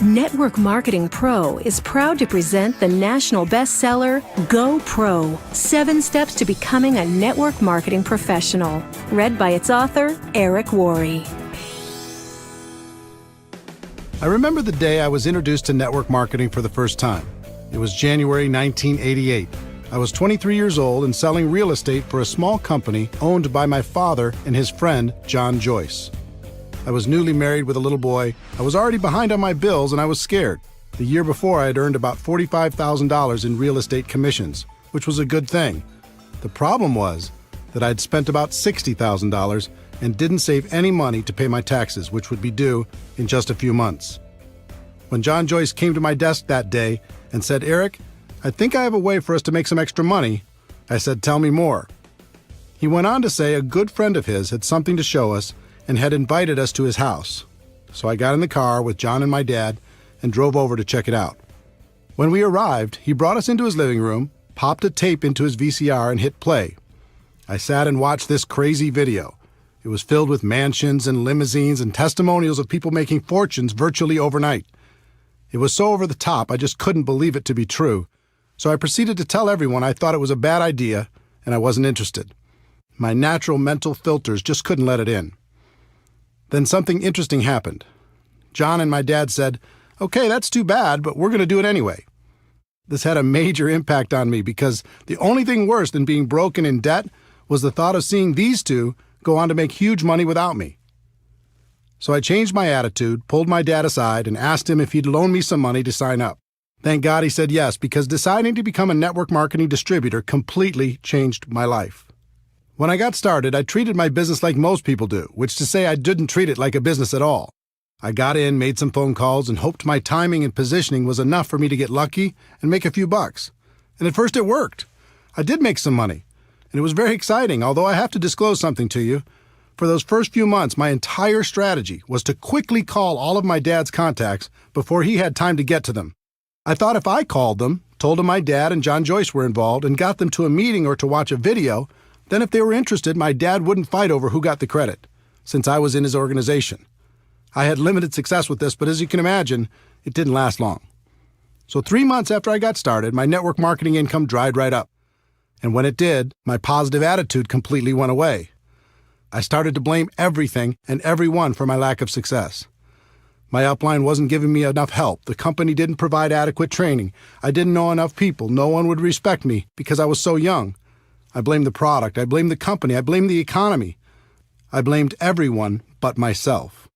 Network Marketing Pro is proud to present the national bestseller, Go Pro, 7 Steps to Becoming a Network Marketing Professional, read by its author, Eric Worre. I remember the day I was introduced to network marketing for the first time. It was January 1988. I was 23 years old and selling real estate for a small company owned by my father and his friend, John Joyce. I was newly married with a little boy. I was already behind on my bills and I was scared. The year before, I had earned about $45,000 in real estate commissions, which was a good thing. The problem was that I'd spent about $60,000 and didn't save any money to pay my taxes, which would be due in just a few months. When John Joyce came to my desk that day and said, "Eric, I think I have a way for us to make some extra money," I said, "Tell me more." He went on to say a good friend of his had something to show us and had invited us to his house. So I got in the car with John and my dad and drove over to check it out. When we arrived, he brought us into his living room, popped a tape into his VCR and hit play. I sat and watched this crazy video. It was filled with mansions and limousines and testimonials of people making fortunes virtually overnight. It was so over the top, I just couldn't believe it to be true. So I proceeded to tell everyone I thought it was a bad idea and I wasn't interested. My natural mental filters just couldn't let it in. Then something interesting happened. John and my dad said, "Okay, that's too bad, but we're going to do it anyway." This had a major impact on me because the only thing worse than being broke and in debt was the thought of seeing these two go on to make huge money without me. So I changed my attitude, pulled my dad aside, and asked him if he'd loan me some money to sign up. Thank God he said yes, because deciding to become a network marketing distributor completely changed my life. When I got started, I treated my business like most people do, which is to say I didn't treat it like a business at all. I got in, made some phone calls, and hoped my timing and positioning was enough for me to get lucky and make a few bucks. And at first it worked. I did make some money, and it was very exciting, although I have to disclose something to you. For those first few months, my entire strategy was to quickly call all of my dad's contacts before he had time to get to them. I thought if I called them, told them my dad and John Joyce were involved, and got them to a meeting or to watch a video, then if they were interested, my dad wouldn't fight over who got the credit, since I was in his organization. I had limited success with this, but as you can imagine, it didn't last long. So 3 months after I got started, my network marketing income dried right up. And when it did, my positive attitude completely went away. I started to blame everything and everyone for my lack of success. My upline wasn't giving me enough help. The company didn't provide adequate training. I didn't know enough people. No one would respect me because I was so young. I blamed the product. I blamed the company. I blamed the economy. I blamed everyone but myself.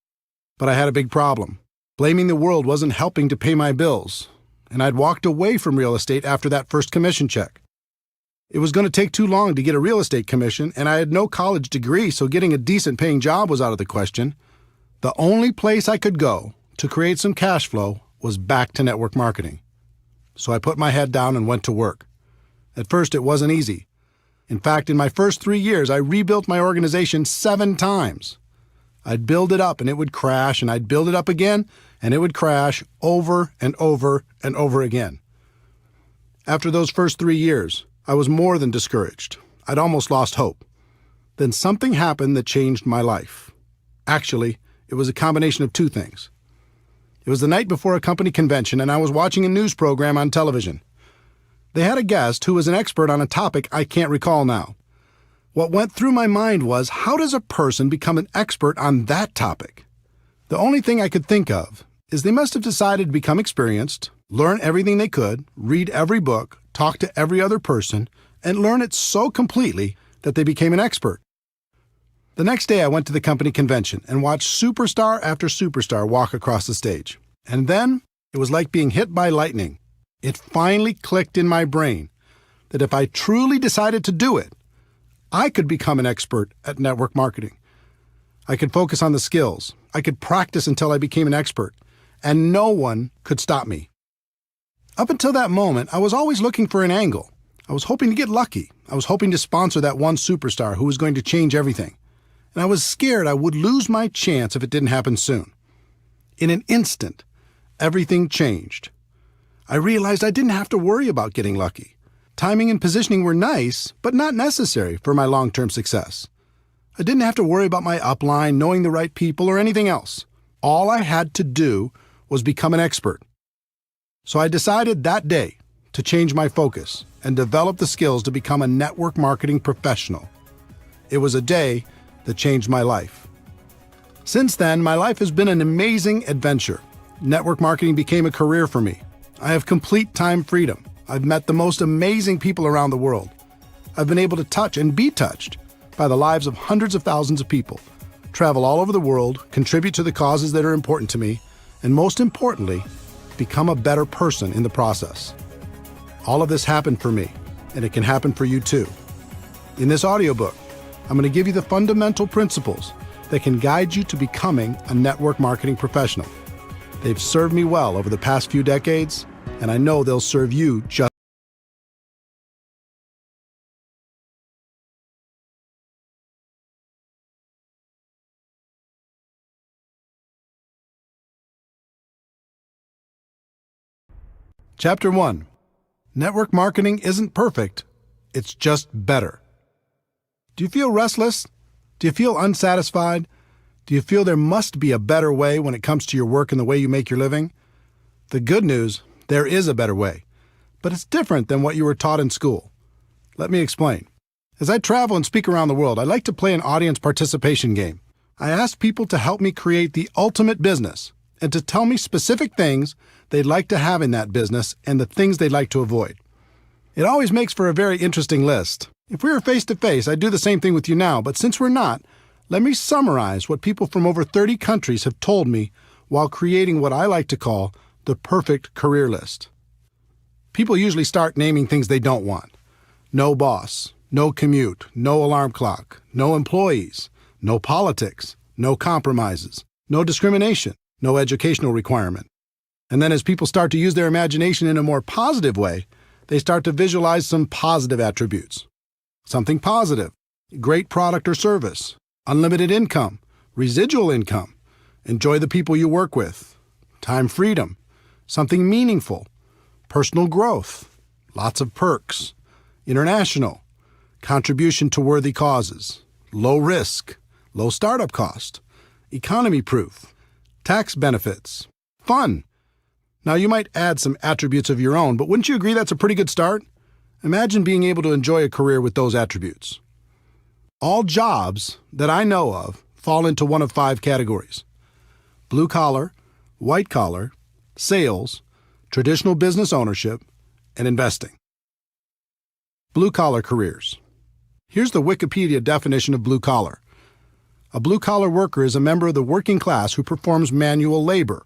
But I had a big problem. Blaming the world wasn't helping to pay my bills, and I'd walked away from real estate after that first commission check. It was going to take too long to get a real estate commission, and I had no college degree, so getting a decent paying job was out of the question. The only place I could go to create some cash flow was back to network marketing. So I put my head down and went to work. At first, it wasn't easy. In fact, in my first 3 years, I rebuilt my organization 7 times. I'd build it up and it would crash, and I'd build it up again and it would crash over and over and over again. After those first 3 years, I was more than discouraged. I'd almost lost hope. Then something happened that changed my life. Actually, it was a combination of 2 things. It was the night before a company convention, and I was watching a news program on television. They had a guest who was an expert on a topic I can't recall now. What went through my mind was, how does a person become an expert on that topic? The only thing I could think of is they must have decided to become experienced, learn everything they could, read every book, talk to every other person, and learn it so completely that they became an expert. The next day I went to the company convention and watched superstar after superstar walk across the stage. And then it was like being hit by lightning. It finally clicked in my brain that if I truly decided to do it, I could become an expert at network marketing. I could focus on the skills. I could practice until I became an expert, and no one could stop me. Up until that moment, I was always looking for an angle. I was hoping to get lucky. I was hoping to sponsor that one superstar who was going to change everything. And I was scared I would lose my chance if it didn't happen soon. In an instant, everything changed. I realized I didn't have to worry about getting lucky. Timing and positioning were nice, but not necessary for my long-term success. I didn't have to worry about my upline, knowing the right people, or anything else. All I had to do was become an expert. So I decided that day to change my focus and develop the skills to become a network marketing professional. It was a day that changed my life. Since then, my life has been an amazing adventure. Network marketing became a career for me. I have complete time freedom. I've met the most amazing people around the world. I've been able to touch and be touched by the lives of hundreds of thousands of people, travel all over the world, contribute to the causes that are important to me, and most importantly, become a better person in the process. All of this happened for me, and it can happen for you too. In this audiobook, I'm going to give you the fundamental principles that can guide you to becoming a network marketing professional. They've served me well over the past few decades, and I know they'll serve you just. Chapter 1. Network marketing isn't perfect, it's just better. Do you feel restless? Do you feel unsatisfied? Do you feel there must be a better way when it comes to your work and the way you make your living? The good news, there is a better way, but it's different than what you were taught in school. Let me explain. As I travel and speak around the world, I like to play an audience participation game. I ask people to help me create the ultimate business and to tell me specific things they'd like to have in that business and the things they'd like to avoid. It always makes for a very interesting list. If we were face-to-face, I'd do the same thing with you now, but since we're not, let me summarize what people from over 30 countries have told me while creating what I like to call the perfect career list. People usually start naming things they don't want. No boss, no commute, no alarm clock, no employees, no politics, no compromises, no discrimination, no educational requirement. And then as people start to use their imagination in a more positive way, they start to visualize some positive attributes. Something positive, great product or service, unlimited income, residual income, enjoy the people you work with, time freedom, something meaningful, personal growth, lots of perks, international, contribution to worthy causes, low risk, low startup cost, economy proof, tax benefits, fun. Now you might add some attributes of your own, but wouldn't you agree that's a pretty good start? Imagine being able to enjoy a career with those attributes. All jobs that I know of fall into one of 5 categories: blue collar, white collar, sales, traditional business ownership, and investing. Blue collar careers. Here's the Wikipedia definition of blue collar. A blue collar worker is a member of the working class who performs manual labor.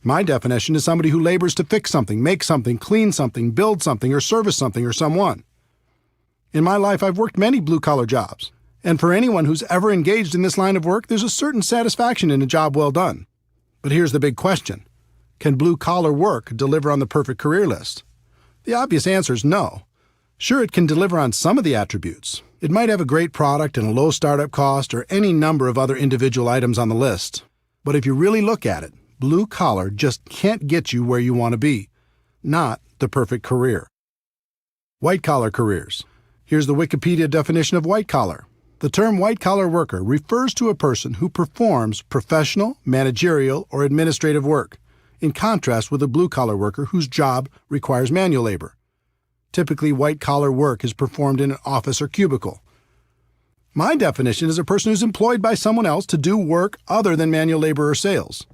My definition is somebody who labors to fix something, make something, clean something, build something, or service something or someone. In my life, I've worked many blue-collar jobs, and for anyone who's ever engaged in this line of work, there's a certain satisfaction in a job well done. But here's the big question. Can blue-collar work deliver on the perfect career list? The obvious answer is no. Sure, it can deliver on some of the attributes. It might have a great product and a low startup cost or any number of other individual items on the list. But if you really look at it, blue collar just can't get you where you want to be. Not the perfect career. White collar careers. Here's the Wikipedia definition of white collar. The term white collar worker refers to a person who performs professional, managerial, or administrative work, in contrast with a blue collar worker whose job requires manual labor. Typically, white collar work is performed in an office or cubicle. My definition is a person who's employed by someone else to do work other than manual labor or sales.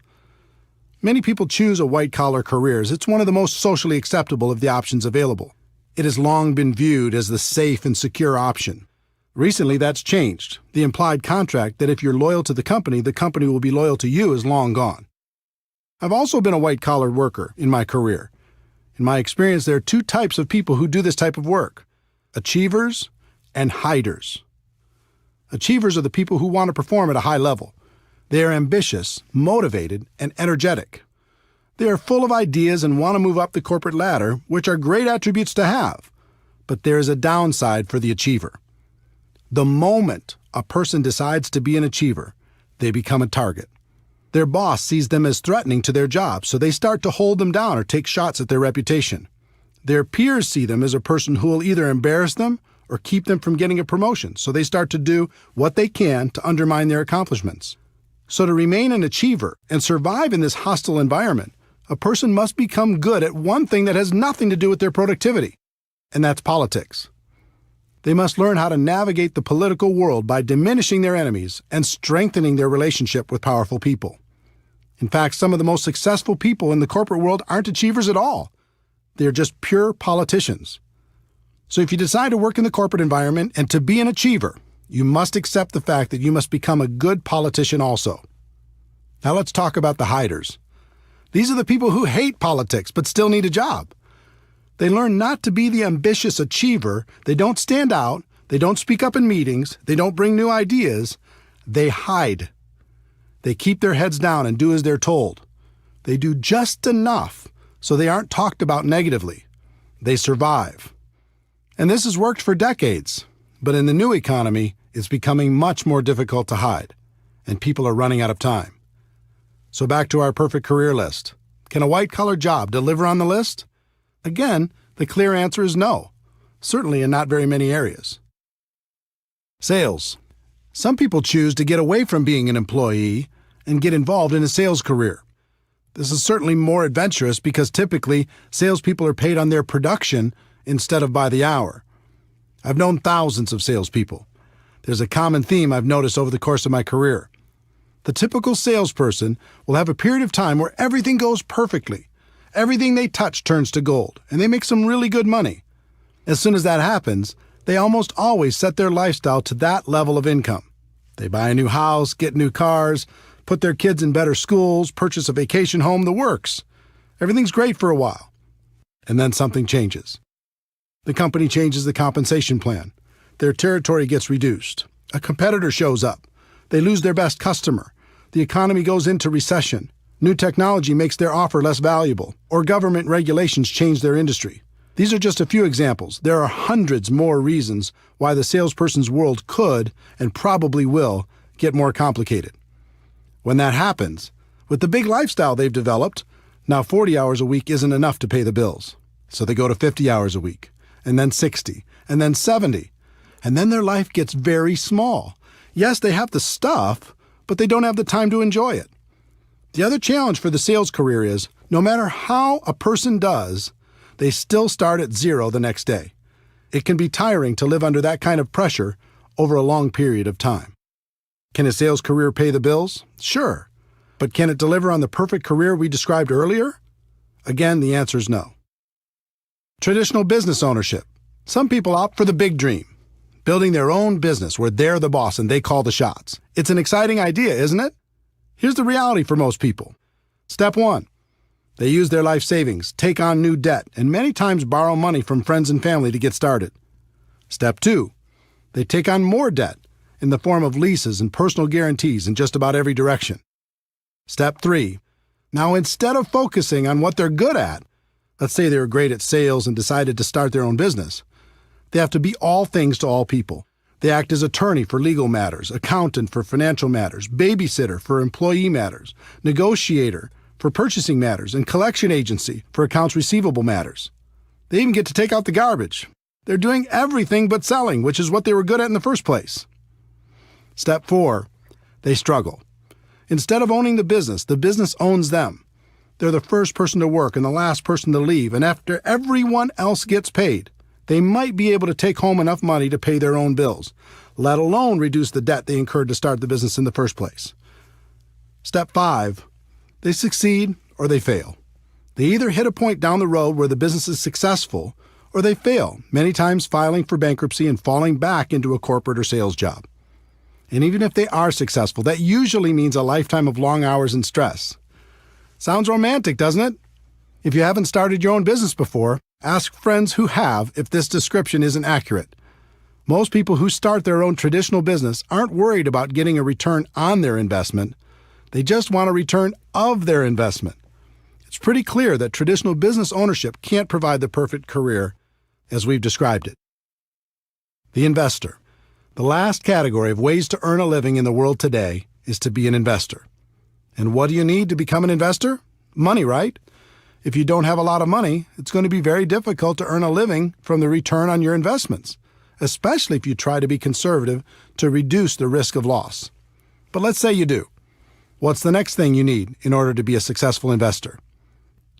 Many people choose a white-collar career as it's one of the most socially acceptable of the options available. It has long been viewed as the safe and secure option. Recently, that's changed. The implied contract that if you're loyal to the company will be loyal to you is long gone. I've also been a white-collar worker in my career. In my experience, there are 2 types of people who do this type of work: achievers and hiders. Achievers are the people who want to perform at a high level. They are ambitious, motivated, and energetic. They are full of ideas and want to move up the corporate ladder, which are great attributes to have. But there is a downside for the achiever. The moment a person decides to be an achiever, they become a target. Their boss sees them as threatening to their job, so they start to hold them down or take shots at their reputation. Their peers see them as a person who will either embarrass them or keep them from getting a promotion, so they start to do what they can to undermine their accomplishments. So to remain an achiever and survive in this hostile environment, a person must become good at one thing that has nothing to do with their productivity, and that's politics. They must learn how to navigate the political world by diminishing their enemies and strengthening their relationship with powerful people. In fact, some of the most successful people in the corporate world aren't achievers at all. They're just pure politicians. So if you decide to work in the corporate environment and to be an achiever, you must accept the fact that you must become a good politician also. Now let's talk about the hiders. These are the people who hate politics but still need a job. They learn not to be the ambitious achiever. They don't stand out. They don't speak up in meetings. They don't bring new ideas. They hide. They keep their heads down and do as they're told. They do just enough so they aren't talked about negatively. They survive. And this has worked for decades. But in the new economy, it's becoming much more difficult to hide, and people are running out of time. So back to our perfect career list. Can a white-collar job deliver on the list? Again, the clear answer is no, certainly in not very many areas. Sales. Some people choose to get away from being an employee and get involved in a sales career. This is certainly more adventurous because typically salespeople are paid on their production instead of by the hour. I've known thousands of salespeople. There's a common theme I've noticed over the course of my career. The typical salesperson will have a period of time where everything goes perfectly. Everything they touch turns to gold, and they make some really good money. As soon as that happens, they almost always set their lifestyle to that level of income. They buy a new house, get new cars, put their kids in better schools, purchase a vacation home, the works. Everything's great for a while. And then something changes. The company changes the compensation plan. Their territory gets reduced. A competitor shows up. They lose their best customer. The economy goes into recession. New technology makes their offer less valuable, or government regulations change their industry. These are just a few examples. There are hundreds more reasons why the salesperson's world could, and probably will, get more complicated. When that happens, with the big lifestyle they've developed, now 40 hours a week isn't enough to pay the bills. So they go to 50 hours a week, and then 60, and then 70. And then their life gets very small. Yes, they have the stuff, but they don't have the time to enjoy it. The other challenge for the sales career is, no matter how a person does, they still start at zero the next day. It can be tiring to live under that kind of pressure over a long period of time. Can a sales career pay the bills? Sure. But can it deliver on the perfect career we described earlier? Again, the answer is no. Traditional business ownership. Some people opt for the big dream, building their own business where they're the boss and they call the shots. It's an exciting idea, isn't it? Here's the reality for most people. Step 1. They use their life savings, take on new debt, and many times borrow money from friends and family to get started. Step 2. They take on more debt in the form of leases and personal guarantees in just about every direction. Step 3. Now, instead of focusing on what they're good at, let's say they were great at sales and decided to start their own business, they have to be all things to all people. They act as attorney for legal matters, accountant for financial matters, babysitter for employee matters, negotiator for purchasing matters, and collection agency for accounts receivable matters. They even get to take out the garbage. They're doing everything but selling, which is what they were good at in the first place. Step 4. They struggle. Instead of owning the business owns them. They're the first person to work and the last person to leave, and after everyone else gets paid, they might be able to take home enough money to pay their own bills, let alone reduce the debt they incurred to start the business in the first place. Step 5. They succeed or they fail. They either hit a point down the road where the business is successful, or they fail, many times filing for bankruptcy and falling back into a corporate or sales job. And even if they are successful, that usually means a lifetime of long hours and stress. Sounds romantic, doesn't it? If you haven't started your own business before, ask friends who have if this description isn't accurate. Most people who start their own traditional business aren't worried about getting a return on their investment. They just want a return of their investment. It's pretty clear that traditional business ownership can't provide the perfect career as we've described it. The investor. The last category of ways to earn a living in the world today is to be an investor. And what do you need to become an investor? Money, right? If you don't have a lot of money, it's going to be very difficult to earn a living from the return on your investments, especially if you try to be conservative to reduce the risk of loss. But let's say you do. What's the next thing you need in order to be a successful investor?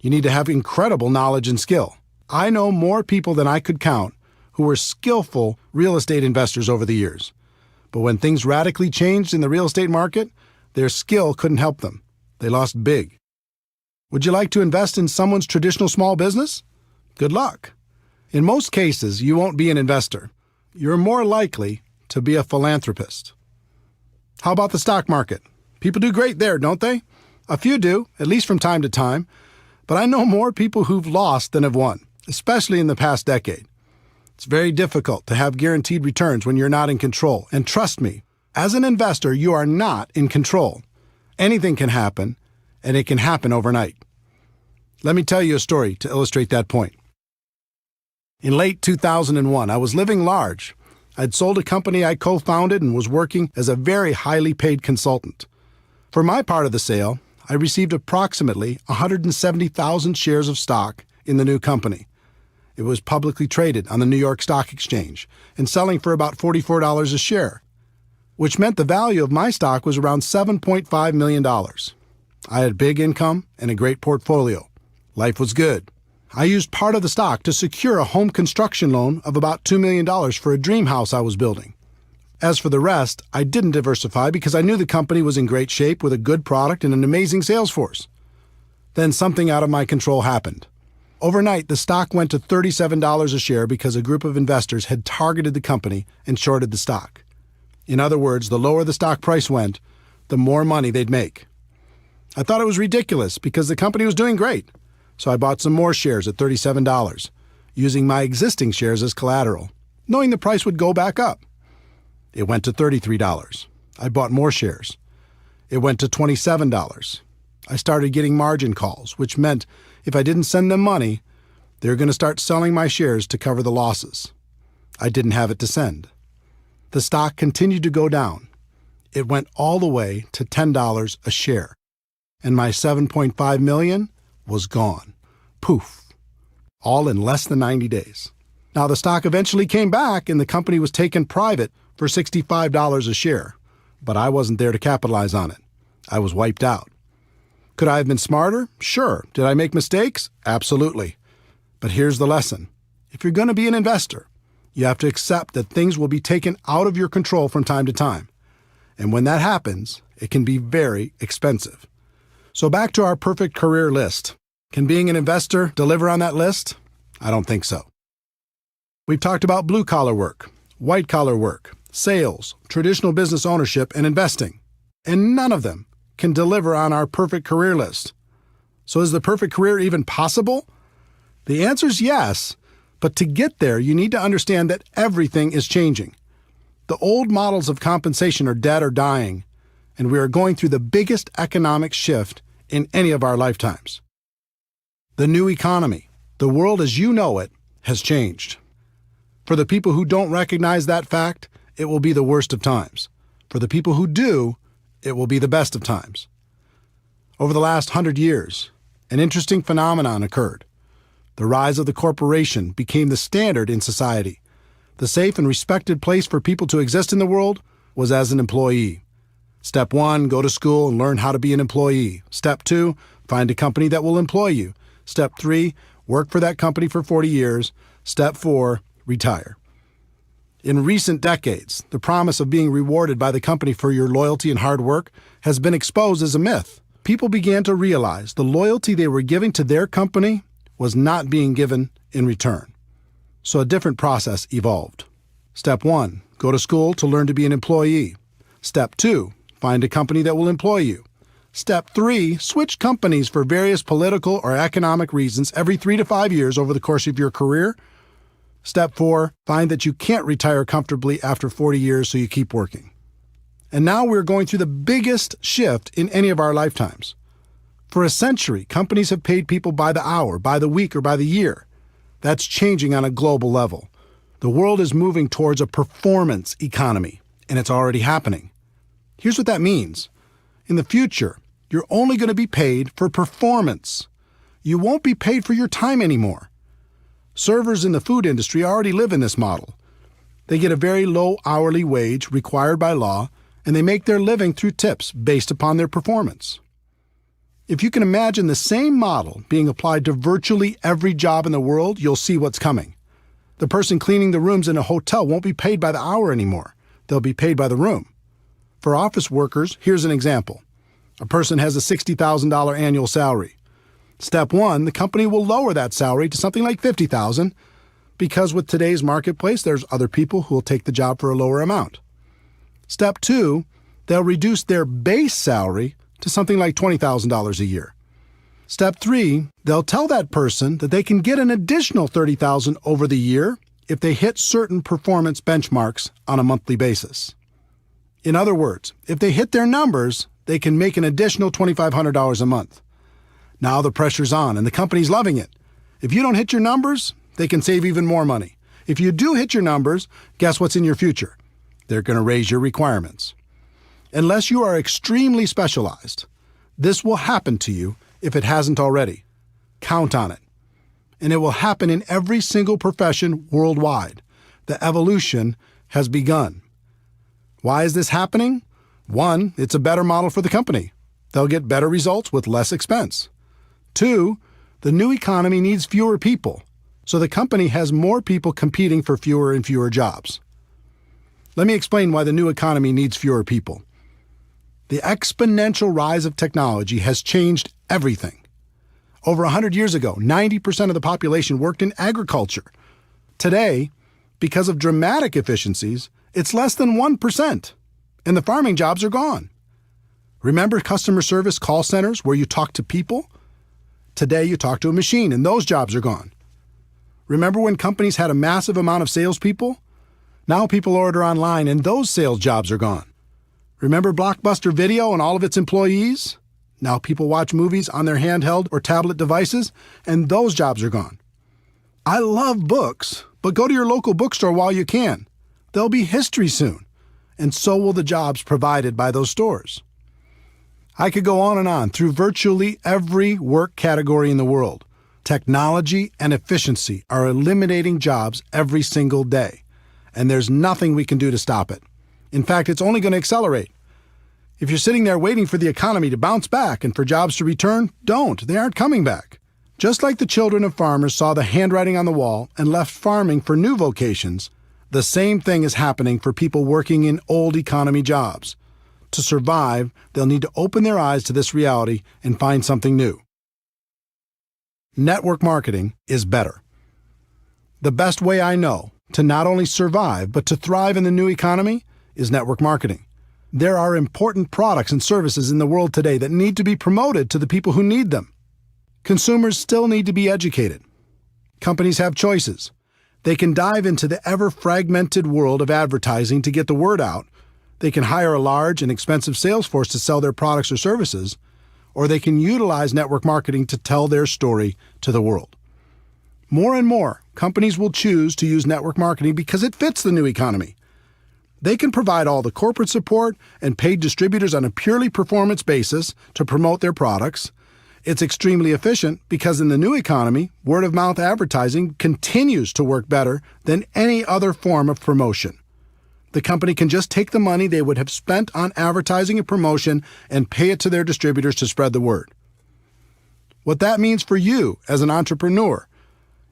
You need to have incredible knowledge and skill. I know more people than I could count who were skillful real estate investors over the years. But when things radically changed in the real estate market, their skill couldn't help them. They lost big. Would you like to invest in someone's traditional small business? Good luck. In most cases, you won't be an investor. You're more likely to be a philanthropist. How about the stock market? People do great there, don't they? A few do, at least from time to time. But I know more people who've lost than have won, especially in the past decade. It's very difficult to have guaranteed returns when you're not in control. And trust me, as an investor, you are not in control. Anything can happen, and it can happen overnight. Let me tell you a story to illustrate that point. In late 2001, I was living large. I'd sold a company I co-founded and was working as a very highly paid consultant. For my part of the sale, I received approximately 170,000 shares of stock in the new company. It was publicly traded on the New York Stock Exchange and selling for about $44 a share, which meant the value of my stock was around $7.5 million. I had big income and a great portfolio. Life was good. I used part of the stock to secure a home construction loan of about $2 million for a dream house I was building. As for the rest, I didn't diversify because I knew the company was in great shape with a good product and an amazing sales force. Then something out of my control happened. Overnight, the stock went to $37 a share because a group of investors had targeted the company and shorted the stock. In other words, the lower the stock price went, the more money they'd make. I thought it was ridiculous because the company was doing great. So I bought some more shares at $37, using my existing shares as collateral, knowing the price would go back up. It went to $33. I bought more shares. It went to $27. I started getting margin calls, which meant if I didn't send them money, they were going to start selling my shares to cover the losses. I didn't have it to send. The stock continued to go down. It went all the way to $10 a share, and my $7.5 million was gone. Poof. All in less than 90 days. Now, the stock eventually came back and the company was taken private for $65 a share, but I wasn't there to capitalize on it. I was wiped out. Could I have been smarter? Sure. Did I make mistakes? Absolutely. But here's the lesson. If you're going to be an investor, you have to accept that things will be taken out of your control from time to time. And when that happens, it can be very expensive. So back to our perfect career list. Can being an investor deliver on that list? I don't think so. We've talked about blue-collar work, white-collar work, sales, traditional business ownership, and investing. And none of them can deliver on our perfect career list. So is the perfect career even possible? The answer is yes, but to get there, you need to understand that everything is changing. The old models of compensation are dead or dying, and we are going through the biggest economic shift in any of our lifetimes. The new economy, the world as you know it, has changed. For the people who don't recognize that fact, it will be the worst of times. For the people who do, it will be the best of times. Over the last 100 years, an interesting phenomenon occurred. The rise of the corporation became the standard in society. The safe and respected place for people to exist in the world was as an employee. Step 1, go to school and learn how to be an employee. Step 2, find a company that will employ you. Step 3, work for that company for 40 years. Step 4, retire. In recent decades, the promise of being rewarded by the company for your loyalty and hard work has been exposed as a myth. People began to realize the loyalty they were giving to their company was not being given in return. So a different process evolved. Step 1, go to school to learn to be an employee. Step 2, find a company that will employ you. Step 3, switch companies for various political or economic reasons every 3 to 5 years over the course of your career. Step 4, find that you can't retire comfortably after 40 years, so you keep working. And now we're going through the biggest shift in any of our lifetimes. For a century, companies have paid people by the hour, by the week, or by the year. That's changing on a global level. The world is moving towards a performance economy, and it's already happening. Here's what that means. In the future, you're only going to be paid for performance. You won't be paid for your time anymore. Servers in the food industry already live in this model. They get a very low hourly wage required by law, and they make their living through tips based upon their performance. If you can imagine the same model being applied to virtually every job in the world, you'll see what's coming. The person cleaning the rooms in a hotel won't be paid by the hour anymore. They'll be paid by the room. For office workers, here's an example. A person has a $60,000 annual salary. Step one, the company will lower that salary to something like $50,000 because with today's marketplace, there's other people who will take the job for a lower amount. Step two, they'll reduce their base salary to something like $20,000 a year. Step three, they'll tell that person that they can get an additional $30,000 over the year if they hit certain performance benchmarks on a monthly basis. In other words, if they hit their numbers, they can make an additional $2,500 a month. Now the pressure's on and the company's loving it. If you don't hit your numbers, they can save even more money. If you do hit your numbers, guess what's in your future? They're going to raise your requirements. Unless you are extremely specialized, this will happen to you if it hasn't already. Count on it. And it will happen in every single profession worldwide. The evolution has begun. Why is this happening? One, it's a better model for the company. They'll get better results with less expense. Two, the new economy needs fewer people, so the company has more people competing for fewer and fewer jobs. Let me explain why the new economy needs fewer people. The exponential rise of technology has changed everything. Over 100 years ago, 90% of the population worked in agriculture. Today, because of dramatic efficiencies, it's less than 1%, and the farming jobs are gone. Remember customer service call centers where you talk to people? Today, you talk to a machine, and those jobs are gone. Remember when companies had a massive amount of salespeople? Now people order online, and those sales jobs are gone. Remember Blockbuster Video and all of its employees? Now people watch movies on their handheld or tablet devices, and those jobs are gone. I love books, but go to your local bookstore while you can. They'll be history soon, and so will the jobs provided by those stores. I could go on and on through virtually every work category in the world. Technology and efficiency are eliminating jobs every single day, and there's nothing we can do to stop it. In fact, it's only going to accelerate. If you're sitting there waiting for the economy to bounce back and for jobs to return, don't. They aren't coming back. Just like the children of farmers saw the handwriting on the wall and left farming for new vocations, the same thing is happening for people working in old economy jobs. To survive, they'll need to open their eyes to this reality and find something new. Network marketing is better. The best way I know to not only survive but to thrive in the new economy is network marketing. There are important products and services in the world today that need to be promoted to the people who need them. Consumers still need to be educated. Companies have choices. They can dive into the ever-fragmented world of advertising to get the word out. They can hire a large and expensive sales force to sell their products or services, or they can utilize network marketing to tell their story to the world. More and more, companies will choose to use network marketing because it fits the new economy. They can provide all the corporate support and paid distributors on a purely performance basis to promote their products. It's extremely efficient because in the new economy, word-of-mouth advertising continues to work better than any other form of promotion. The company can just take the money they would have spent on advertising and promotion and pay it to their distributors to spread the word. What that means for you as an entrepreneur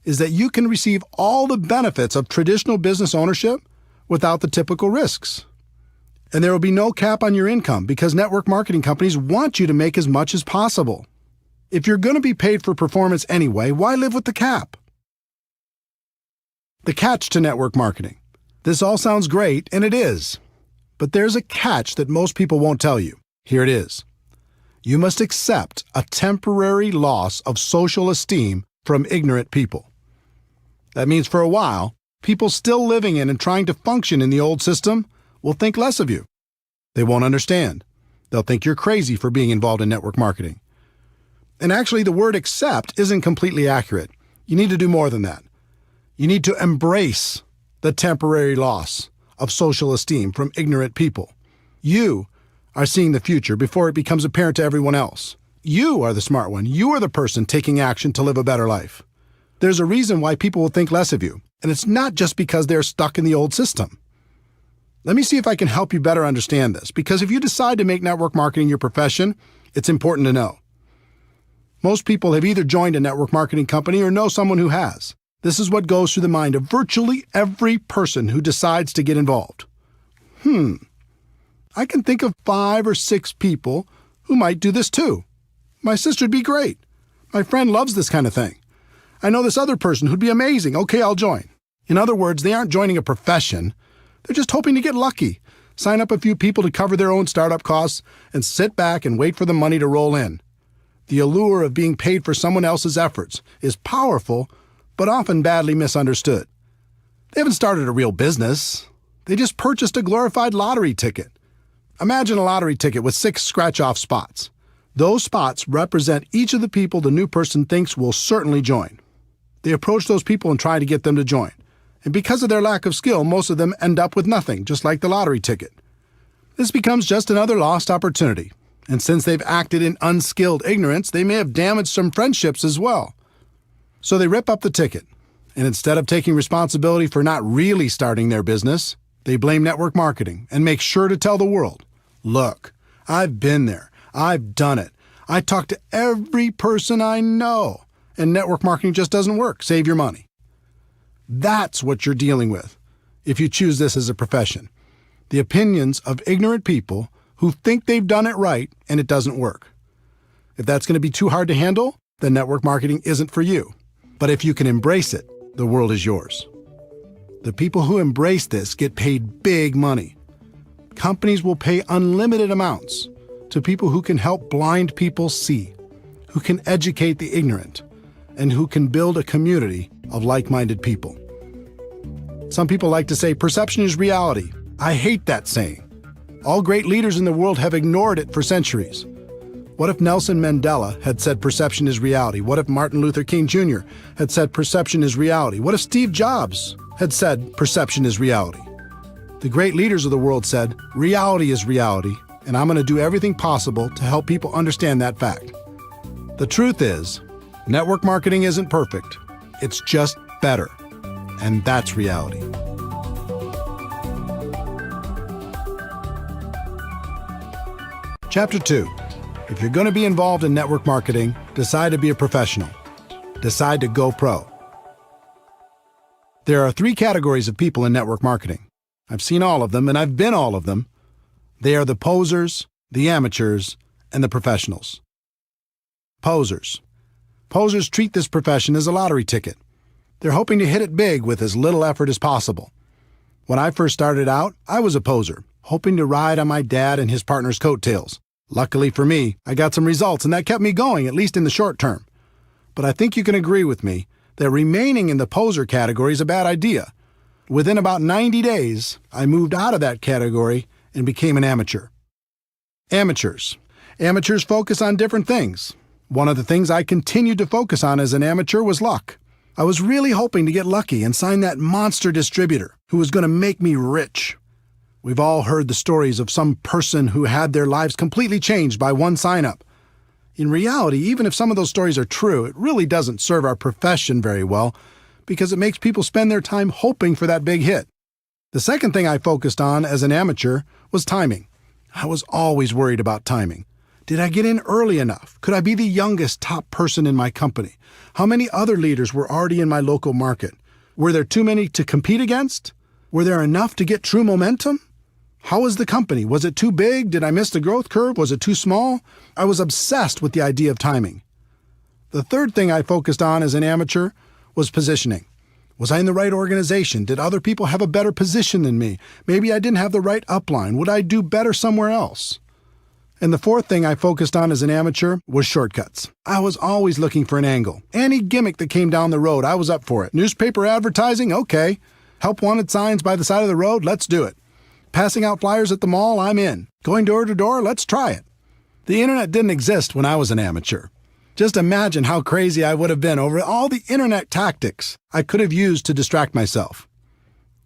is that you can receive all the benefits of traditional business ownership without the typical risks. And there will be no cap on your income because network marketing companies want you to make as much as possible. If you're going to be paid for performance anyway, why live with the cap? The catch to network marketing. This all sounds great, and it is. But there's a catch that most people won't tell you. Here it is. You must accept a temporary loss of social esteem from ignorant people. That means for a while, people still living in and trying to function in the old system will think less of you. They won't understand. They'll think you're crazy for being involved in network marketing. And actually, the word accept isn't completely accurate. You need to do more than that. You need to embrace the temporary loss of social esteem from ignorant people. You are seeing the future before it becomes apparent to everyone else. You are the smart one. You are the person taking action to live a better life. There's a reason why people will think less of you, and it's not just because they're stuck in the old system. Let me see if I can help you better understand this, because if you decide to make network marketing your profession, it's important to know. Most people have either joined a network marketing company or know someone who has. This is what goes through the mind of virtually every person who decides to get involved. I can think of 5 or 6 people who might do this too. My sister'd be great. My friend loves this kind of thing. I know this other person who'd be amazing. Okay, I'll join. In other words, they aren't joining a profession. They're just hoping to get lucky, sign up a few people to cover their own startup costs, and sit back and wait for the money to roll in. The allure of being paid for someone else's efforts is powerful, but often badly misunderstood. They haven't started a real business. They just purchased a glorified lottery ticket. Imagine a lottery ticket with 6 scratch-off spots. Those spots represent each of the people the new person thinks will certainly join. They approach those people and try to get them to join. And because of their lack of skill, most of them end up with nothing, just like the lottery ticket. This becomes just another lost opportunity. And since they've acted in unskilled ignorance, they may have damaged some friendships as well. So they rip up the ticket. And instead of taking responsibility for not really starting their business, they blame network marketing and make sure to tell the world, look, I've been there. I've done it. I talk to every person I know. And network marketing just doesn't work. Save your money. That's what you're dealing with if you choose this as a profession. The opinions of ignorant people who think they've done it right and it doesn't work. If that's going to be too hard to handle, then network marketing isn't for you. But if you can embrace it, the world is yours. The people who embrace this get paid big money. Companies will pay unlimited amounts to people who can help blind people see, who can educate the ignorant, and who can build a community of like-minded people. Some people like to say perception is reality. I hate that saying. All great leaders in the world have ignored it for centuries. What if Nelson Mandela had said perception is reality? What if Martin Luther King Jr. had said perception is reality? What if Steve Jobs had said perception is reality? The great leaders of the world said, reality is reality, and I'm going to do everything possible to help people understand that fact. The truth is, network marketing isn't perfect. It's just better. And that's reality. Chapter 2. If you're going to be involved in network marketing, decide to be a professional. Decide to go pro. There are 3 categories of people in network marketing. I've seen all of them, and I've been all of them. They are the posers, the amateurs, and the professionals. Posers. Posers treat this profession as a lottery ticket. They're hoping to hit it big with as little effort as possible. When I first started out, I was a poser, hoping to ride on my dad and his partner's coattails. Luckily for me, I got some results, and that kept me going, at least in the short term. But I think you can agree with me that remaining in the poser category is a bad idea. Within about 90 days, I moved out of that category and became an amateur. Amateurs. Amateurs focus on different things. One of the things I continued to focus on as an amateur was luck. I was really hoping to get lucky and sign that monster distributor who was going to make me rich. We've all heard the stories of some person who had their lives completely changed by one sign-up. In reality, even if some of those stories are true, it really doesn't serve our profession very well because it makes people spend their time hoping for that big hit. The second thing I focused on as an amateur was timing. I was always worried about timing. Did I get in early enough? Could I be the youngest top person in my company? How many other leaders were already in my local market? Were there too many to compete against? Were there enough to get true momentum? How was the company? Was it too big? Did I miss the growth curve? Was it too small? I was obsessed with the idea of timing. The third thing I focused on as an amateur was positioning. Was I in the right organization? Did other people have a better position than me? Maybe I didn't have the right upline. Would I do better somewhere else? And the fourth thing I focused on as an amateur was shortcuts. I was always looking for an angle. Any gimmick that came down the road, I was up for it. Newspaper advertising? Okay. Help wanted signs by the side of the road? Let's do it. Passing out flyers at the mall? I'm in. Going door to door? Let's try it. The internet didn't exist when I was an amateur. Just imagine how crazy I would have been over all the internet tactics I could have used to distract myself.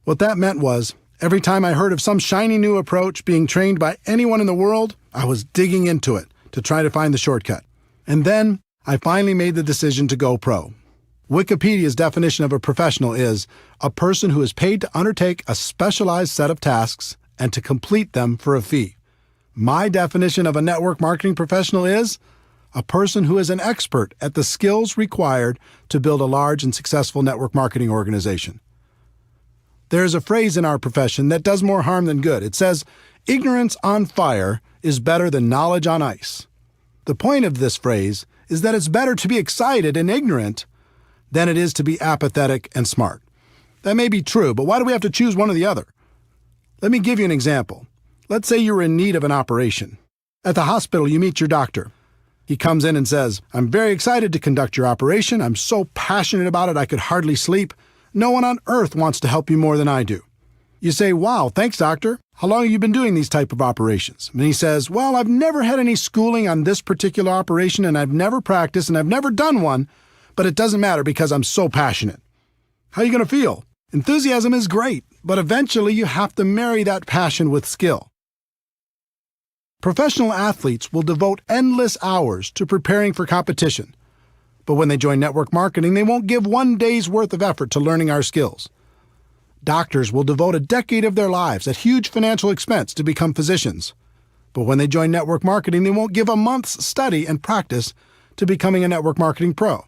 What that meant was, every time I heard of some shiny new approach being trained by anyone in the world, I was digging into it to try to find the shortcut. And then I finally made the decision to go pro. Wikipedia's definition of a professional is a person who is paid to undertake a specialized set of tasks and to complete them for a fee. My definition of a network marketing professional is a person who is an expert at the skills required to build a large and successful network marketing organization. There is a phrase in our profession that does more harm than good. It says, "Ignorance on fire is better than knowledge on ice." The point of this phrase is that it's better to be excited and ignorant than it is to be apathetic and smart. That may be true, but why do we have to choose one or the other? Let me give you an example. Let's say you're in need of an operation. At the hospital, you meet your doctor. He comes in and says, "I'm very excited to conduct your operation. I'm so passionate about it I could hardly sleep. No one on earth wants to help you more than I do." You say, "Wow, thanks, doctor. How long have you been doing these type of operations?" And he says, "Well, I've never had any schooling on this particular operation, and I've never practiced, and I've never done one, but it doesn't matter because I'm so passionate." How are you going to feel? Enthusiasm is great, but eventually you have to marry that passion with skill. Professional athletes will devote endless hours to preparing for competition. But when they join network marketing, they won't give one day's worth of effort to learning our skills. Doctors will devote a decade of their lives at huge financial expense to become physicians. But when they join network marketing, they won't give a month's study and practice to becoming a network marketing pro.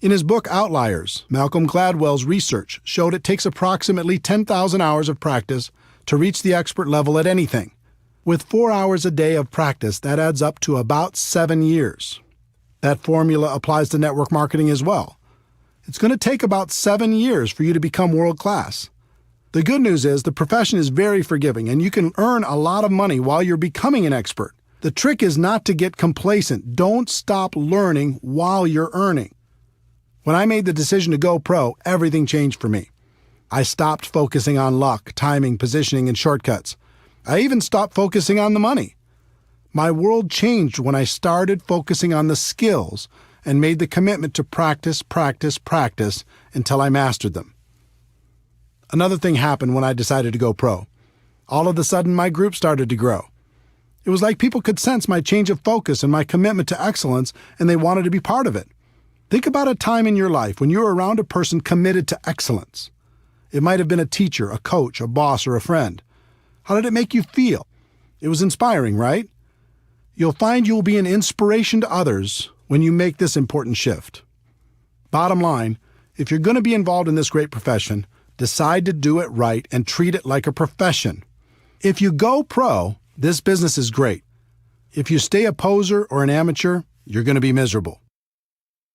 In his book Outliers, Malcolm Gladwell's research showed it takes approximately 10,000 hours of practice to reach the expert level at anything. With 4 hours a day of practice, that adds up to about 7 years. That formula applies to network marketing as well. It's going to take about 7 years for you to become world class. The good news is the profession is very forgiving and you can earn a lot of money while you're becoming an expert. The trick is not to get complacent. Don't stop learning while you're earning. When I made the decision to go pro, everything changed for me. I stopped focusing on luck, timing, positioning, and shortcuts. I even stopped focusing on the money. My world changed when I started focusing on the skills and made the commitment to practice until I mastered them. Another thing happened when I decided to go pro. All of a sudden, my group started to grow. It was like people could sense my change of focus and my commitment to excellence, and they wanted to be part of it. Think about a time in your life when you were around a person committed to excellence. It might have been a teacher, a coach, a boss, or a friend. How did it make you feel? It was inspiring, right? You'll find you'll be an inspiration to others when you make this important shift. Bottom line, if you're going to be involved in this great profession, decide to do it right and treat it like a profession. If you go pro, this business is great. If you stay a poser or an amateur, you're going to be miserable.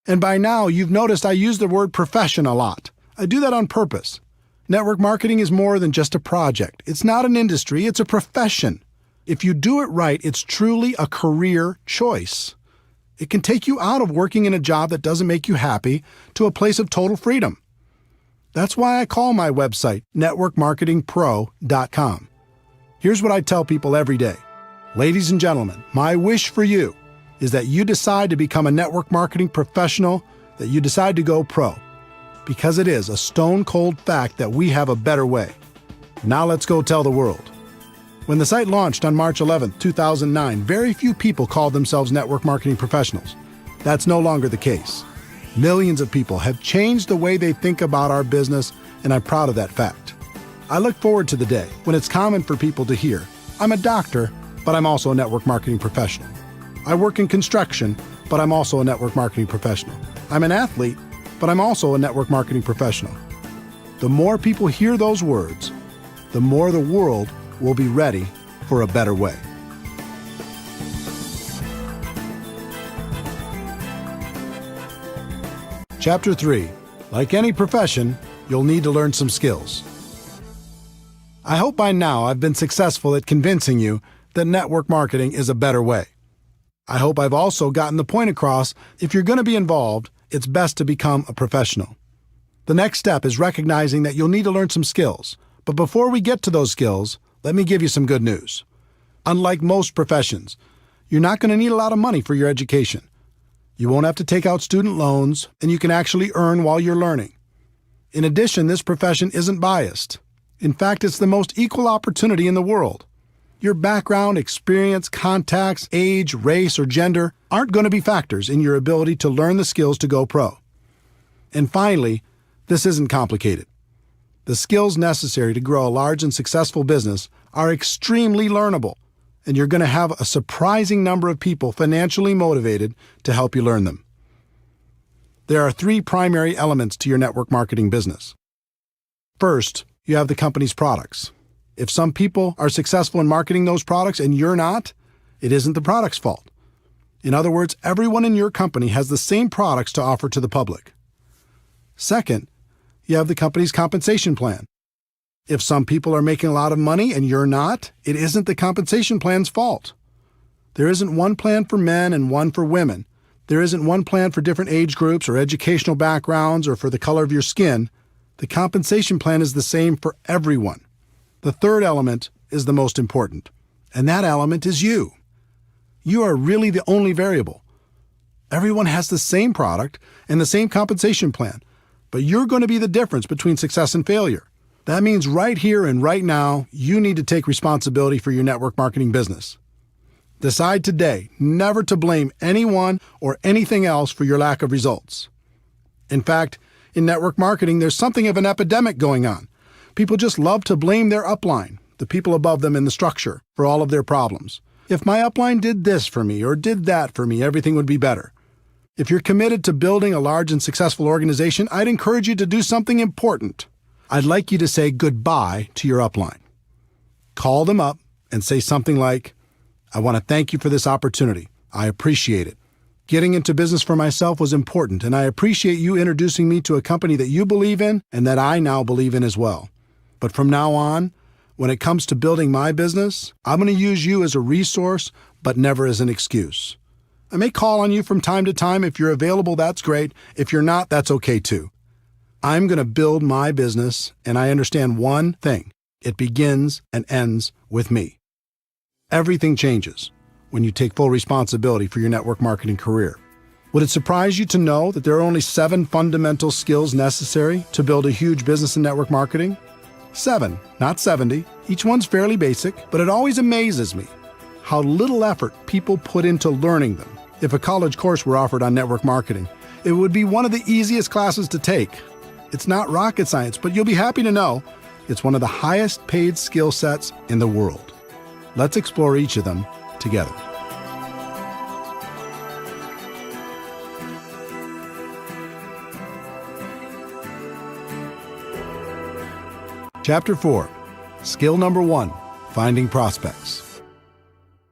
And by now, you've noticed I use the word profession a lot. I do that on purpose. Network marketing is more than just a project. It's not an industry, it's a profession. If you do it right, it's truly a career choice. It can take you out of working in a job that doesn't make you happy to a place of total freedom. That's why I call my website networkmarketingpro.com. Here's what I tell people every day. Ladies and gentlemen, my wish for you is that you decide to become a network marketing professional, that you decide to go pro. Because it is a stone-cold fact that we have a better way. Now let's go tell the world. When the site launched on March 11, 2009, very few people called themselves network marketing professionals. That's no longer the case. Millions of people have changed the way they think about our business, and I'm proud of that fact. I look forward to the day when it's common for people to hear, "I'm a doctor, but I'm also a network marketing professional. I work in construction, but I'm also a network marketing professional. I'm an athlete, but I'm also a network marketing professional." The more people hear those words, the more the world will be ready for a better way. Chapter 3. Like any profession, you'll need to learn some skills. I hope by now I've been successful at convincing you that network marketing is a better way. I hope I've also gotten the point across, if you're going to be involved, it's best to become a professional. The next step is recognizing that you'll need to learn some skills. But before we get to those skills, let me give you some good news. Unlike most professions, you're not going to need a lot of money for your education. You won't have to take out student loans, and you can actually earn while you're learning. In addition, this profession isn't biased. In fact, it's the most equal opportunity in the world. Your background, experience, contacts, age, race, or gender aren't going to be factors in your ability to learn the skills to go pro. And finally, this isn't complicated. The skills necessary to grow a large and successful business are extremely learnable, and you're going to have a surprising number of people financially motivated to help you learn them. There are 3 primary elements to your network marketing business. First, you have the company's products. If some people are successful in marketing those products and you're not, it isn't the product's fault. In other words, everyone in your company has the same products to offer to the public. Second, you have the company's compensation plan. If some people are making a lot of money and you're not, it isn't the compensation plan's fault. There isn't one plan for men and one for women. There isn't one plan for different age groups or educational backgrounds or for the color of your skin. The compensation plan is the same for everyone. The third element is the most important, and that element is you. You are really the only variable. Everyone has the same product and the same compensation plan, but you're going to be the difference between success and failure. That means right here and right now, you need to take responsibility for your network marketing business. Decide today never to blame anyone or anything else for your lack of results. In fact, in network marketing, there's something of an epidemic going on. People just love to blame their upline, the people above them in the structure, for all of their problems. If my upline did this for me or did that for me, everything would be better. If you're committed to building a large and successful organization, I'd encourage you to do something important. I'd like you to say goodbye to your upline. Call them up and say something like, I want to thank you for this opportunity. I appreciate it. Getting into business for myself was important, and I appreciate you introducing me to a company that you believe in and that I now believe in as well. But from now on, when it comes to building my business, I'm going to use you as a resource, but never as an excuse. I may call on you from time to time. If you're available, that's great. If you're not, that's okay too. I'm going to build my business, and I understand one thing. It begins and ends with me. Everything changes when you take full responsibility for your network marketing career. Would it surprise you to know that there are only 7 fundamental skills necessary to build a huge business in network marketing? 7, not 70. Each one's fairly basic, but it always amazes me how little effort people put into learning them. If a college course were offered on network marketing, it would be one of the easiest classes to take. It's not rocket science, but you'll be happy to know it's one of the highest paid skill sets in the world. Let's explore each of them together. Chapter 4. Skill number 1, finding prospects.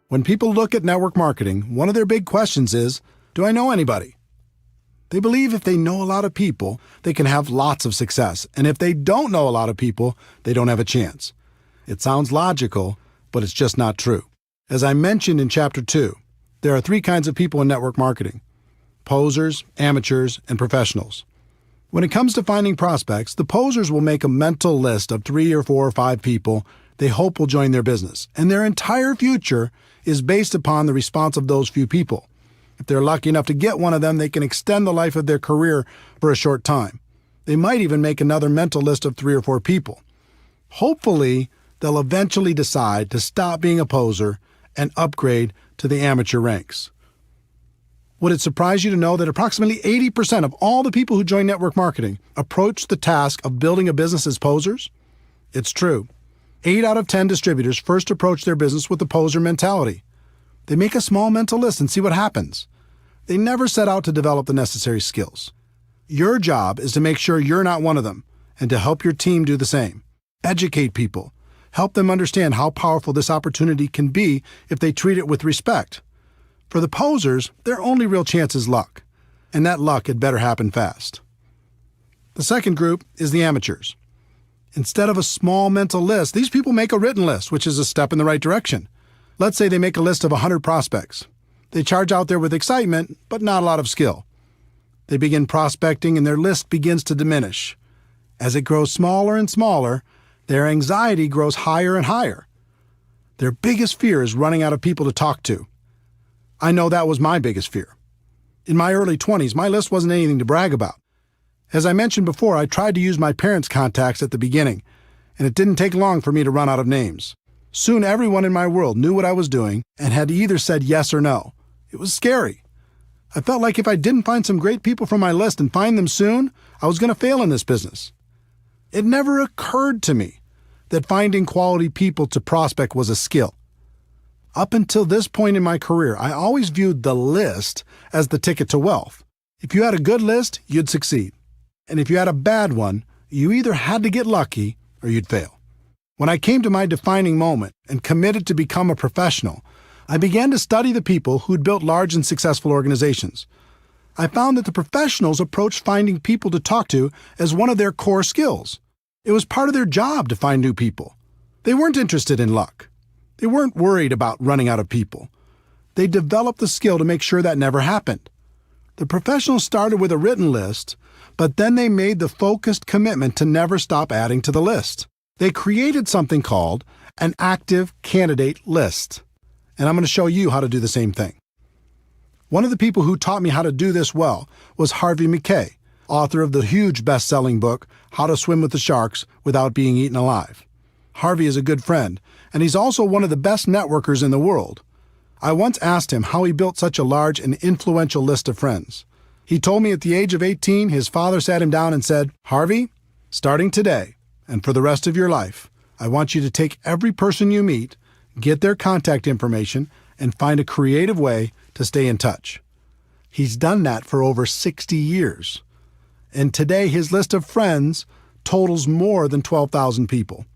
When people look at network marketing, one of their big questions is, do I know anybody? They believe if they know a lot of people, they can have lots of success, and if they don't know a lot of people, they don't have a chance. It sounds logical, but it's just not true. As I mentioned in Chapter 2, there are 3 kinds of people in network marketing: posers, amateurs, and professionals. When it comes to finding prospects, the posers will make a mental list of 3 or 4 or 5 people they hope will join their business, and their entire future is based upon the response of those few people. If they're lucky enough to get one of them, they can extend the life of their career for a short time. They might even make another mental list of 3 or 4 people. Hopefully, they'll eventually decide to stop being a poser and upgrade to the amateur ranks. Would it surprise you to know that approximately 80% of all the people who join network marketing approach the task of building a business as posers? It's true. 8 out of 10 distributors first approach their business with the poser mentality. They make a small mental list and see what happens. They never set out to develop the necessary skills. Your job is to make sure you're not one of them and to help your team do the same. Educate people. Help them understand how powerful this opportunity can be if they treat it with respect. For the posers, their only real chance is luck, and that luck had better happen fast. The second group is the amateurs. Instead of a small mental list, these people make a written list, which is a step in the right direction. Let's say they make a list of 100 prospects. They charge out there with excitement, but not a lot of skill. They begin prospecting, and their list begins to diminish. As it grows smaller and smaller, their anxiety grows higher and higher. Their biggest fear is running out of people to talk to. I know that was my biggest fear. In my early 20s, my list wasn't anything to brag about. As I mentioned before, I tried to use my parents' contacts at the beginning, and it didn't take long for me to run out of names. Soon everyone in my world knew what I was doing and had either said yes or no. It was scary. I felt like if I didn't find some great people from my list and find them soon, I was going to fail in this business. It never occurred to me that finding quality people to prospect was a skill. Up until this point in my career, I always viewed the list as the ticket to wealth. If you had a good list, you'd succeed. And if you had a bad one, you either had to get lucky or you'd fail. When I came to my defining moment and committed to become a professional, I began to study the people who'd built large and successful organizations. I found that the professionals approached finding people to talk to as one of their core skills. It was part of their job to find new people. They weren't interested in luck. They weren't worried about running out of people. They developed the skill to make sure that never happened. The professionals started with a written list, but then they made the focused commitment to never stop adding to the list. They created something called an active candidate list. And I'm going to show you how to do the same thing. One of the people who taught me how to do this well was Harvey McKay, author of the huge best-selling book, How to Swim with the Sharks Without Being Eaten Alive. Harvey is a good friend, and he's also one of the best networkers in the world. I once asked him how he built such a large and influential list of friends. He told me at the age of 18, his father sat him down and said, "Harvey, starting today and for the rest of your life, I want you to take every person you meet, get their contact information, and find a creative way to stay in touch." He's done that for over 60 years. And today his list of friends totals more than 12,000 people.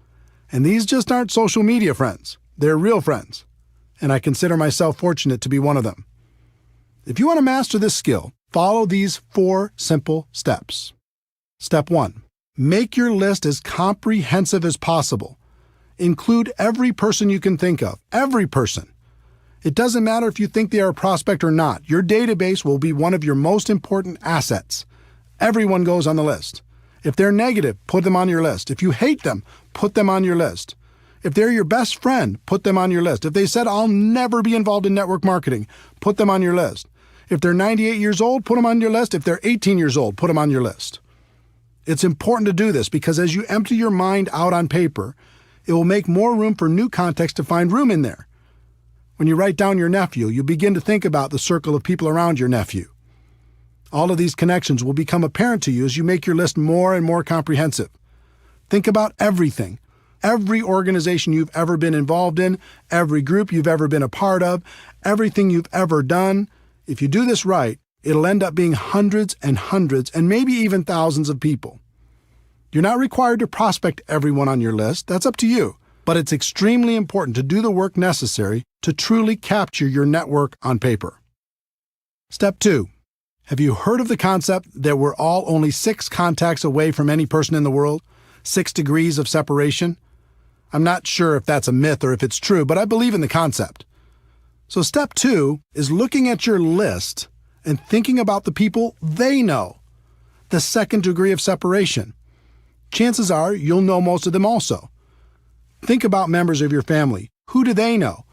And these just aren't social media friends. They're real friends. And I consider myself fortunate to be one of them. If you want to master this skill, follow these 4 simple steps. Step 1. Make your list as comprehensive as possible. Include every person you can think of. Every person. It doesn't matter if you think they are a prospect or not. Your database will be one of your most important assets. Everyone goes on the list. If they're negative, put them on your list. If you hate them, put them on your list. If they're your best friend, put them on your list. If they said, "I'll never be involved in network marketing," put them on your list. If they're 98 years old, put them on your list. If they're 18 years old, put them on your list. It's important to do this because as you empty your mind out on paper, it will make more room for new context to find room in there. When you write down your nephew, you begin to think about the circle of people around your nephew. All of these connections will become apparent to you as you make your list more and more comprehensive. Think about everything. Every organization you've ever been involved in, every group you've ever been a part of, everything you've ever done. If you do this right, it'll end up being hundreds and hundreds and maybe even thousands of people. You're not required to prospect everyone on your list. That's up to you. But it's extremely important to do the work necessary to truly capture your network on paper. Step 2. Have you heard of the concept that we're all only 6 contacts away from any person in the world? 6 degrees of separation? I'm not sure if that's a myth or if it's true, but I believe in the concept. So step 2 is looking at your list and thinking about the people they know. The 2nd degree of separation. Chances are you'll know most of them also. Think about members of your family. Who do they know?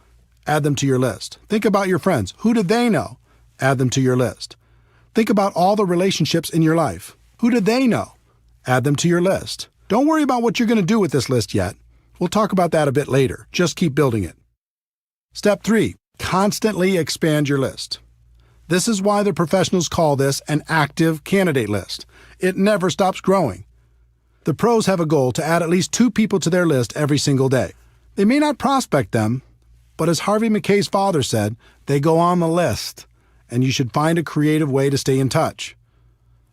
Add them to your list. Think about your friends. Who do they know? Add them to your list. Think about all the relationships in your life. Who do they know? Add them to your list. Don't worry about what you're going to do with this list yet. We'll talk about that a bit later. Just keep building it. Step 3. Constantly expand your list. This is why the professionals call this an active candidate list. It never stops growing. The pros have a goal to add at least 2 people to their list every single day. They may not prospect them, but as Harvey McKay's father said, they go on the list, and you should find a creative way to stay in touch.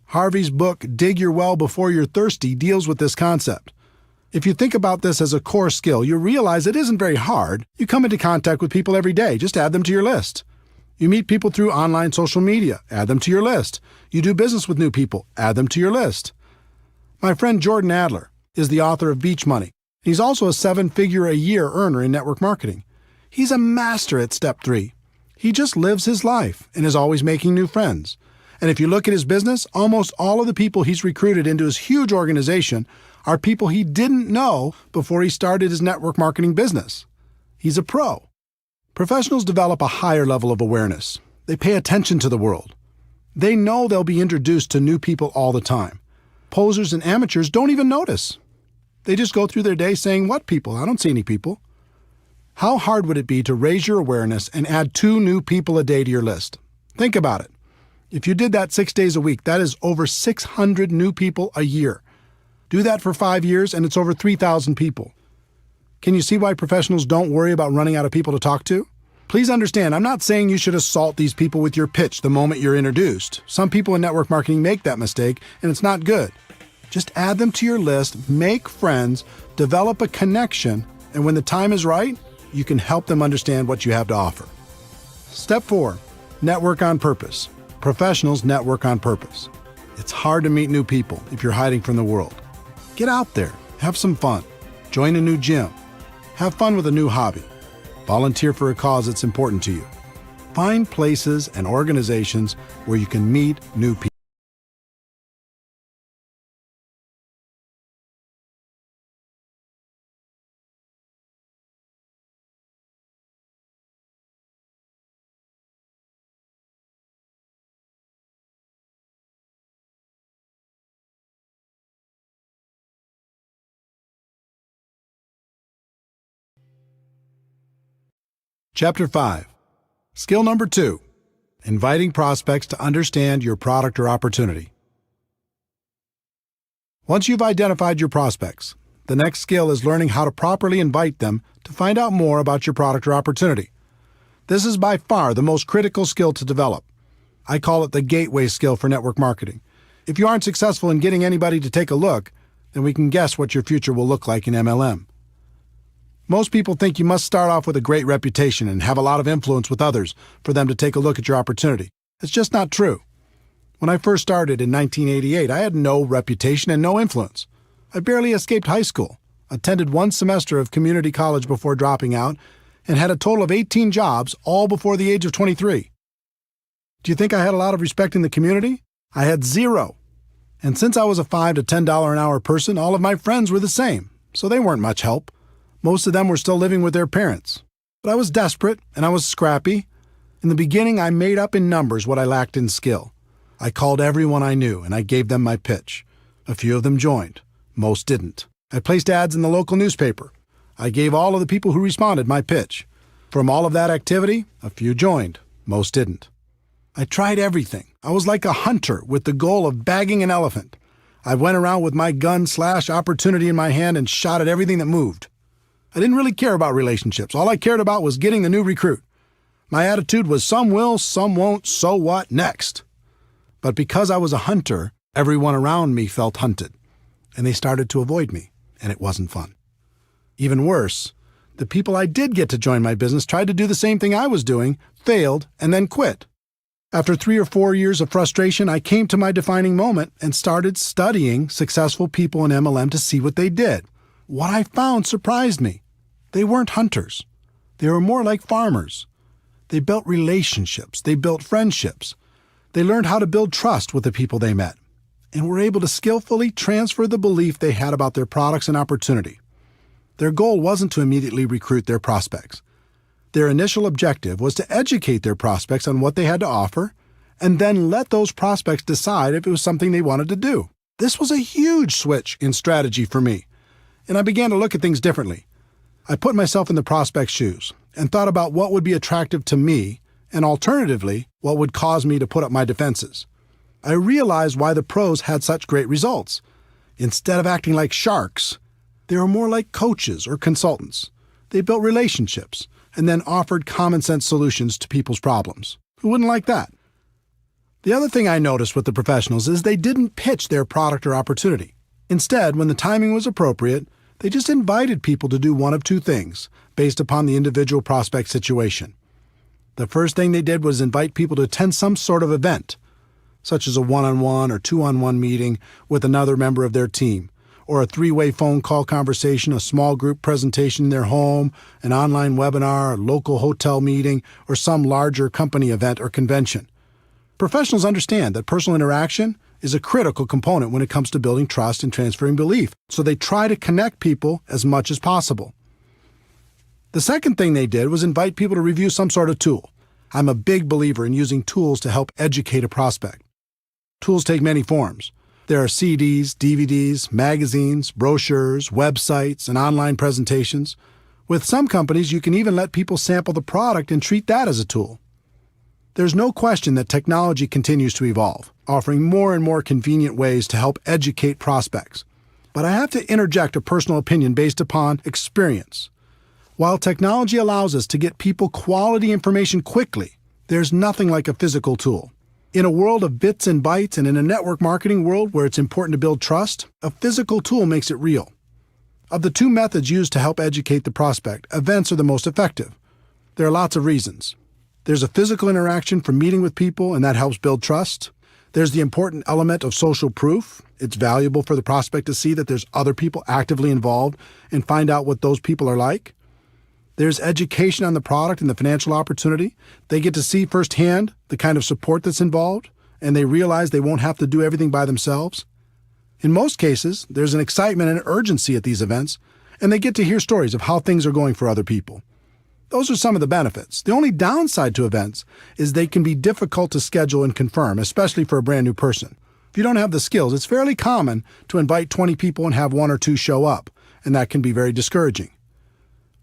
Harvey's book, Dig Your Well Before You're Thirsty, deals with this concept. If you think about this as a core skill, you realize it isn't very hard. You come into contact with people every day. Just add them to your list. You meet people through online social media. Add them to your list. You do business with new people. Add them to your list. My friend Jordan Adler is the author of Beach Money. He's also a 7-figure-a-year earner in network marketing. He's a master at step 3. He just lives his life and is always making new friends. And if you look at his business, almost all of the people he's recruited into his huge organization are people he didn't know before he started his network marketing business. He's a pro. Professionals develop a higher level of awareness. They pay attention to the world. They know they'll be introduced to new people all the time. Posers and amateurs don't even notice. They just go through their day saying, "What people? I don't see any people." How hard would it be to raise your awareness and add 2 new people a day to your list? Think about it. If you did that 6 days a week, that is over 600 new people a year. Do that for 5 years, and it's over 3,000 people. Can you see why professionals don't worry about running out of people to talk to? Please understand, I'm not saying you should assault these people with your pitch the moment you're introduced. Some people in network marketing make that mistake, and it's not good. Just add them to your list, make friends, develop a connection, and when the time is right, you can help them understand what you have to offer. Step 4, network on purpose. Professionals network on purpose. It's hard to meet new people if you're hiding from the world. Get out there, have some fun, join a new gym, have fun with a new hobby, volunteer for a cause that's important to you. Find places and organizations where you can meet new people. Chapter 5. Skill number 2. Inviting prospects to understand your product or opportunity. Once you've identified your prospects, the next skill is learning how to properly invite them to find out more about your product or opportunity. This is by far the most critical skill to develop. I call it the gateway skill for network marketing. If you aren't successful in getting anybody to take a look, then we can guess what your future will look like in MLM. Most people think you must start off with a great reputation and have a lot of influence with others for them to take a look at your opportunity. It's just not true. When I first started in 1988, I had no reputation and no influence. I barely escaped high school, attended one semester of community college before dropping out, and had a total of 18 jobs, all before the age of 23. Do you think I had a lot of respect in the community? I had zero. And since I was a $5 to $10 an hour person, all of my friends were the same, so they weren't much help. Most of them were still living with their parents. But I was desperate, and I was scrappy. In the beginning, I made up in numbers what I lacked in skill. I called everyone I knew, and I gave them my pitch. A few of them joined. Most didn't. I placed ads in the local newspaper. I gave all of the people who responded my pitch. From all of that activity, a few joined. Most didn't. I tried everything. I was like a hunter with the goal of bagging an elephant. I went around with my gun/opportunity in my hand and shot at everything that moved. I didn't really care about relationships. All I cared about was getting the new recruit. My attitude was some will, some won't, so what, next. But because I was a hunter, everyone around me felt hunted, and they started to avoid me, and it wasn't fun. Even worse, the people I did get to join my business tried to do the same thing I was doing, failed, and then quit. After 3 or 4 years of frustration, I came to my defining moment and started studying successful people in MLM to see what they did. What I found surprised me. They weren't hunters. They were more like farmers. They built relationships. They built friendships. They learned how to build trust with the people they met, and were able to skillfully transfer the belief they had about their products and opportunity. Their goal wasn't to immediately recruit their prospects. Their initial objective was to educate their prospects on what they had to offer, and then let those prospects decide if it was something they wanted to do. This was a huge switch in strategy for me, and I began to look at things differently. I put myself in the prospect's shoes and thought about what would be attractive to me and alternatively, what would cause me to put up my defenses. I realized why the pros had such great results. Instead of acting like sharks, they were more like coaches or consultants. They built relationships and then offered common sense solutions to people's problems. Who wouldn't like that? The other thing I noticed with the professionals is they didn't pitch their product or opportunity. Instead, when the timing was appropriate, they just invited people to do one of two things, based upon the individual prospect situation. The first thing they did was invite people to attend some sort of event, such as a one-on-one or two-on-one meeting with another member of their team, or a 3-way phone call conversation, a small group presentation in their home, an online webinar, a local hotel meeting, or some larger company event or convention. Professionals understand that personal interaction is a critical component when it comes to building trust and transferring belief, so they try to connect people as much as possible. The second thing they did was invite people to review some sort of tool. I'm a big believer in using tools to help educate a prospect. Tools take many forms. There are CDs, DVDs, magazines, brochures, websites, and online presentations. With some companies, you can even let people sample the product and treat that as a tool. There's no question that technology continues to evolve, offering more and more convenient ways to help educate prospects. but I have to interject a personal opinion based upon experience. While technology allows us to get people quality information quickly, there's nothing like a physical tool. In a world of bits and bytes and in a network marketing world where it's important to build trust, a physical tool makes it real. Of the two methods used to help educate the prospect, events are the most effective. There are lots of reasons. There's a physical interaction from meeting with people, and that helps build trust. There's the important element of social proof. It's valuable for the prospect to see that there's other people actively involved and find out what those people are like. There's education on the product and the financial opportunity. They get to see firsthand the kind of support that's involved, and they realize they won't have to do everything by themselves. In most cases, there's an excitement and urgency at these events, and they get to hear stories of how things are going for other people. Those are some of the benefits. The only downside to events is they can be difficult to schedule and confirm, especially for a brand new person. If you don't have the skills, it's fairly common to invite 20 people and have 1 or 2 show up, and that can be very discouraging.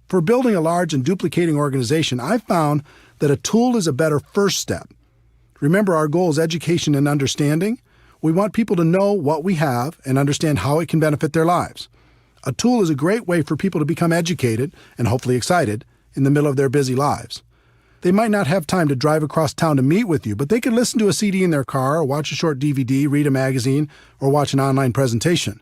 For building a large and duplicating organization, I've found that a tool is a better first step. Remember, our goal is education and understanding. We want people to know what we have and understand how it can benefit their lives. A tool is a great way for people to become educated and hopefully excited in the middle of their busy lives. They might not have time to drive across town to meet with you, but they can listen to a CD in their car or watch a short DVD, read a magazine, or watch an online presentation.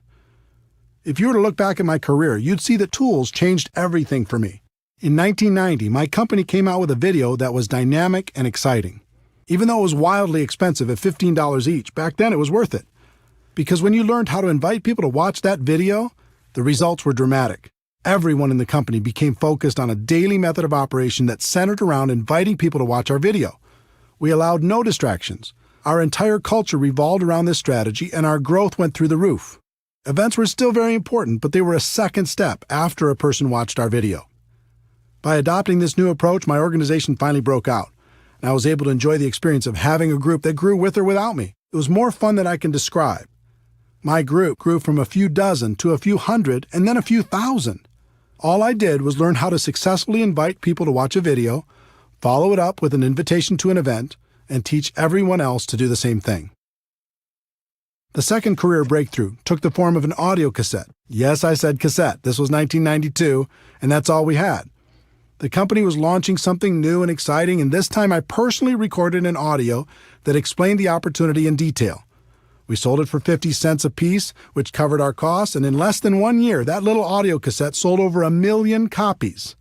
If you were to look back at my career, you'd see that tools changed everything for me. In 1990, my company came out with a video that was dynamic and exciting. Even though it was wildly expensive at $15 each, back then it was worth it. Because when you learned how to invite people to watch that video, the results were dramatic. Everyone in the company became focused on a daily method of operation that centered around inviting people to watch our video. We allowed no distractions. Our entire culture revolved around this strategy, and our growth went through the roof. Events were still very important, but they were a second step after a person watched our video. By adopting this new approach, my organization finally broke out, and I was able to enjoy the experience of having a group that grew with or without me. It was more fun than I can describe. My group grew from a few dozen to a few hundred and then a few thousand. All I did was learn how to successfully invite people to watch a video, follow it up with an invitation to an event, and teach everyone else to do the same thing. The second career breakthrough took the form of an audio cassette. Yes, I said cassette. This was 1992, and that's all we had. The company was launching something new and exciting, and this time I personally recorded an audio that explained the opportunity in detail. We sold it for 50 cents a piece, which covered our costs, and in less than 1 year, that little audio cassette sold over 1 million copies.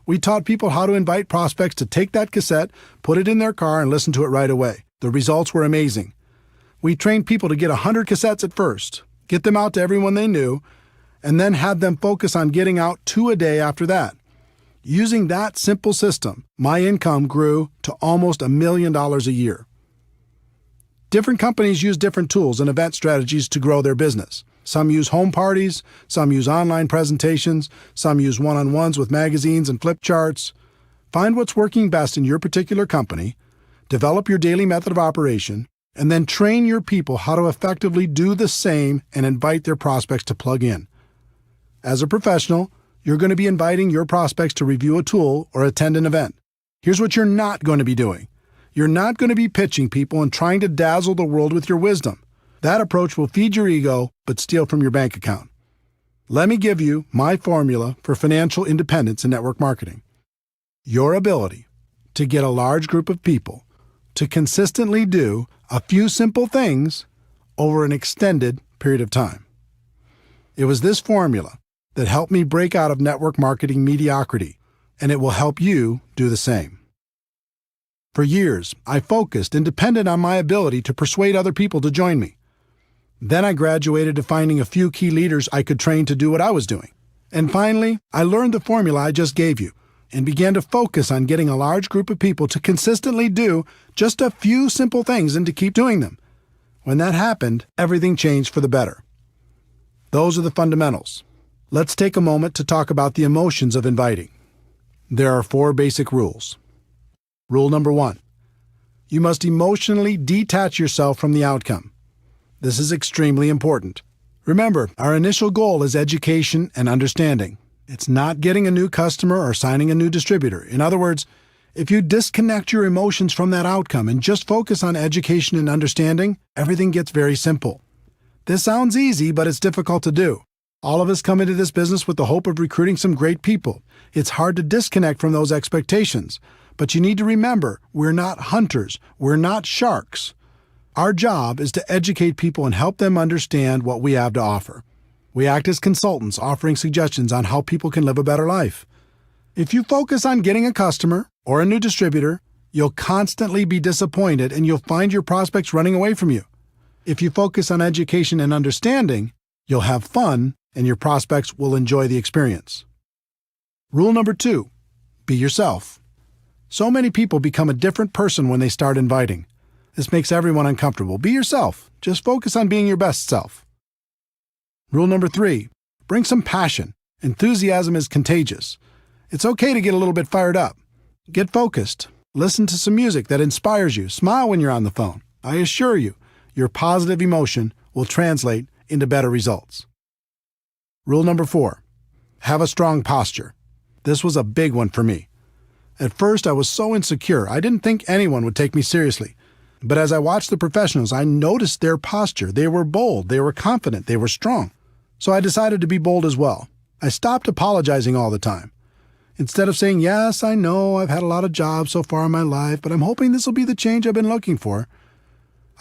We taught people how to invite prospects to take that cassette, put it in their car, and listen to it right away. The results were amazing. We trained people to get 100 cassettes at first, get them out to everyone they knew, and then had them focus on getting out 2 a day after that. Using that simple system, my income grew to almost $1 million a year. Different companies use different tools and event strategies to grow their business. Some use home parties, some use online presentations, some use one-on-ones with magazines and flip charts. Find what's working best in your particular company, develop your daily method of operation, and then train your people how to effectively do the same and invite their prospects to plug in. As a professional, you're going to be inviting your prospects to review a tool or attend an event. Here's what you're not going to be doing. You're not going to be pitching people and trying to dazzle the world with your wisdom. That approach will feed your ego, but steal from your bank account. Let me give you my formula for financial independence in network marketing. Your ability to get a large group of people to consistently do a few simple things over an extended period of time. It was this formula that helped me break out of network marketing mediocrity, and it will help you do the same. For years, I focused and depended on my ability to persuade other people to join me. Then I graduated to finding a few key leaders I could train to do what I was doing. And finally, I learned the formula I just gave you and began to focus on getting a large group of people to consistently do just a few simple things and to keep doing them. When that happened, everything changed for the better. Those are the fundamentals. Let's take a moment to talk about the emotions of inviting. There are 4 basic rules. Rule number 1. You must emotionally detach yourself from the outcome. This is extremely important. Remember, our initial goal is education and understanding. It's not getting a new customer or signing a new distributor. In other words, if you disconnect your emotions from that outcome and just focus on education and understanding, everything gets very simple. This sounds easy, but it's difficult to do. All of us come into this business with the hope of recruiting some great people. It's hard to disconnect from those expectations. But you need to remember, we're not hunters. We're not sharks. Our job is to educate people and help them understand what we have to offer. We act as consultants, offering suggestions on how people can live a better life. If you focus on getting a customer or a new distributor, you'll constantly be disappointed and you'll find your prospects running away from you. If you focus on education and understanding, you'll have fun and your prospects will enjoy the experience. Rule number 2, be yourself. So many people become a different person when they start inviting. This makes everyone uncomfortable. Be yourself. Just focus on being your best self. Rule number 3, bring some passion. Enthusiasm is contagious. It's okay to get a little bit fired up. Get focused. Listen to some music that inspires you. Smile when you're on the phone. I assure you, your positive emotion will translate into better results. Rule number 4, have a strong posture. This was a big one for me. At first, I was so insecure, I didn't think anyone would take me seriously. But as I watched the professionals, I noticed their posture. They were bold, they were confident, they were strong. So I decided to be bold as well. I stopped apologizing all the time. Instead of saying, yes, I know I've had a lot of jobs so far in my life, but I'm hoping this will be the change I've been looking for,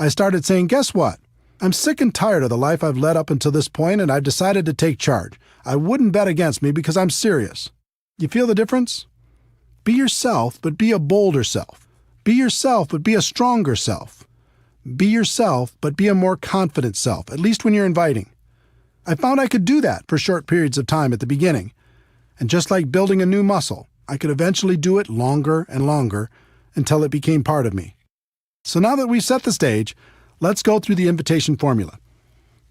I started saying, guess what? I'm sick and tired of the life I've led up until this point, and I've decided to take charge. I wouldn't bet against me because I'm serious. You feel the difference? Be yourself, but be a bolder self. Be yourself, but be a stronger self. Be yourself, but be a more confident self, at least when you're inviting. I found I could do that for short periods of time at the beginning. And just like building a new muscle, I could eventually do it longer and longer until it became part of me. So now that we've set the stage, let's go through the invitation formula.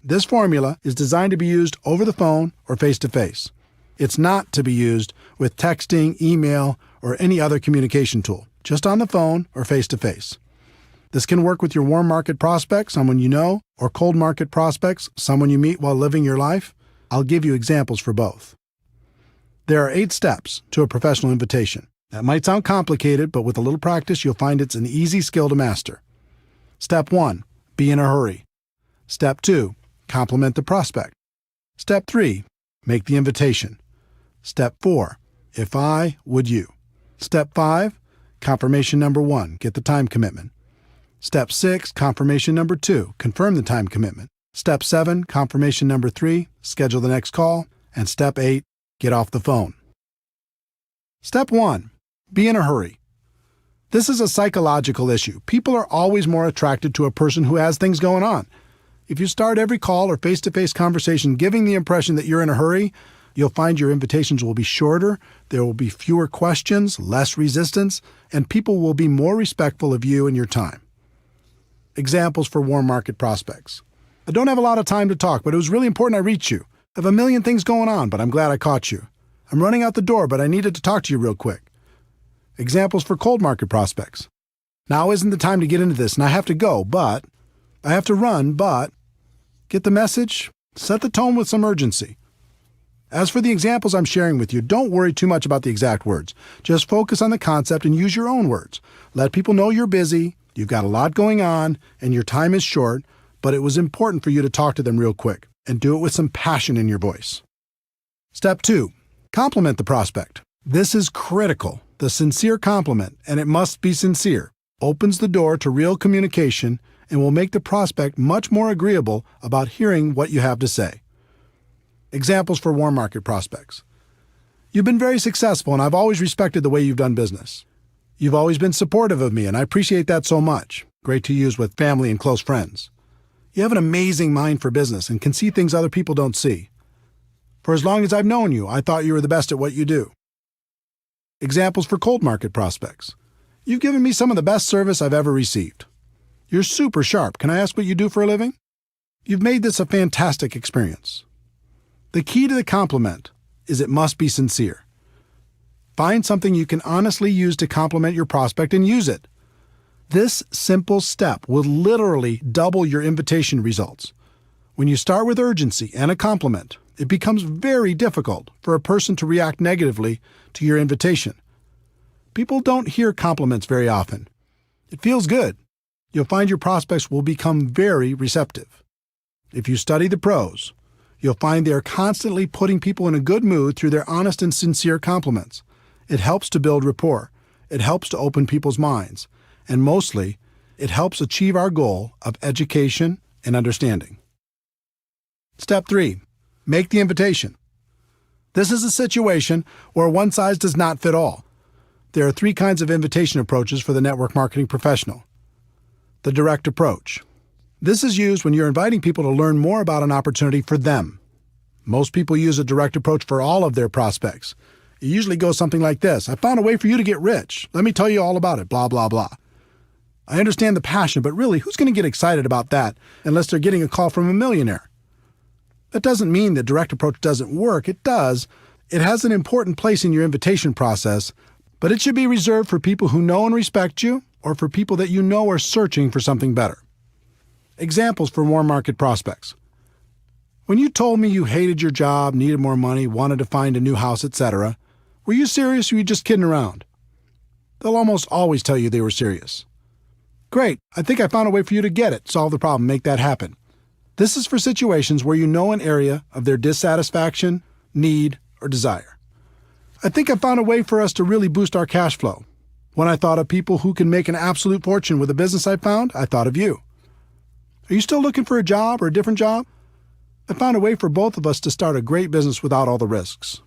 This formula is designed to be used over the phone or face-to-face. It's not to be used with texting, email, or any other communication tool, just on the phone or face-to-face. This can work with your warm market prospects, someone you know, or cold market prospects, someone you meet while living your life. I'll give you examples for both. There are 8 steps to a professional invitation. That might sound complicated, but with a little practice, you'll find it's an easy skill to master. Step 1, be in a hurry. Step 2, compliment the prospect. Step 3, make the invitation. Step 4, if I, would you. Step 5, confirmation number 1, get the time commitment. Step 6, confirmation number 2, confirm the time commitment. Step 7, confirmation number 3, schedule the next call. And Step 8, get off the phone. Step 1, be in a hurry. This is a psychological issue. People are always more attracted to a person who has things going on. If you start every call or face-to-face conversation giving the impression that you're in a hurry, you'll find your invitations will be shorter, there will be fewer questions, less resistance, and people will be more respectful of you and your time. Examples for warm market prospects. I don't have a lot of time to talk, but it was really important I reach you. I have a million things going on, but I'm glad I caught you. I'm running out the door, but I needed to talk to you real quick. Examples for cold market prospects. Now isn't the time to get into this, and I have to go, but I have to run, but get the message? Set the tone with some urgency. As for the examples I'm sharing with you, don't worry too much about the exact words. Just focus on the concept and use your own words. Let people know you're busy, you've got a lot going on, and your time is short, but it was important for you to talk to them real quick, and do it with some passion in your voice. Step 2, compliment the prospect. This is critical. The sincere compliment, and it must be sincere, opens the door to real communication and will make the prospect much more agreeable about hearing what you have to say. Examples for warm market prospects. You've been very successful, and I've always respected the way you've done business. You've always been supportive of me, and I appreciate that so much. Great to use with family and close friends. You have an amazing mind for business and can see things other people don't see. For as long as I've known you, I thought you were the best at what you do. Examples for cold market prospects. You've given me some of the best service I've ever received. You're super sharp. Can I ask what you do for a living? You've made this a fantastic experience. The key to the compliment is it must be sincere. Find something you can honestly use to compliment your prospect and use it. This simple step will literally double your invitation results. When you start with urgency and a compliment, it becomes very difficult for a person to react negatively to your invitation. People don't hear compliments very often. It feels good. You'll find your prospects will become very receptive. If you study the pros, you'll find they are constantly putting people in a good mood through their honest and sincere compliments. It helps to build rapport. It helps to open people's minds. And mostly, it helps achieve our goal of education and understanding. Step 3. Make the invitation. This is a situation where one size does not fit all. There are 3 kinds of invitation approaches for the network marketing professional. The direct approach. This is used when you're inviting people to learn more about an opportunity for them. Most people use a direct approach for all of their prospects. It usually goes something like this: I found a way for you to get rich. Let me tell you all about it, blah, blah, blah. I understand the passion, but really, who's going to get excited about that unless they're getting a call from a millionaire? That doesn't mean the direct approach doesn't work. It does. It has an important place in your invitation process, but it should be reserved for people who know and respect you or for people that you know are searching for something better. Examples for warm market prospects. When you told me you hated your job, needed more money, wanted to find a new house, etc., were you serious or were you just kidding around? They'll almost always tell you they were serious. Great, I think I found a way for you to get it, solve the problem, make that happen. This is for situations where you know an area of their dissatisfaction, need, or desire. I think I found a way for us to really boost our cash flow. When I thought of people who can make an absolute fortune with a business I found, I thought of you. Are you still looking for a job or a different job? I found a way for both of us to start a great business without all the risks.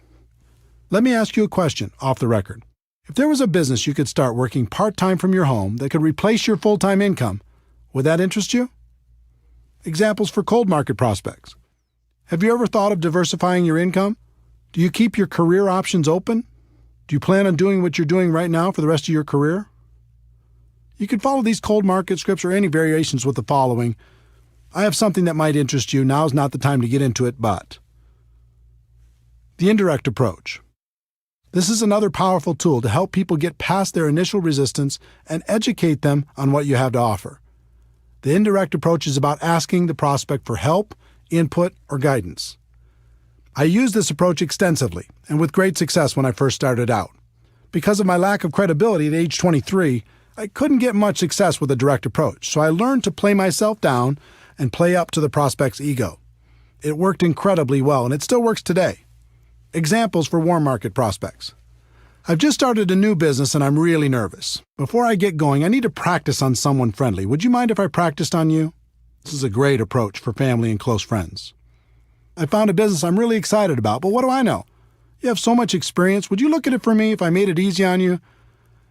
Let me ask you a question off the record. If there was a business you could start working part-time from your home that could replace your full-time income, would that interest you? Examples for cold market prospects. Have you ever thought of diversifying your income? Do you keep your career options open? Do you plan on doing what you're doing right now for the rest of your career? You can follow these cold market scripts or any variations with the following. I have something that might interest you. Now's not the time to get into it, but. The indirect approach. This is another powerful tool to help people get past their initial resistance and educate them on what you have to offer. The indirect approach is about asking the prospect for help, input, or guidance. I used this approach extensively and with great success when I first started out. Because of my lack of credibility at age 23, I couldn't get much success with a direct approach, so I learned to play myself down and play up to the prospect's ego. It worked incredibly well, and it still works today. Examples for warm market prospects. I've just started a new business and I'm really nervous. Before I get going, I need to practice on someone friendly. Would you mind if I practiced on you? This is a great approach for family and close friends. I found a business I'm really excited about, but what do I know? You have so much experience. Would you look at it for me if I made it easy on you?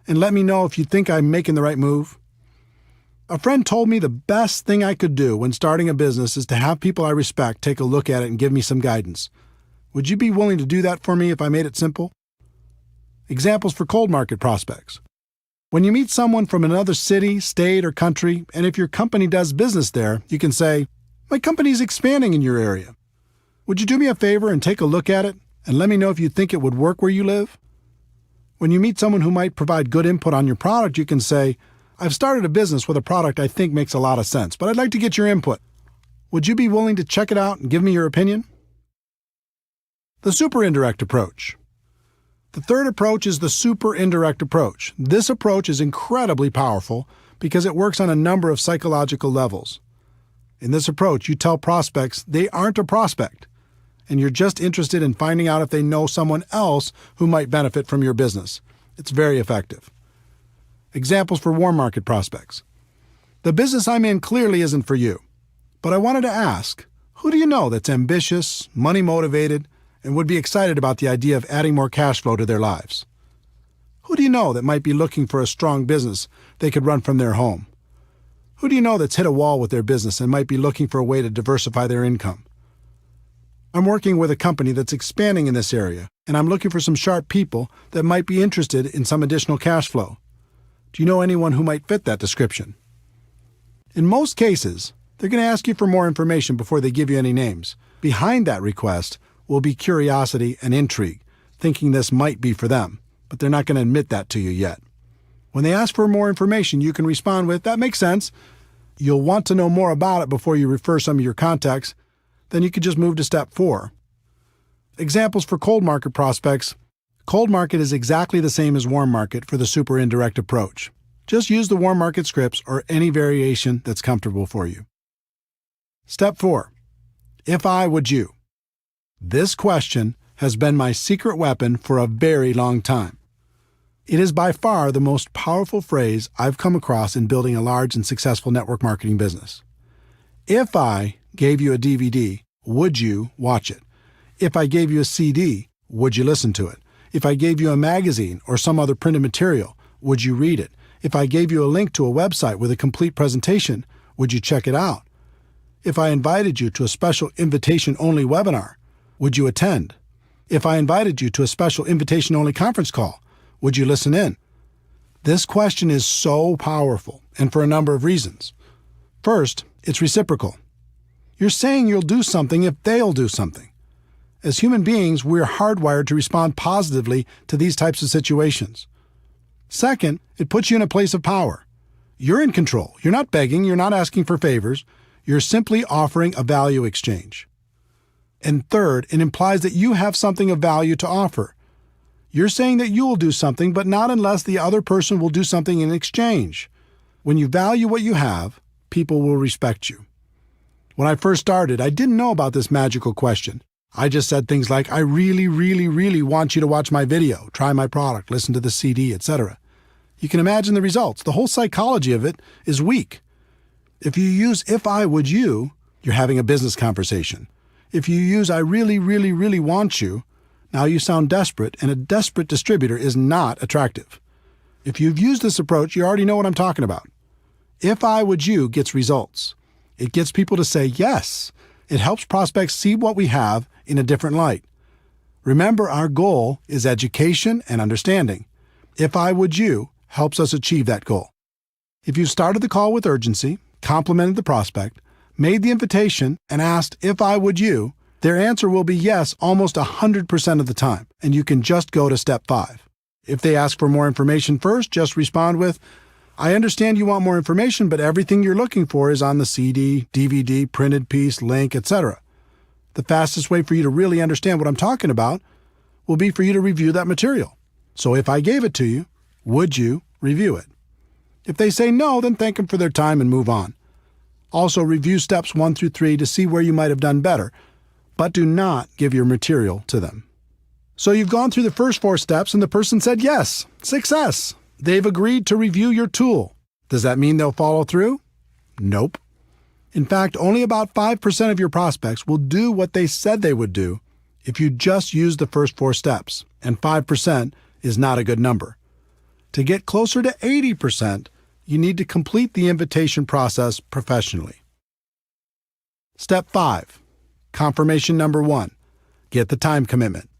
And let me know if you think I'm making the right move? A friend told me the best thing I could do when starting a business is to have people I respect take a look at it and give me some guidance. Would you be willing to do that for me if I made it simple? Examples for cold market prospects. When you meet someone from another city, state, or country, and if your company does business there, you can say, "My company is expanding in your area. Would you do me a favor and take a look at it and let me know if you think it would work where you live?" When you meet someone who might provide good input on your product, you can say, "I've started a business with a product I think makes a lot of sense, but I'd like to get your input. Would you be willing to check it out and give me your opinion?" The super indirect approach. The third approach is the super indirect approach. This approach is incredibly powerful because it works on a number of psychological levels. In this approach, you tell prospects they aren't a prospect, and you're just interested in finding out if they know someone else who might benefit from your business. It's very effective. Examples for warm market prospects. The business I'm in clearly isn't for you, but I wanted to ask, who do you know that's ambitious, money-motivated, and would be excited about the idea of adding more cash flow to their lives? Who do you know that might be looking for a strong business they could run from their home? Who do you know that's hit a wall with their business and might be looking for a way to diversify their income? I'm working with a company that's expanding in this area, and I'm looking for some sharp people that might be interested in some additional cash flow. Do you know anyone who might fit that description? In most cases, they're going to ask you for more information before they give you any names. Behind that request will be curiosity and intrigue, thinking this might be for them, but they're not going to admit that to you yet. When they ask for more information, you can respond with, "That makes sense." You'll want to know more about it before you refer some of your contacts. Then you could just move to step 4. Examples for cold market prospects. Cold market is exactly the same as warm market for the super indirect approach. Just use the warm market scripts or any variation that's comfortable for you. Step 4. If I would you. This question has been my secret weapon for a very long time. It is by far the most powerful phrase I've come across in building a large and successful network marketing business. If I gave you a DVD, would you watch it? If I gave you a CD, would you listen to it? If I gave you a magazine or some other printed material, would you read it? If I gave you a link to a website with a complete presentation, would you check it out? If I invited you to a special invitation-only webinar, would you attend? If I invited you to a special invitation-only conference call, would you listen in? This question is so powerful, and for a number of reasons. First, it's reciprocal. You're saying you'll do something if they'll do something. As human beings, we're hardwired to respond positively to these types of situations. Second, it puts you in a place of power. You're in control. You're not begging. You're not asking for favors. You're simply offering a value exchange. And third, it implies that you have something of value to offer. You're saying that you will do something, but not unless the other person will do something in exchange. When you value what you have, people will respect you. When I first started, I didn't know about this magical question. I just said things like, I really, really, really want you to watch my video, try my product, listen to the CD, etc. You can imagine the results. The whole psychology of it is weak. If you use if I would you, you're having a business conversation. If you use I really, really, really want you, now you sound desperate, and a desperate distributor is not attractive. If you've used this approach, you already know what I'm talking about. If I would you gets results. It gets people to say yes. It helps prospects see what we have in a different light. Remember, our goal is education and understanding. If I would you helps us achieve that goal. If you started the call with urgency, complimented the prospect, made the invitation, and asked if I would you, their answer will be yes almost 100% of the time, and you can just go to step 5. If they ask for more information first, just respond with, I understand you want more information, but everything you're looking for is on the CD, DVD, printed piece, link, etc. The fastest way for you to really understand what I'm talking about will be for you to review that material. So if I gave it to you, would you review it? If they say no, then thank them for their time and move on. Also, review steps 1 through 3 to see where you might have done better, but do not give your material to them. So you've gone through the first 4 steps and the person said yes. Success! They've agreed to review your tool. Does that mean they'll follow through? Nope. In fact, only about 5% of your prospects will do what they said they would do if you just use the first 4 steps, and 5% is not a good number. To get closer to 80%, you need to complete the invitation process professionally. Step 5. Confirmation number 1. Get the time commitment.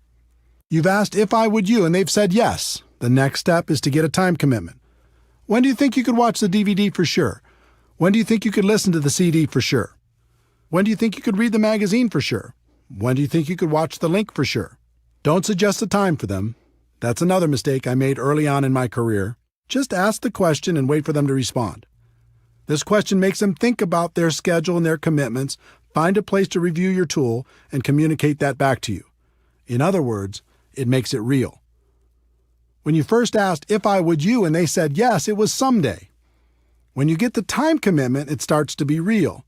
You've asked if I would you, and they've said yes. The next step is to get a time commitment. When do you think you could watch the DVD for sure? When do you think you could listen to the CD for sure? When do you think you could read the magazine for sure? When do you think you could watch the link for sure? Don't suggest a time for them. That's another mistake I made early on in my career. Just ask the question and wait for them to respond. This question makes them think about their schedule and their commitments, find a place to review your tool, and communicate that back to you. In other words, it makes it real. When you first asked if I would you and they said yes, it was someday. When you get the time commitment, it starts to be real.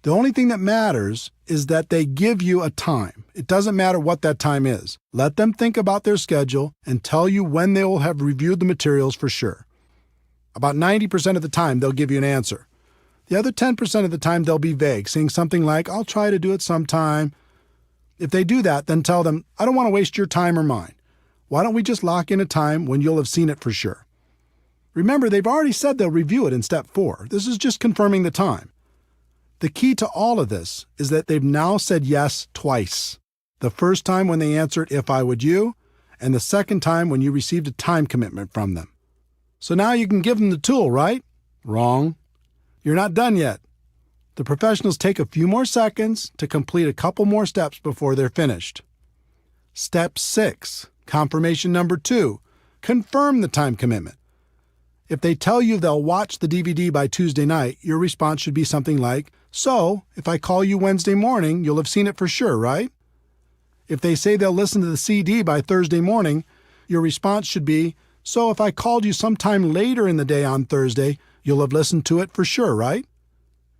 The only thing that matters is that they give you a time. It doesn't matter what that time is. Let them think about their schedule and tell you when they will have reviewed the materials for sure. About 90% of the time, they'll give you an answer. The other 10% of the time, they'll be vague, saying something like, I'll try to do it sometime. If they do that, then tell them, I don't want to waste your time or mine. Why don't we just lock in a time when you'll have seen it for sure? Remember, they've already said they'll review it in step 4. This is just confirming the time. The key to all of this is that they've now said yes twice. The first time when they answered if I would you, and the second time when you received a time commitment from them. So now you can give them the tool, right? Wrong. You're not done yet. The professionals take a few more seconds to complete a couple more steps before they're finished. Step 6, confirmation number 2, confirm the time commitment. If they tell you they'll watch the DVD by Tuesday night, your response should be something like, so, if I call you Wednesday morning, you'll have seen it for sure, right? If they say they'll listen to the CD by Thursday morning, your response should be, so if I called you sometime later in the day on Thursday, you'll have listened to it for sure, right?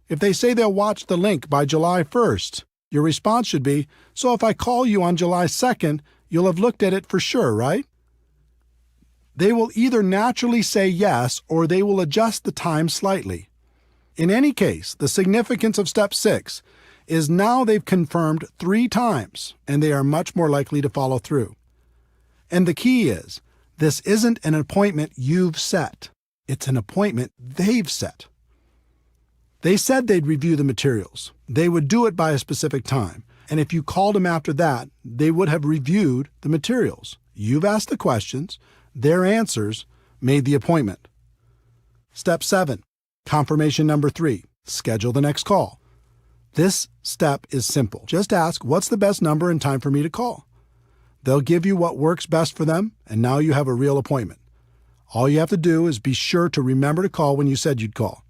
If they say they'll watch the link by July 1st, Your response should be, "So if I call you on July 2nd, you'll have looked at it for sure, right?" They will either naturally say yes or they will adjust the time slightly. In any case, the significance of step 6 is now they've confirmed 3 times and they are much more likely to follow through. And the key is, this isn't an appointment you've set. It's an appointment they've set. They said they'd review the materials. They would do it by a specific time. And if you called them after that, they would have reviewed the materials. You've asked the questions. Their answers made the appointment. Step 7, confirmation number 3, schedule the next call. This step is simple. Just ask, what's the best number and time for me to call? They'll give you what works best for them, and now you have a real appointment. All you have to do is be sure to remember to call when you said you'd call.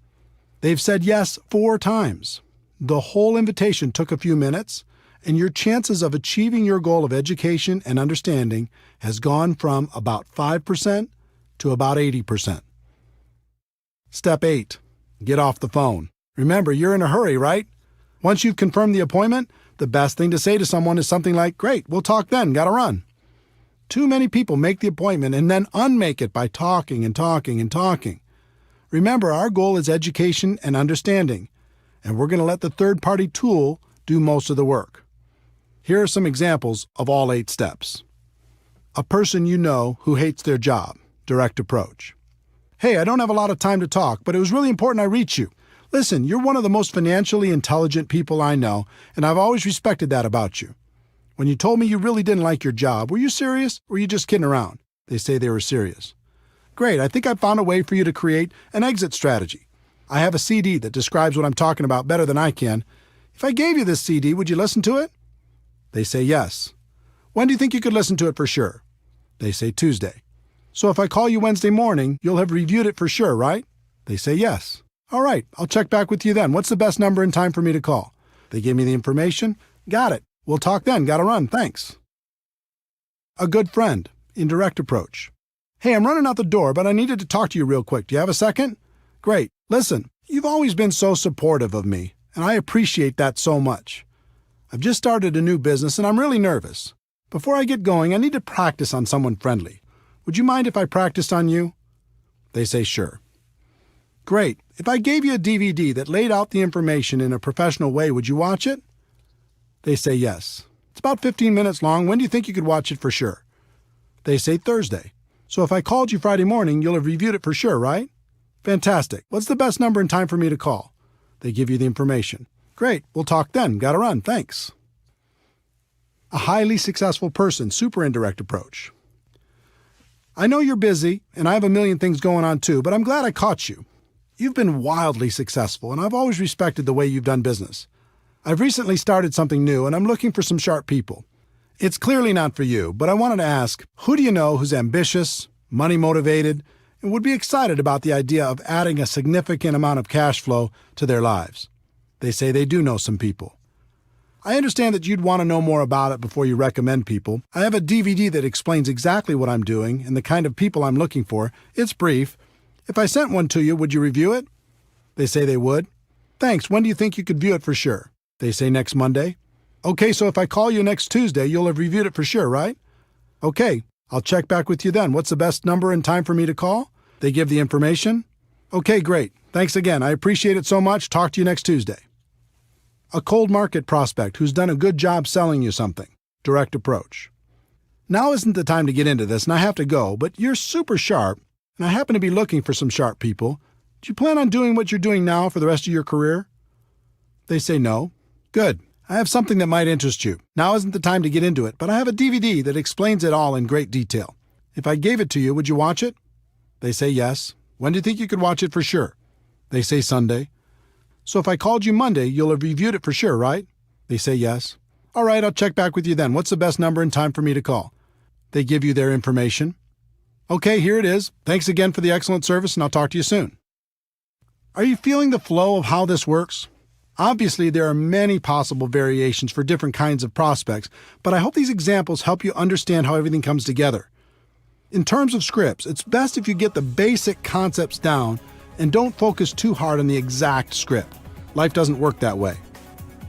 They've said yes 4 times. The whole invitation took a few minutes, and your chances of achieving your goal of education and understanding has gone from about 5% to about 80%. Step 8, get off the phone. Remember, you're in a hurry, right? Once you've confirmed the appointment, the best thing to say to someone is something like, "Great, we'll talk then, gotta run." Too many people make the appointment and then unmake it by talking and talking and talking. Remember, our goal is education and understanding, and we're going to let the third-party tool do most of the work. Here are some examples of all 8 steps. A person you know who hates their job, direct approach. "Hey, I don't have a lot of time to talk, but it was really important I reach you. Listen, you're one of the most financially intelligent people I know, and I've always respected that about you. When you told me you really didn't like your job, were you serious or were you just kidding around?" They say they were serious. "Great, I think I found a way for you to create an exit strategy. I have a CD that describes what I'm talking about better than I can. If I gave you this CD, would you listen to it?" They say yes. "When do you think you could listen to it for sure?" They say Tuesday. "So if I call you Wednesday morning, you'll have reviewed it for sure, right?" They say yes. "All right, I'll check back with you then. What's the best number and time for me to call?" They give me the information. "Got it. We'll talk then. Gotta run. Thanks." A good friend, indirect approach. "Hey, I'm running out the door, but I needed to talk to you real quick. Do you have a second?" "Great. Listen, you've always been so supportive of me, and I appreciate that so much. I've just started a new business, and I'm really nervous. Before I get going, I need to practice on someone friendly. Would you mind if I practiced on you?" They say sure. "Great. If I gave you a DVD that laid out the information in a professional way, would you watch it?" They say yes. "It's about 15 minutes long. When do you think you could watch it for sure?" They say Thursday. "So if I called you Friday morning, you'll have reviewed it for sure, right?" "Fantastic. What's the best number and time for me to call?" They give you the information. "Great. We'll talk then. Gotta run. Thanks." A highly successful person, super indirect approach. "I know you're busy, and I have a million things going on too, but I'm glad I caught you. You've been wildly successful, and I've always respected the way you've done business. I've recently started something new, and I'm looking for some sharp people. It's clearly not for you, but I wanted to ask, who do you know who's ambitious, money-motivated, and would be excited about the idea of adding a significant amount of cash flow to their lives?" They say they do know some people. "I understand that you'd want to know more about it before you recommend people. I have a DVD that explains exactly what I'm doing and the kind of people I'm looking for. It's brief. If I sent one to you, would you review it?" They say they would. "Thanks. When do you think you could view it for sure?" They say next Monday. "Okay, so if I call you next Tuesday, you'll have reviewed it for sure, right?" "Okay, I'll check back with you then. What's the best number and time for me to call?" They give the information. "Okay, great. Thanks again. I appreciate it so much. Talk to you next Tuesday." A cold market prospect who's done a good job selling you something. Direct approach. "Now isn't the time to get into this, and I have to go, but you're super sharp, and I happen to be looking for some sharp people. Do you plan on doing what you're doing now for the rest of your career?" They say no. "Good. I have something that might interest you. Now isn't the time to get into it, but I have a DVD that explains it all in great detail. If I gave it to you, would you watch it?" They say yes. "When do you think you could watch it for sure?" They say Sunday. "So if I called you Monday, you'll have reviewed it for sure, right?" They say yes. "All right, I'll check back with you then. What's the best number and time for me to call?" They give you their information. "Okay, here it is. Thanks again for the excellent service, and I'll talk to you soon." Are you feeling the flow of how this works? Obviously, there are many possible variations for different kinds of prospects, but I hope these examples help you understand how everything comes together. In terms of scripts, it's best if you get the basic concepts down and don't focus too hard on the exact script. Life doesn't work that way.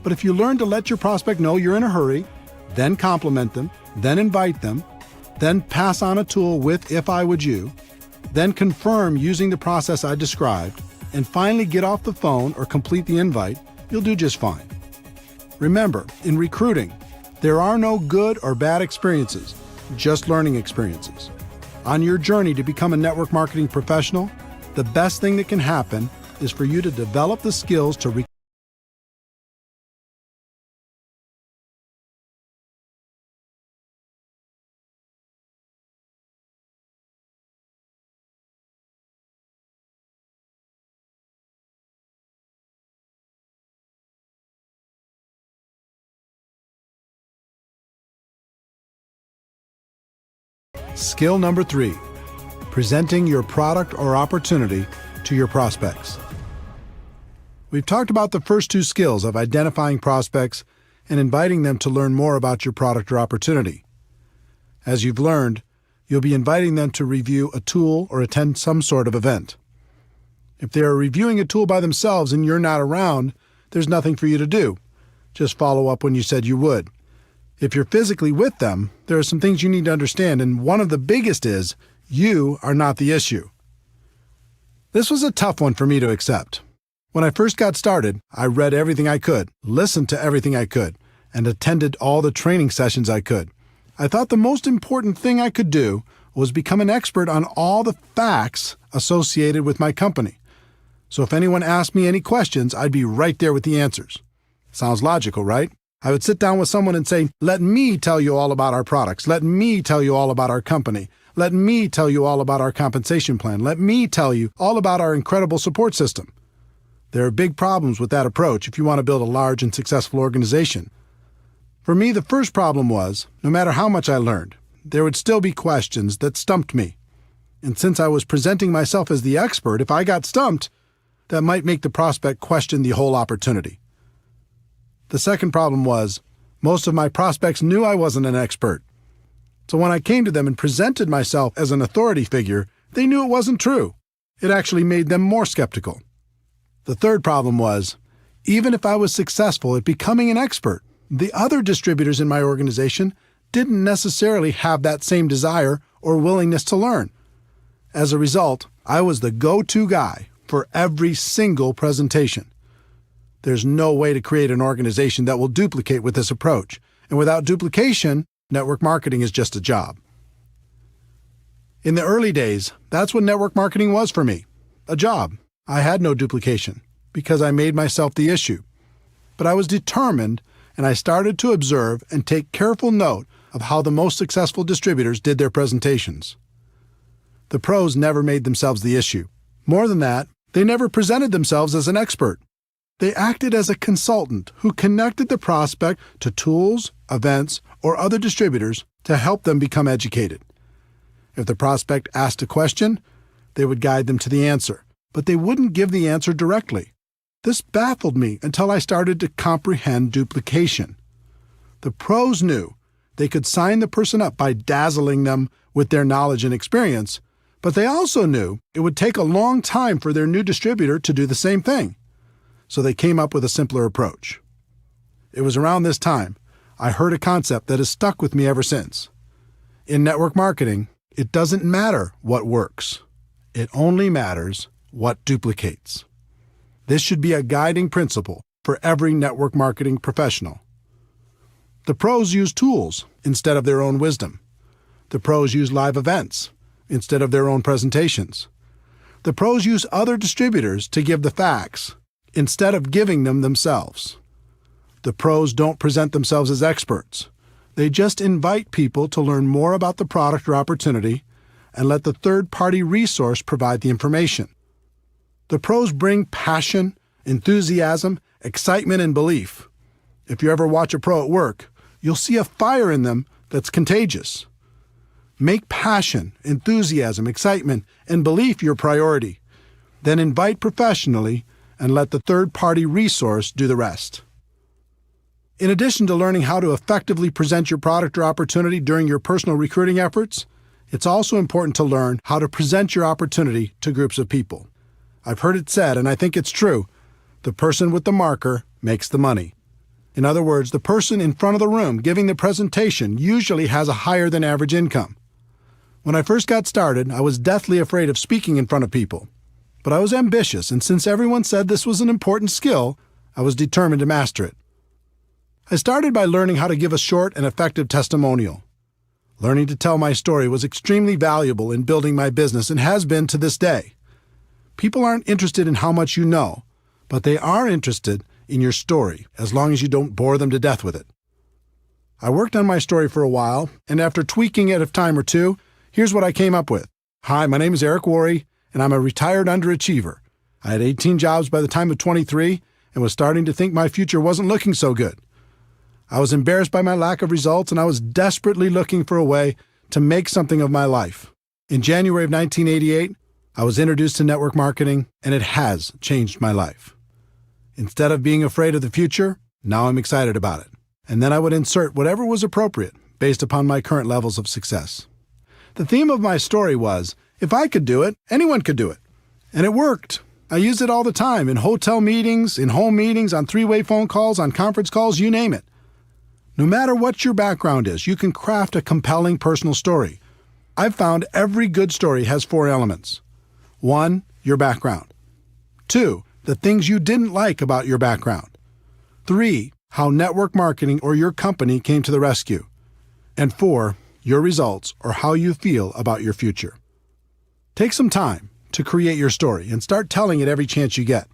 But if you learn to let your prospect know you're in a hurry, then compliment them, then invite them, then pass on a tool with "if I would you," then confirm using the process I described, and finally get off the phone or complete the invite, you'll do just fine. Remember, in recruiting, there are no good or bad experiences, just learning experiences. On your journey to become a network marketing professional, the best thing that can happen is for you to develop the skills to Skill number 3, presenting your product or opportunity to your prospects. We've talked about the first 2 skills of identifying prospects and inviting them to learn more about your product or opportunity. As you've learned, you'll be inviting them to review a tool or attend some sort of event. If they are reviewing a tool by themselves and you're not around, there's nothing for you to do. Just follow up when you said you would. If you're physically with them, there are some things you need to understand, and one of the biggest is you are not the issue. This was a tough one for me to accept. When I first got started, I read everything I could, listened to everything I could, and attended all the training sessions I could. I thought the most important thing I could do was become an expert on all the facts associated with my company. So if anyone asked me any questions, I'd be right there with the answers. Sounds logical, right? I would sit down with someone and say, "Let me tell you all about our products. Let me tell you all about our company. Let me tell you all about our compensation plan. Let me tell you all about our incredible support system." There are big problems with that approach if you want to build a large and successful organization. For me, the first problem was, no matter how much I learned, there would still be questions that stumped me. And since I was presenting myself as the expert, if I got stumped, that might make the prospect question the whole opportunity. The second problem was, most of my prospects knew I wasn't an expert. So when I came to them and presented myself as an authority figure, they knew it wasn't true. It actually made them more skeptical. The third problem was, even if I was successful at becoming an expert, the other distributors in my organization didn't necessarily have that same desire or willingness to learn. As a result, I was the go-to guy for every single presentation. There's no way to create an organization that will duplicate with this approach. And without duplication, network marketing is just a job. In the early days, that's what network marketing was for me. A job. I had no duplication because I made myself the issue. But I was determined, and I started to observe and take careful note of how the most successful distributors did their presentations. The pros never made themselves the issue. More than that, they never presented themselves as an expert. They acted as a consultant who connected the prospect to tools, events, or other distributors to help them become educated. If the prospect asked a question, they would guide them to the answer, but they wouldn't give the answer directly. This baffled me until I started to comprehend duplication. The pros knew they could sign the person up by dazzling them with their knowledge and experience, but they also knew it would take a long time for their new distributor to do the same thing. So they came up with a simpler approach. It was around this time I heard a concept that has stuck with me ever since. In network marketing, it doesn't matter what works. It only matters what duplicates. This should be a guiding principle for every network marketing professional. The pros use tools instead of their own wisdom. The pros use live events instead of their own presentations. The pros use other distributors to give the facts instead of giving them themselves. The pros don't present themselves as experts. They just invite people to learn more about the product or opportunity and let the third-party resource provide the information. The pros bring passion, enthusiasm, excitement, and belief. If you ever watch a pro at work, you'll see a fire in them that's contagious. Make passion, enthusiasm, excitement, and belief your priority. Then invite professionally and let the third-party resource do the rest. In addition to learning how to effectively present your product or opportunity during your personal recruiting efforts, it's also important to learn how to present your opportunity to groups of people. I've heard it said, and I think it's true, the person with the marker makes the money. In other words, the person in front of the room giving the presentation usually has a higher than average income. When I first got started, I was deathly afraid of speaking in front of people. But I was ambitious, and since everyone said this was an important skill, I was determined to master it. I started by learning how to give a short and effective testimonial. Learning to tell my story was extremely valuable in building my business and has been to this day. People aren't interested in how much you know, but they are interested in your story as long as you don't bore them to death with it. I worked on my story for a while, and after tweaking it a time or two, here's what I came up with. Hi, my name is Eric Worre, and I'm a retired underachiever. I had 18 jobs by the time of 23 and was starting to think my future wasn't looking so good. I was embarrassed by my lack of results, and I was desperately looking for a way to make something of my life. In January of 1988, I was introduced to network marketing, and it has changed my life. Instead of being afraid of the future, now I'm excited about it. And then I would insert whatever was appropriate based upon my current levels of success. The theme of my story was, if I could do it, anyone could do it. And it worked. I use it all the time in hotel meetings, in home meetings, on three-way phone calls, on conference calls, you name it. No matter what your background is, you can craft a compelling personal story. I've found every good story has 4 elements. 1, your background. 2, the things you didn't like about your background. 3, how network marketing or your company came to the rescue. And 4, your results or how you feel about your future. Take some time to create your story and start telling it every chance you get.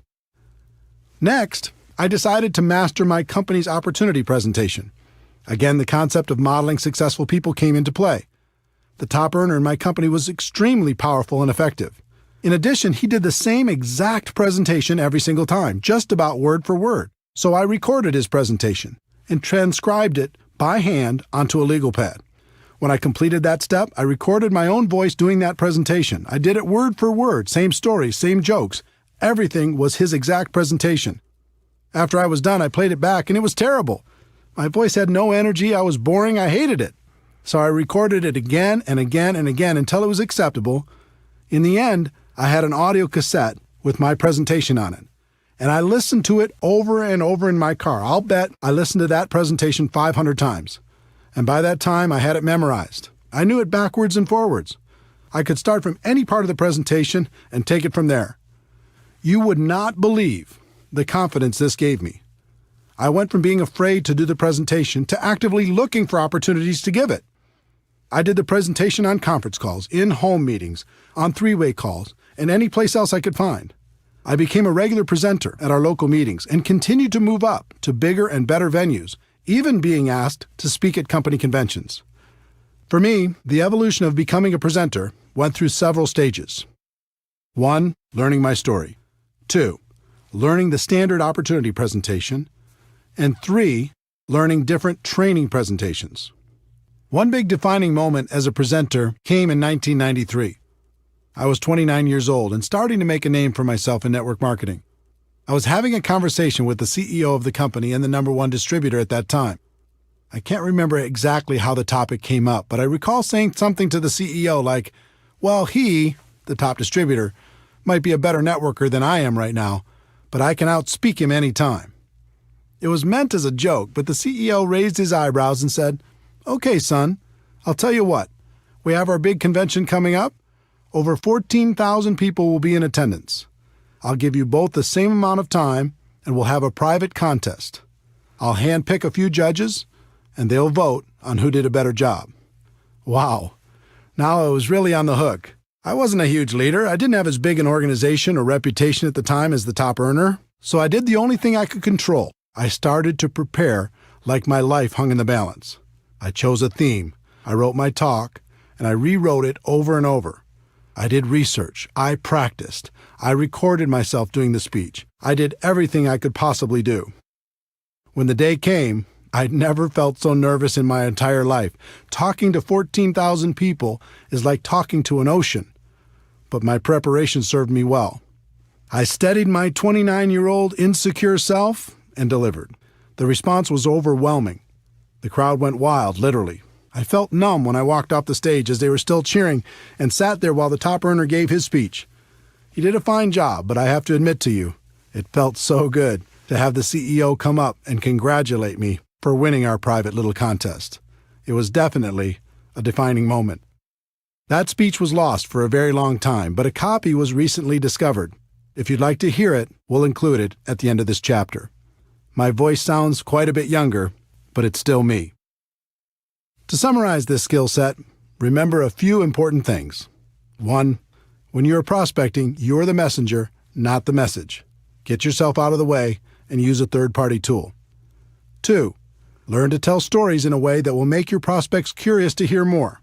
Next, I decided to master my company's opportunity presentation. Again, the concept of modeling successful people came into play. The top earner in my company was extremely powerful and effective. In addition, he did the same exact presentation every single time, just about word for word. So I recorded his presentation and transcribed it by hand onto a legal pad. When I completed that step, I recorded my own voice doing that presentation. I did it word for word, same stories, same jokes. Everything was his exact presentation. After I was done, I played it back, and it was terrible. My voice had no energy, I was boring, I hated it. So I recorded it again and again and again until it was acceptable. In the end, I had an audio cassette with my presentation on it. And I listened to it over and over in my car. I'll bet I listened to that presentation 500 times. And by that time, I had it memorized. I knew it backwards and forwards. I could start from any part of the presentation and take it from there. You would not believe the confidence this gave me. I went from being afraid to do the presentation to actively looking for opportunities to give it. I did the presentation on conference calls, in home meetings, on three-way calls, and any place else I could find. I became a regular presenter at our local meetings and continued to move up to bigger and better venues, even being asked to speak at company conventions. For me, the evolution of becoming a presenter went through several stages. 1, learning my story. 2, learning the standard opportunity presentation. And 3, learning different training presentations. One big defining moment as a presenter came in 1993. I was 29 years old and starting to make a name for myself in network marketing. I was having a conversation with the CEO of the company and the #1 distributor at that time. I can't remember exactly how the topic came up, but I recall saying something to the CEO like, well, he, the top distributor, might be a better networker than I am right now, but I can outspeak him any time. It was meant as a joke, but the CEO raised his eyebrows and said, okay, son, I'll tell you what. We have our big convention coming up. Over 14,000 people will be in attendance. I'll give you both the same amount of time, and we'll have a private contest. I'll handpick a few judges, and they'll vote on who did a better job. Wow. Now I was really on the hook. I wasn't a huge leader. I didn't have as big an organization or reputation at the time as the top earner, so I did the only thing I could control. I started to prepare like my life hung in the balance. I chose a theme. I wrote my talk, and I rewrote it over and over. I did research. I practiced. I recorded myself doing the speech. I did everything I could possibly do. When the day came, I'd never felt so nervous in my entire life. Talking to 14,000 people is like talking to an ocean. But my preparation served me well. I steadied my 29-year-old insecure self and delivered. The response was overwhelming. The crowd went wild, literally. I felt numb when I walked off the stage as they were still cheering and sat there while the top earner gave his speech. He did a fine job, but I have to admit to you, it felt so good. to have the CEO come up and congratulate me for winning our private little contest. It was definitely a defining moment. That speech was lost for a very long time, but a copy was recently discovered. If you'd like to hear it, we'll include it at the end of this chapter. My voice sounds quite a bit younger, but it's still me. To summarize this skill set, remember a few important things. 1. When you're prospecting, you're the messenger, not the message. Get yourself out of the way and use a third-party tool. 2. Learn to tell stories in a way that will make your prospects curious to hear more.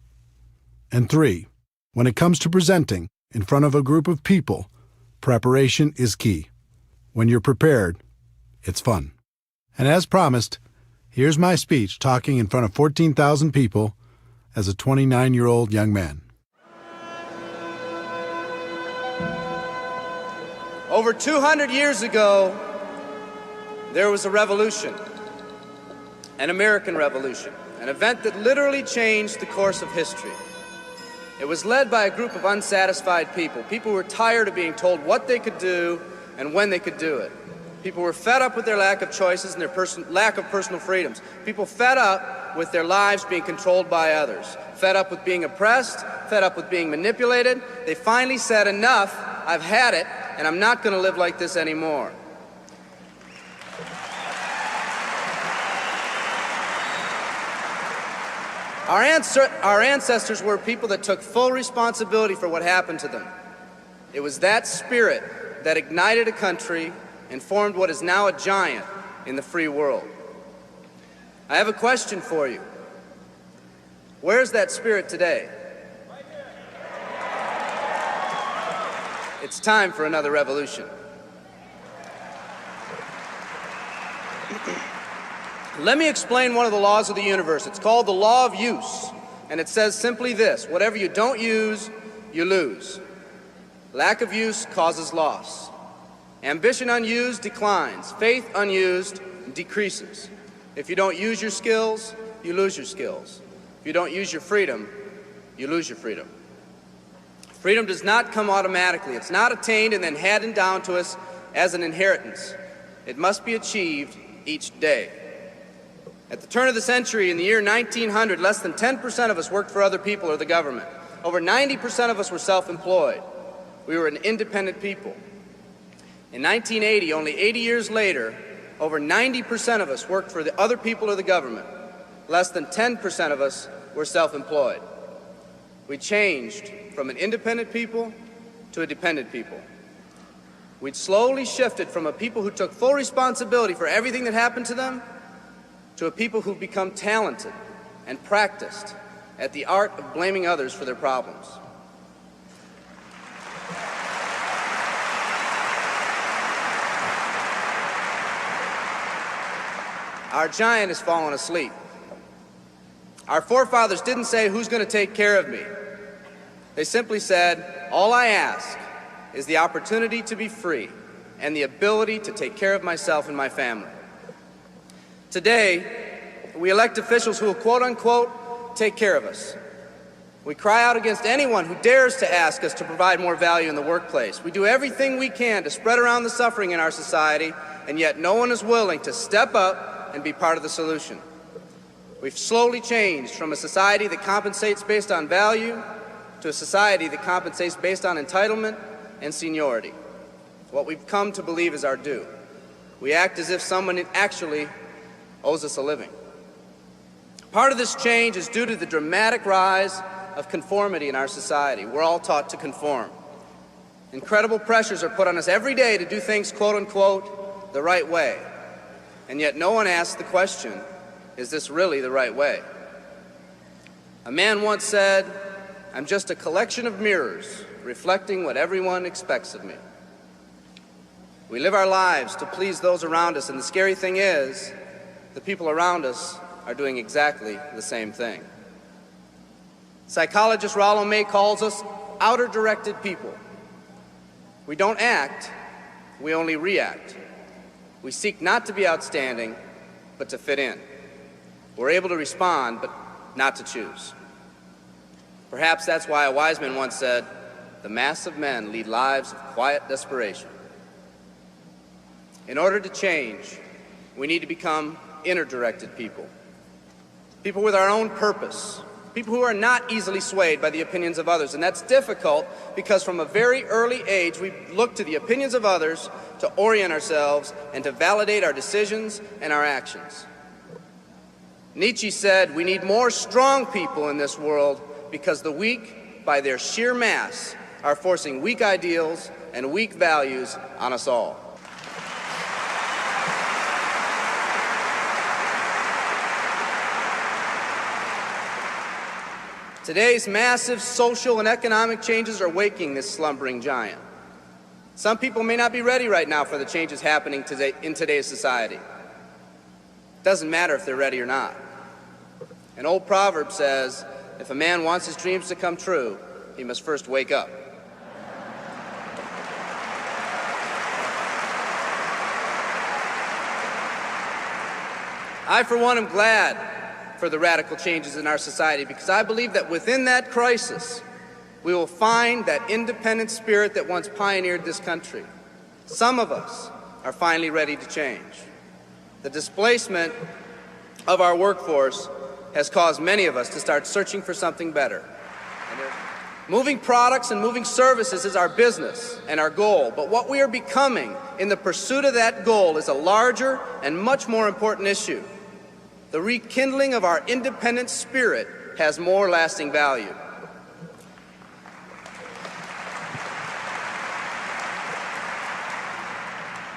And 3. When it comes to presenting in front of a group of people, preparation is key. When you're prepared, it's fun. And as promised, here's my speech talking in front of 14,000 people as a 29-year-old young man. Over 200 years ago, there was a revolution, an American Revolution, an event that literally changed the course of history. It was led by a group of unsatisfied people. People who were tired of being told what they could do and when they could do it. People were fed up with their lack of choices and their lack of personal freedoms. People fed up with their lives being controlled by others. Fed up with being oppressed, fed up with being manipulated. They finally said, enough, I've had it, and I'm not going to live like this anymore. Our ancestors were people that took full responsibility for what happened to them. It was that spirit that ignited a country and formed what is now a giant in the free world. I have a question for you. Where's that spirit today? It's time for another revolution. Let me explain one of the laws of the universe. It's called the law of use, and it says simply this: whatever you don't use, you lose. Lack of use causes loss. Ambition unused declines. Faith unused decreases. If you don't use your skills, you lose your skills. If you don't use your freedom, you lose your freedom. Freedom does not come automatically. It's not attained and then handed down to us as an inheritance. It must be achieved each day. At the turn of the century, in the year 1900, less than 10% of us worked for other people or the government. Over 90% of us were self-employed. We were an independent people. In 1980, only 80 years later, over 90% of us worked for the other people or the government. Less than 10% of us were self-employed. We changed from an independent people to a dependent people. We'd slowly shifted from a people who took full responsibility for everything that happened to them to a people who've become talented and practiced at the art of blaming others for their problems. Our giant has fallen asleep. Our forefathers didn't say, who's going to take care of me? They simply said, all I ask is the opportunity to be free and the ability to take care of myself and my family. Today, we elect officials who will, quote unquote, take care of us. We cry out against anyone who dares to ask us to provide more value in the workplace. We do everything we can to spread around the suffering in our society, and yet no one is willing to step up and be part of the solution. We've slowly changed from a society that compensates based on value to a society that compensates based on entitlement and seniority. What we've come to believe is our due. We act as if someone actually owes us a living. Part of this change is due to the dramatic rise of conformity in our society. We're all taught to conform. Incredible pressures are put on us every day to do things, quote unquote, the right way. And yet no one asks the question, is this really the right way? A man once said, I'm just a collection of mirrors reflecting what everyone expects of me. We live our lives to please those around us, and the scary thing is, the people around us are doing exactly the same thing. Psychologist Rollo May calls us outer-directed people. We don't act, we only react. We seek not to be outstanding, but to fit in. We're able to respond, but not to choose. Perhaps that's why a wise man once said, the mass of men lead lives of quiet desperation. In order to change, we need to become inner-directed people. People with our own purpose. People who are not easily swayed by the opinions of others. And that's difficult because from a very early age, we look to the opinions of others to orient ourselves and to validate our decisions and our actions. Nietzsche said, we need more strong people in this world because the weak, by their sheer mass, are forcing weak ideals and weak values on us all. Today's massive social and economic changes are waking this slumbering giant. Some people may not be ready right now for the changes happening today in today's society. It doesn't matter if they're ready or not. An old proverb says, if a man wants his dreams to come true, he must first wake up. I, for one, am glad for the radical changes in our society because I believe that within that crisis, we will find that independent spirit that once pioneered this country. Some of us are finally ready to change. The displacement of our workforce has caused many of us to start searching for something better. Moving products and moving services is our business and our goal, but what we are becoming in the pursuit of that goal is a larger and much more important issue. The rekindling of our independent spirit has more lasting value.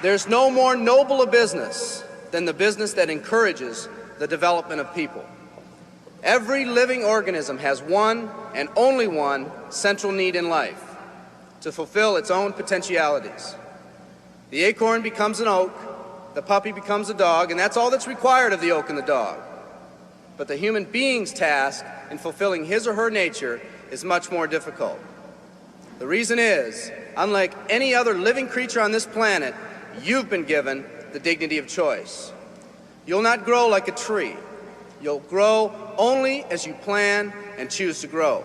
There's no more noble a business than the business that encourages the development of people. Every living organism has one and only one central need in life: to fulfill its own potentialities. The acorn becomes an oak, the puppy becomes a dog, and that's all that's required of the oak and the dog. But the human being's task in fulfilling his or her nature is much more difficult. The reason is, unlike any other living creature on this planet, you've been given the dignity of choice. You'll not grow like a tree. You'll grow only as you plan and choose to grow.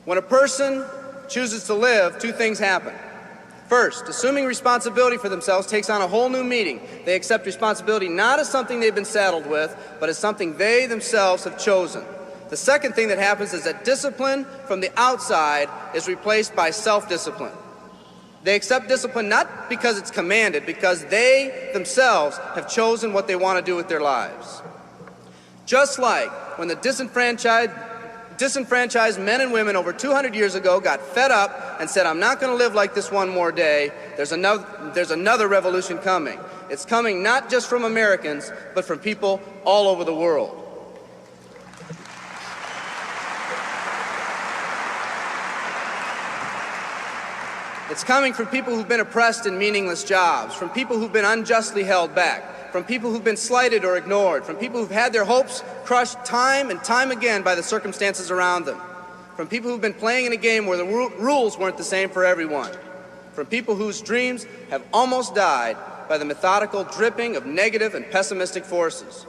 When a person chooses to live, two things happen. First, assuming responsibility for themselves takes on a whole new meaning. They accept responsibility not as something they've been saddled with, but as something they themselves have chosen. The second thing that happens is that discipline from the outside is replaced by self-discipline. They accept discipline not because it's commanded, because they themselves have chosen what they want to do with their lives. Just like when the disenfranchised men and women over 200 years ago got fed up and said, I'm not going to live like this one more day, there's another revolution coming. It's coming not just from Americans, but from people all over the world. It's coming from people who've been oppressed in meaningless jobs, from people who've been unjustly held back, from people who've been slighted or ignored, from people who've had their hopes crushed time and time again by the circumstances around them, from people who've been playing in a game where the rules weren't the same for everyone, from people whose dreams have almost died by the methodical dripping of negative and pessimistic forces,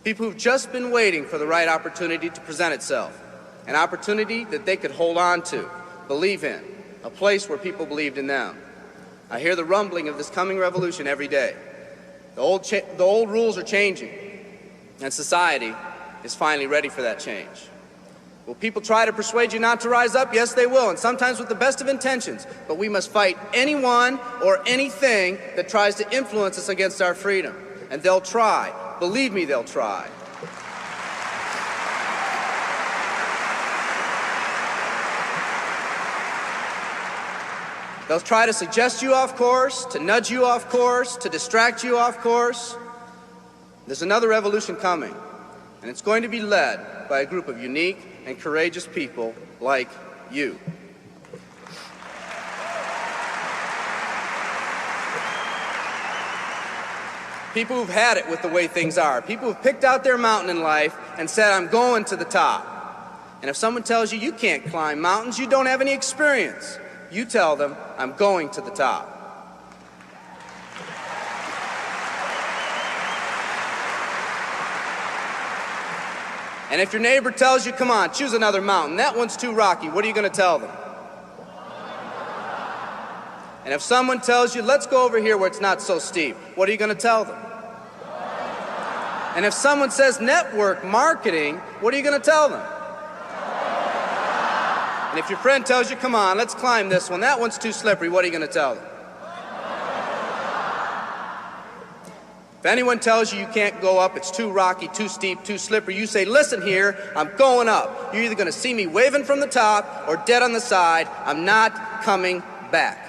people who've just been waiting for the right opportunity to present itself, an opportunity that they could hold on to, believe in, a place where people believed in them. I hear the rumbling of this coming revolution every day. The old rules are changing, and society is finally ready for that change. Will people try to persuade you not to rise up? Yes, they will, and sometimes with the best of intentions. But we must fight anyone or anything that tries to influence us against our freedom. And they'll try. Believe me, they'll try. They'll try to suggest you off course, to nudge you off course, to distract you off course. There's another revolution coming, and it's going to be led by a group of unique and courageous people like you. People who've had it with the way things are. People who've picked out their mountain in life and said, I'm going to the top. And if someone tells you you can't climb mountains, you don't have any experience. You tell them, I'm going to the top. And if your neighbor tells you, come on, choose another mountain, that one's too rocky, what are you going to tell them? And if someone tells you, let's go over here where it's not so steep, what are you going to tell them? And if someone says network marketing, what are you going to tell them? And if your friend tells you, come on, let's climb this one, that one's too slippery, what are you going to tell them? If anyone tells you you can't go up, it's too rocky, too steep, too slippery, you say, listen here, I'm going up. You're either going to see me waving from the top or dead on the side. I'm not coming back.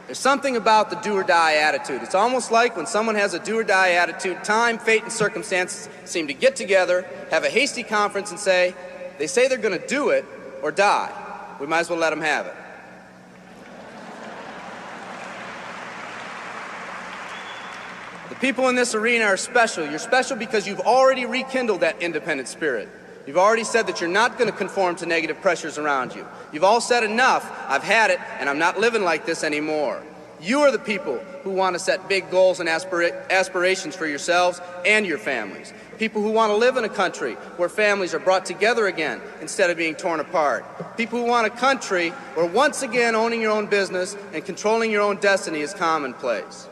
There's something about the do-or-die attitude. It's almost like when someone has a do-or-die attitude, time, fate, and circumstances seem to get together, have a hasty conference, and say, they say they're going to do it or die. We might as well let them have it. The people in this arena are special. You're special because you've already rekindled that independent spirit. You've already said that you're not going to conform to negative pressures around you. You've all said enough, I've had it, and I'm not living like this anymore. You are the people who want to set big goals and aspirations for yourselves and your families. People who want to live in a country where families are brought together again instead of being torn apart. People who want a country where once again owning your own business and controlling your own destiny is commonplace.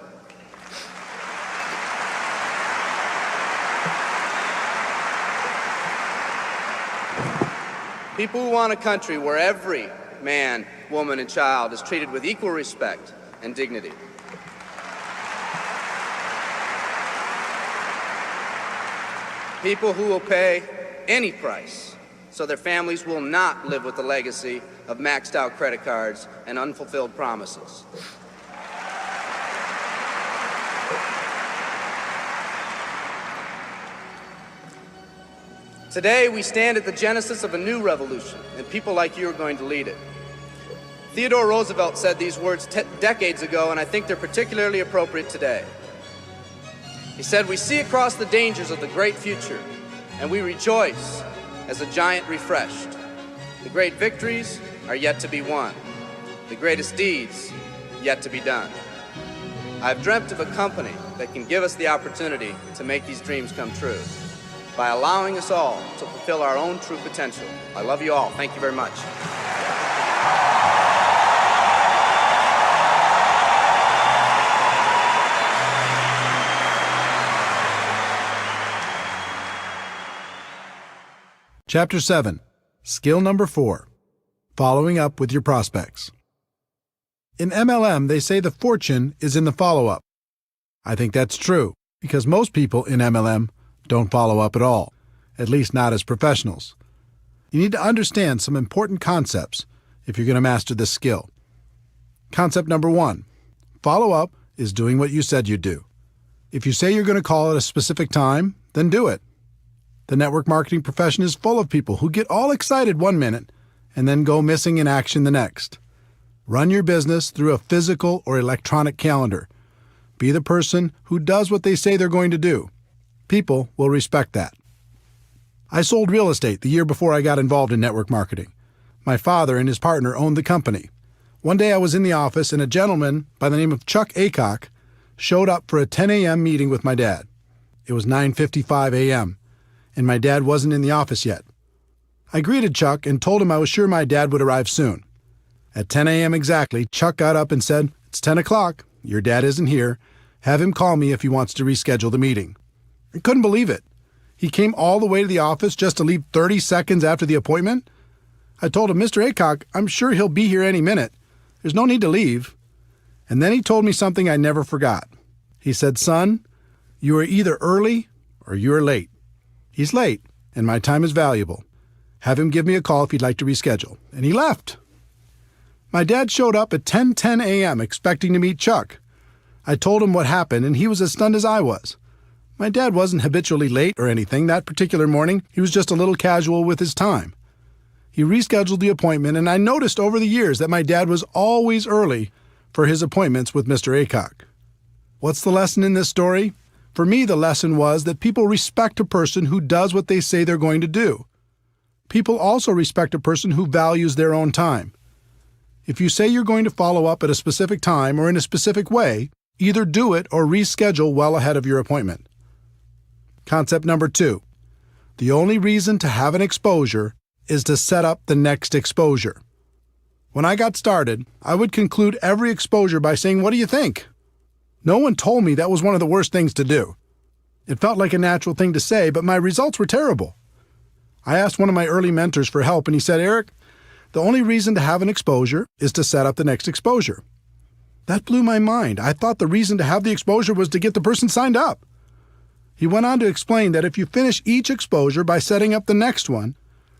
People who want a country where every man, woman, and child is treated with equal respect and dignity. People who will pay any price so their families will not live with the legacy of maxed out credit cards and unfulfilled promises. Today, we stand at the genesis of a new revolution, and people like you are going to lead it. Theodore Roosevelt said these words decades ago, and I think they're particularly appropriate today. He said, "We see across the dangers of the great future, and we rejoice as a giant refreshed. The great victories are yet to be won, the greatest deeds yet to be done. I've dreamt of a company that can give us the opportunity to make these dreams come true, by allowing us all to fulfill our own true potential. I love you all. Thank you very much." Chapter 7. Skill number 4. Following up with your prospects. In MLM, they say the fortune is in the follow-up. I think that's true, because most people in MLM don't follow up at all, at least not as professionals. You need to understand some important concepts if you're going to master this skill. Concept number 1. Follow-up is doing what you said you'd do. If you say you're going to call at a specific time, then do it. The network marketing profession is full of people who get all excited one minute and then go missing in action the next. Run your business through a physical or electronic calendar. Be the person who does what they say they're going to do. People will respect that. I sold real estate the year before I got involved in network marketing. My father and his partner owned the company. One day I was in the office and a gentleman by the name of Chuck Aycock showed up for a 10 a.m. meeting with my dad. It was 9:55 a.m., and my dad wasn't in the office yet. I greeted Chuck and told him I was sure my dad would arrive soon. At 10 a.m. exactly, Chuck got up and said, "It's 10 o'clock. Your dad isn't here. Have him call me if he wants to reschedule the meeting." I couldn't believe it. He came all the way to the office just to leave 30 seconds after the appointment? I told him, "Mr. Aycock, I'm sure he'll be here any minute. There's no need to leave." And then he told me something I never forgot. He said, "Son, you are either early or you are late. He's late, and my time is valuable. Have him give me a call if he'd like to reschedule." And he left. My dad showed up at 10:10 a.m. expecting to meet Chuck. I told him what happened, and he was as stunned as I was. My dad wasn't habitually late or anything. That particular morning, he was just a little casual with his time. He rescheduled the appointment, and I noticed over the years that my dad was always early for his appointments with Mr. Aycock. What's the lesson in this story? For me, the lesson was that people respect a person who does what they say they're going to do. People also respect a person who values their own time. If you say you're going to follow up at a specific time or in a specific way, either do it or reschedule well ahead of your appointment. Concept number 2. The only reason to have an exposure is to set up the next exposure. When I got started, I would conclude every exposure by saying, "What do you think?" No one told me that was one of the worst things to do. It felt like a natural thing to say, but my results were terrible. I asked one of my early mentors for help, and he said, "Eric, the only reason to have an exposure is to set up the next exposure." That blew my mind. I thought the reason to have the exposure was to get the person signed up. He went on to explain that if you finish each exposure by setting up the next one,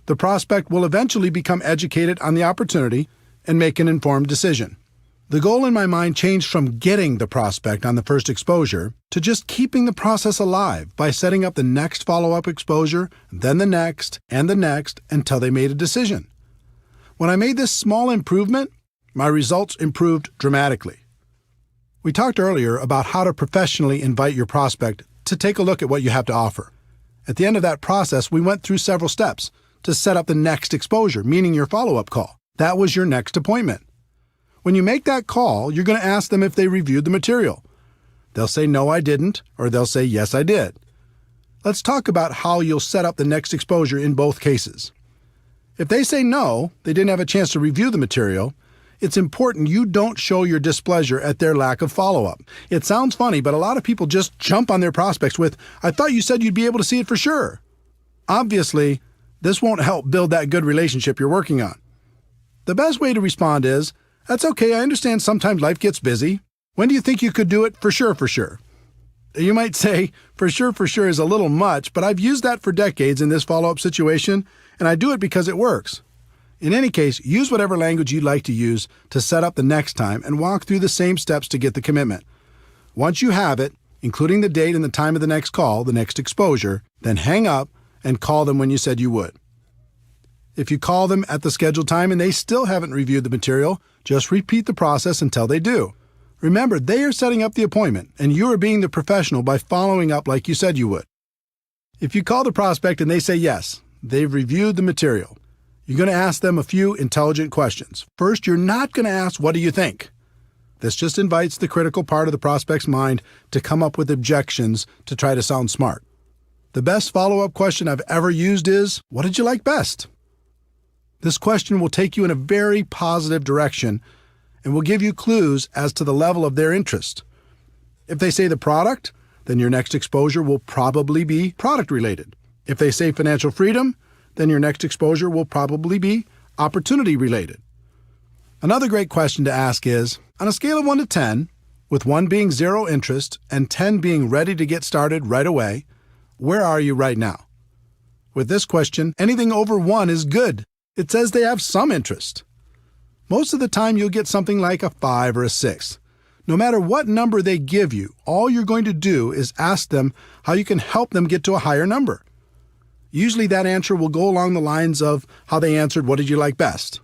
the prospect will eventually become educated on the opportunity and make an informed decision. The goal in my mind changed from getting the prospect on the first exposure to just keeping the process alive by setting up the next follow-up exposure, then the next, and the next until they made a decision. When I made this small improvement, my results improved dramatically. We talked earlier about how to professionally invite your prospect to take a look at what you have to offer. At the end of that process, we went through several steps to set up the next exposure, meaning your follow-up call. That was your next appointment. When you make that call, you're going to ask them if they reviewed the material. They'll say, "No, I didn't," or they'll say, "Yes, I did." Let's talk about how you'll set up the next exposure in both cases. If they say no, they didn't have a chance to review the material, it's important you don't show your displeasure at their lack of follow-up. It sounds funny, but a lot of people just jump on their prospects with, "I thought you said you'd be able to see it for sure." Obviously, this won't help build that good relationship you're working on. The best way to respond is, "That's okay, I understand sometimes life gets busy. When do you think you could do it for sure, for sure?" You might say, for sure is a little much, but I've used that for decades in this follow-up situation, and I do it because it works. In any case, use whatever language you'd like to use to set up the next time and walk through the same steps to get the commitment. Once you have it, including the date and the time of the next call, the next exposure, then hang up and call them when you said you would. If you call them at the scheduled time and they still haven't reviewed the material, just repeat the process until they do. Remember, they are setting up the appointment, and you are being the professional by following up like you said you would. If you call the prospect and they say yes, they've reviewed the material, you're going to ask them a few intelligent questions. First, you're not going to ask, "What do you think?" This just invites the critical part of the prospect's mind to come up with objections to try to sound smart. The best follow-up question I've ever used is, "What did you like best?" This question will take you in a very positive direction and will give you clues as to the level of their interest. If they say the product, then your next exposure will probably be product-related. If they say financial freedom, then your next exposure will probably be opportunity-related. Another great question to ask is, on a scale of 1 to 10, with 1 being zero interest and 10 being ready to get started right away, where are you right now? With this question, anything over 1 is good. It says they have some interest. Most of the time, you'll get something like a 5 or a 6. No matter what number they give you, all you're going to do is ask them how you can help them get to a higher number. Usually that answer will go along the lines of how they answered, "What did you like best?"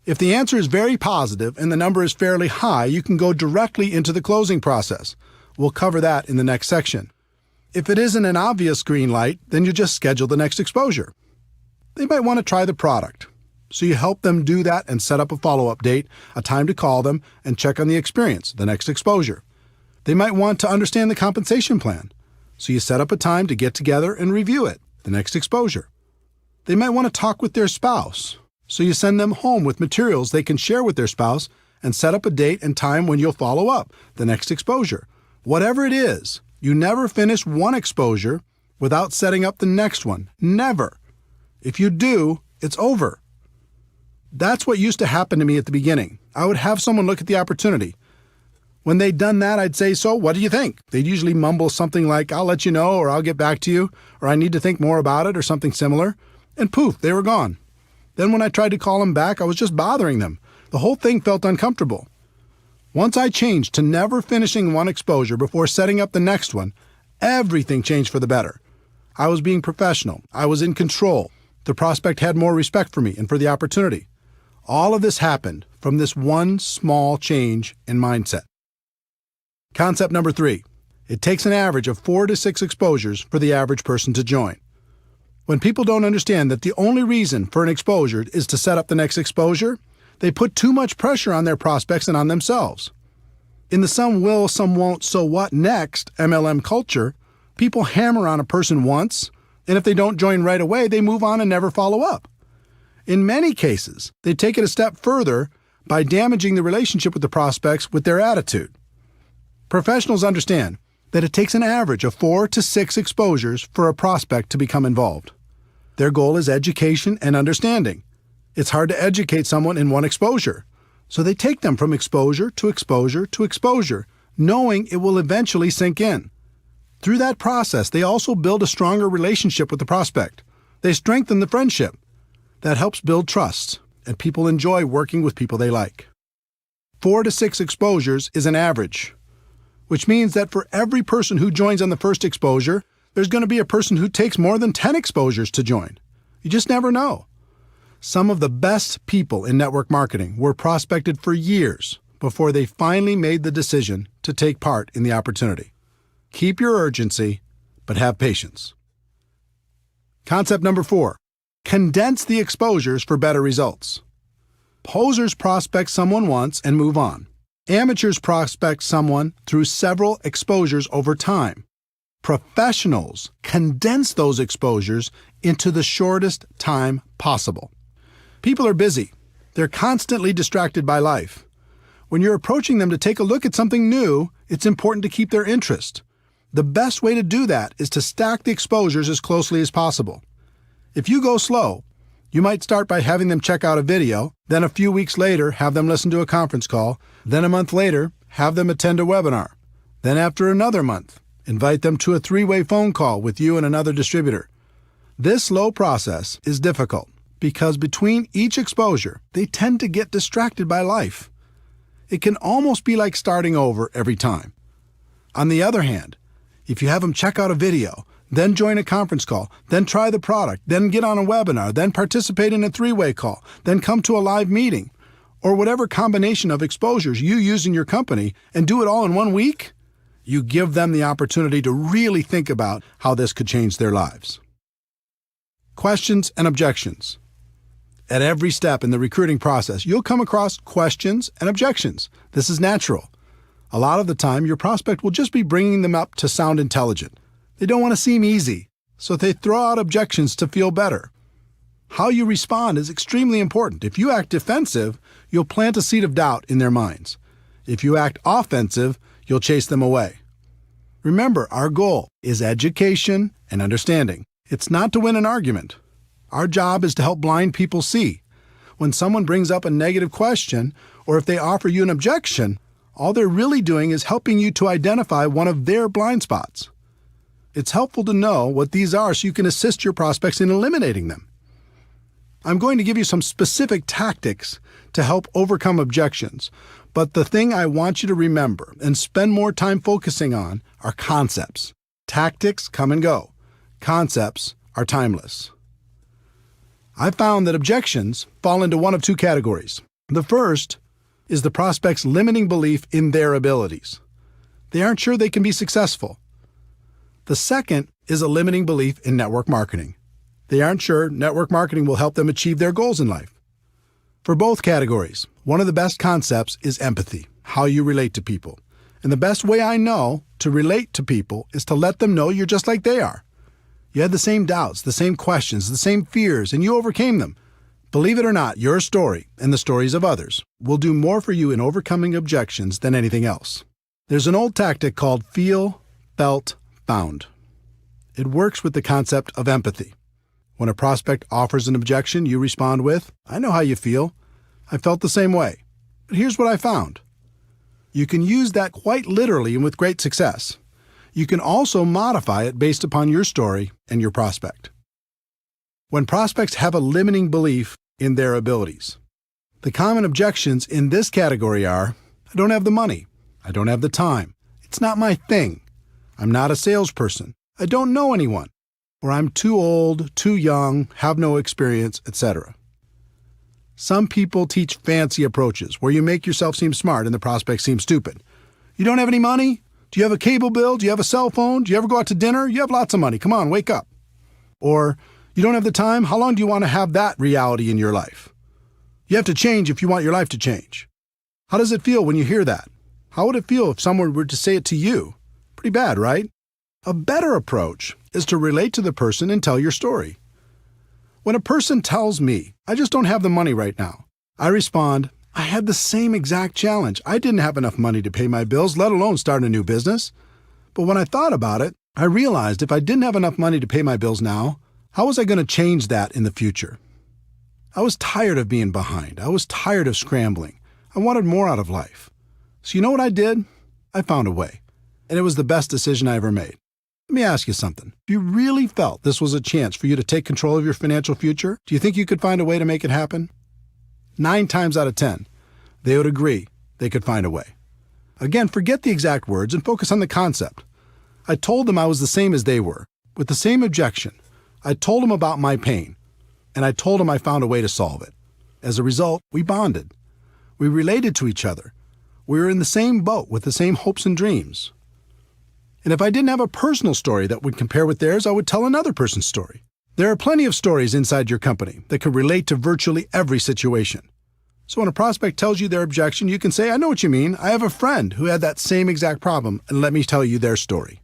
If the answer is very positive and the number is fairly high, you can go directly into the closing process. We'll cover that in the next section. If it isn't an obvious green light, then you just schedule the next exposure. They might want to try the product, so you help them do that and set up a follow-up date, a time to call them, and check on the experience, the next exposure. They might want to understand the compensation plan, so you set up a time to get together and review it, the next exposure. They might want to talk with their spouse, so you send them home with materials they can share with their spouse and set up a date and time when you'll follow up, the next exposure. Whatever it is, you never finish one exposure without setting up the next one. Never. If you do, it's over. That's what used to happen to me at the beginning. I would have someone look at the opportunity. When they'd done that, I'd say, "So, what do you think?" They'd usually mumble something like, "I'll let you know," or "I'll get back to you," or "I need to think more about it," or something similar. And poof, they were gone. Then when I tried to call them back, I was just bothering them. The whole thing felt uncomfortable. Once I changed to never finishing one exposure before setting up the next one, everything changed for the better. I was being professional. I was in control. The prospect had more respect for me and for the opportunity. All of this happened from this one small change in mindset. Concept number 3. It takes an average of 4 to 6 exposures for the average person to join. When people don't understand that the only reason for an exposure is to set up the next exposure, They put too much pressure on their prospects and on themselves. In the some will, some won't, so what next MLM culture, people hammer on a person once, and if they don't join right away, they move on and never follow up. In many cases, they take it a step further by damaging the relationship with the prospects with their attitude. Professionals understand that it takes an average of 4 to 6 exposures for a prospect to become involved. Their goal is education and understanding. It's hard to educate someone in one exposure, so they take them from exposure to exposure to exposure, knowing it will eventually sink in. Through that process, they also build a stronger relationship with the prospect. They strengthen the friendship. That helps build trust, and people enjoy working with people they like. 4 to 6 exposures is an average, which means that for every person who joins on the first exposure, there's going to be a person who takes more than 10 exposures to join. You just never know. Some of the best people in network marketing were prospected for years before they finally made the decision to take part in the opportunity. Keep your urgency, but have patience. Concept number 4. Condense the exposures for better results. Posers prospect someone once and move on. Amateurs prospect someone through several exposures over time. Professionals condense those exposures into the shortest time possible. People are busy. They're constantly distracted by life. When you're approaching them to take a look at something new, it's important to keep their interest. The best way to do that is to stack the exposures as closely as possible. If you go slow, you might start by having them check out a video, then a few weeks later have them listen to a conference call, then a month later have them attend a webinar, then after another month, invite them to a 3-way phone call with you and another distributor. This slow process is difficult because between each exposure, they tend to get distracted by life. It can almost be like starting over every time. On the other hand, if you have them check out a video, then join a conference call, then try the product, then get on a webinar, then participate in a 3-way call, then come to a live meeting, or whatever combination of exposures you use in your company and do it all in 1 week, you give them the opportunity to really think about how this could change their lives. Questions and objections. At every step in the recruiting process, you'll come across questions and objections. This is natural. A lot of the time, your prospect will just be bringing them up to sound intelligent. They don't want to seem easy, so they throw out objections to feel better. How you respond is extremely important. If you act defensive, you'll plant a seed of doubt in their minds. If you act offensive, you'll chase them away. Remember, our goal is education and understanding. It's not to win an argument. Our job is to help blind people see. When someone brings up a negative question, or if they offer you an objection, all they're really doing is helping you to identify one of their blind spots. It's helpful to know what these are so you can assist your prospects in eliminating them. I'm going to give you some specific tactics to help overcome objections, but the thing I want you to remember and spend more time focusing on are concepts. Tactics come and go. Concepts are timeless. I found that objections fall into one of 2 categories. The first is the prospect's limiting belief in their abilities. They aren't sure they can be successful. The second is a limiting belief in network marketing. They aren't sure network marketing will help them achieve their goals in life. For both categories, one of the best concepts is empathy, how you relate to people. And the best way I know to relate to people is to let them know you're just like they are. You had the same doubts, the same questions, the same fears, and you overcame them. Believe it or not, your story and the stories of others will do more for you in overcoming objections than anything else. There's an old tactic called feel, felt, found. It works with the concept of empathy. When a prospect offers an objection, you respond with, "I know how you feel. I felt the same way. But here's what I found." You can use that quite literally and with great success. You can also modify it based upon your story and your prospect. When prospects have a limiting belief in their abilities, the common objections in this category are, "I don't have the money. I don't have the time. It's not my thing. I'm not a salesperson. I don't know anyone. Or I'm too old, too young, have no experience, etc." Some people teach fancy approaches where you make yourself seem smart and the prospect seems stupid. "You don't have any money? Do you have a cable bill? Do you have a cell phone? Do you ever go out to dinner? You have lots of money. Come on, wake up." Or, "You don't have the time? How long do you want to have that reality in your life?" You have to change if you want your life to change. How does it feel when you hear that? How would it feel if someone were to say it to you? Pretty bad, right? A better approach is to relate to the person and tell your story. When a person tells me, I just don't have the money right now, I respond, I had the same exact challenge. I didn't have enough money to pay my bills, let alone start a new business. But when I thought about it, I realized if I didn't have enough money to pay my bills now, how was I going to change that in the future? I was tired of being behind. I was tired of scrambling. I wanted more out of life. So you know what I did? I found a way. And it was the best decision I ever made. Let me ask you something. If you really felt this was a chance for you to take control of your financial future, do you think you could find a way to make it happen? 9 times out of 10, they would agree they could find a way. Again, forget the exact words and focus on the concept. I told them I was the same as they were, with the same objection. I told them about my pain, and I told them I found a way to solve it. As a result, we bonded. We related to each other. We were in the same boat with the same hopes and dreams. And if I didn't have a personal story that would compare with theirs, I would tell another person's story. There are plenty of stories inside your company that can relate to virtually every situation. So when a prospect tells you their objection, you can say, I know what you mean. I have a friend who had that same exact problem, and let me tell you their story.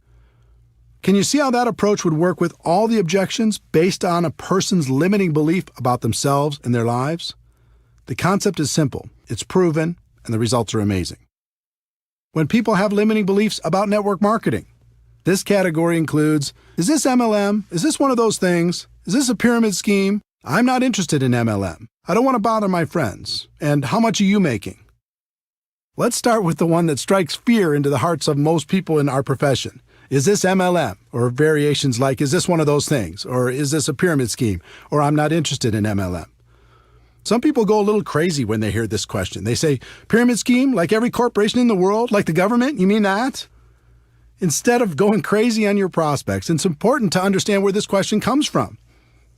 Can you see how that approach would work with all the objections based on a person's limiting belief about themselves and their lives? The concept is simple, it's proven, and the results are amazing. When people have limiting beliefs about network marketing, this category includes, is this MLM? Is this one of those things? Is this a pyramid scheme? I'm not interested in MLM. I don't want to bother my friends. And how much are you making? Let's start with the one that strikes fear into the hearts of most people in our profession. Is this MLM? Or variations like, is this one of those things? Or is this a pyramid scheme? Or I'm not interested in MLM. Some people go a little crazy when they hear this question. They say, pyramid scheme, like every corporation in the world, like the government? You mean that? Instead of going crazy on your prospects, it's important to understand where this question comes from.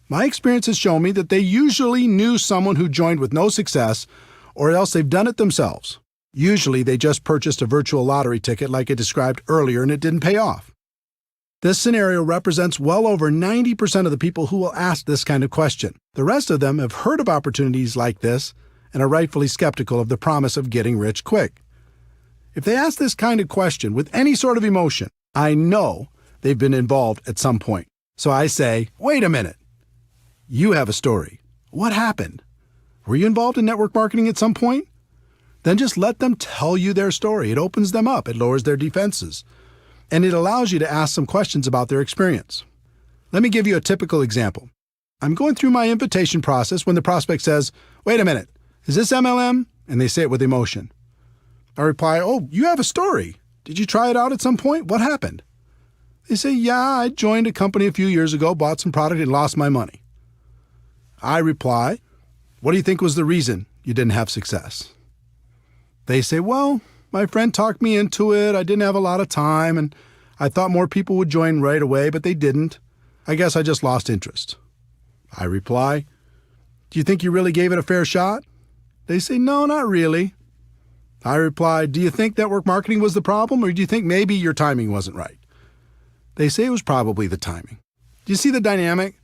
My experience has shown me that they usually knew someone who joined with no success, or else they've done it themselves. Usually they just purchased a virtual lottery ticket like I described earlier and it didn't pay off. This scenario represents well over 90% of the people who will ask this kind of question. The rest of them have heard of opportunities like this and are rightfully skeptical of the promise of getting rich quick. If they ask this kind of question with any sort of emotion, I know they've been involved at some point. So I say, wait a minute. You have a story. What happened? Were you involved in network marketing at some point? Then just let them tell you their story. It opens them up. It lowers their defenses. And it allows you to ask some questions about their experience. Let me give you a typical example. I'm going through my invitation process when the prospect says, wait a minute, is this MLM? And they say it with emotion. I reply, oh, you have a story. Did you try it out at some point? What happened? They say, yeah, I joined a company a few years ago, bought some product, and lost my money. I reply, what do you think was the reason you didn't have success? They say, well, my friend talked me into it. I didn't have a lot of time, and I thought more people would join right away, but they didn't. I guess I just lost interest. I reply, do you think you really gave it a fair shot? They say, no, not really. I reply, do you think network marketing was the problem, or do you think maybe your timing wasn't right? They say it was probably the timing. Do you see the dynamic?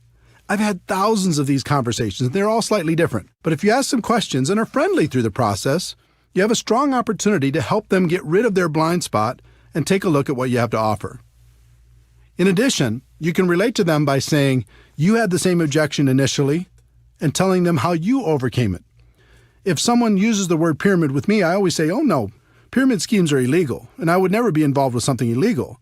I've had thousands of these conversations, and they're all slightly different. But if you ask some questions and are friendly through the process, you have a strong opportunity to help them get rid of their blind spot and take a look at what you have to offer. In addition, you can relate to them by saying you had the same objection initially and telling them how you overcame it. If someone uses the word pyramid with me, I always say, oh no, pyramid schemes are illegal, and I would never be involved with something illegal.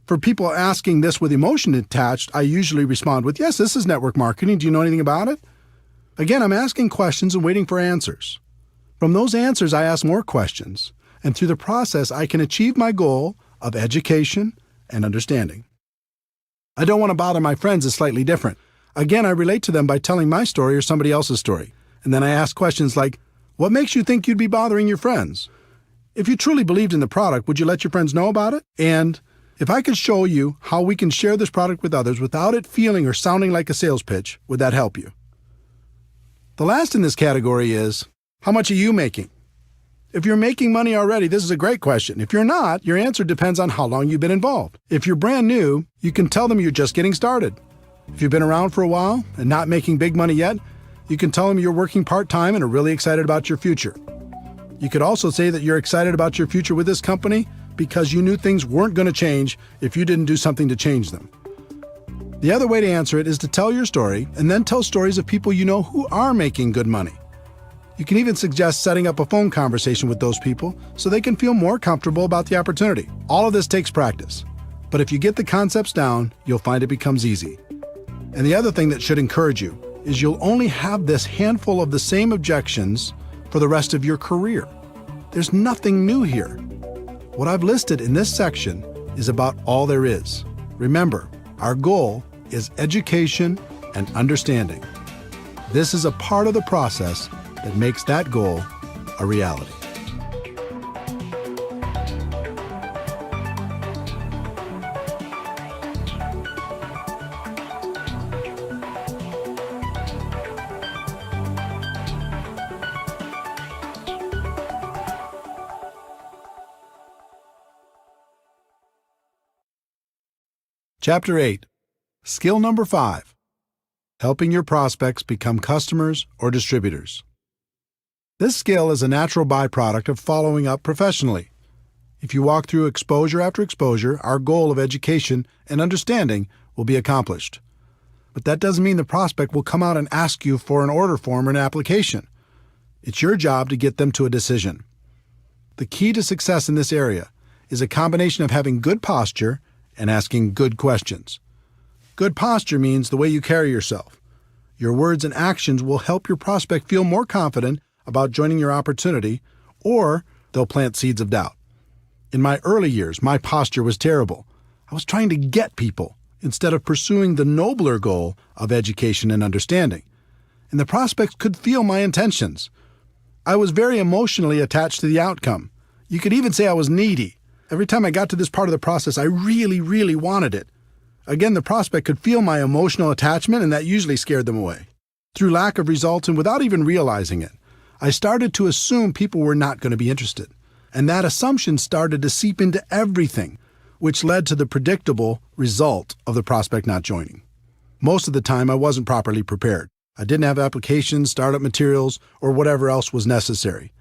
For people asking this with emotion attached, I usually respond with, yes, this is network marketing. Do you know anything about it? Again, I'm asking questions and waiting for answers. From those answers, I ask more questions, and through the process, I can achieve my goal of education and understanding. I don't want to bother my friends is slightly different. Again, I relate to them by telling my story or somebody else's story. And then I ask questions like, what makes you think you'd be bothering your friends? If you truly believed in the product, would you let your friends know about it? And if I could show you how we can share this product with others without it feeling or sounding like a sales pitch, would that help you? The last in this category is, how much are you making? If you're making money already, this is a great question. If you're not, your answer depends on how long you've been involved. If you're brand new, you can tell them you're just getting started. If you've been around for a while and not making big money yet, You can tell them you're working part-time and are really excited about your future. You could also say that you're excited about your future with this company because you knew things weren't going to change if you didn't do something to change them. The other way to answer it is to tell your story and then tell stories of people you know who are making good money. You can even suggest setting up a phone conversation with those people so they can feel more comfortable about the opportunity. All of this takes practice, but if you get the concepts down, you'll find it becomes easy. And the other thing that should encourage you is you'll only have this handful of the same objections for the rest of your career. There's nothing new here. What I've listed in this section is about all there is. Remember, our goal is education and understanding. This is a part of the process that makes that goal a reality. Chapter 8. Skill number 5. Helping your prospects become customers or distributors. This skill is a natural byproduct of following up professionally. If you walk through exposure after exposure, our goal of education and understanding will be accomplished. But that doesn't mean the prospect will come out and ask you for an order form or an application. It's your job to get them to a decision. The key to success in this area is a combination of having good posture and asking good questions. Good posture means the way you carry yourself. Your words and actions will help your prospect feel more confident about joining your opportunity, or they'll plant seeds of doubt. In my early years, my posture was terrible. I was trying to get people instead of pursuing the nobler goal of education and understanding. And the prospects could feel my intentions. I was very emotionally attached to the outcome. You could even say I was needy. Every time I got to this part of the process, I really wanted it. Again, the prospect could feel my emotional attachment, and that usually scared them away. Through lack of results and without even realizing it, I started to assume people were not going to be interested. And that assumption started to seep into everything, which led to the predictable result of the prospect not joining. Most of the time, I wasn't properly prepared. I didn't have applications, startup materials, or whatever else was necessary.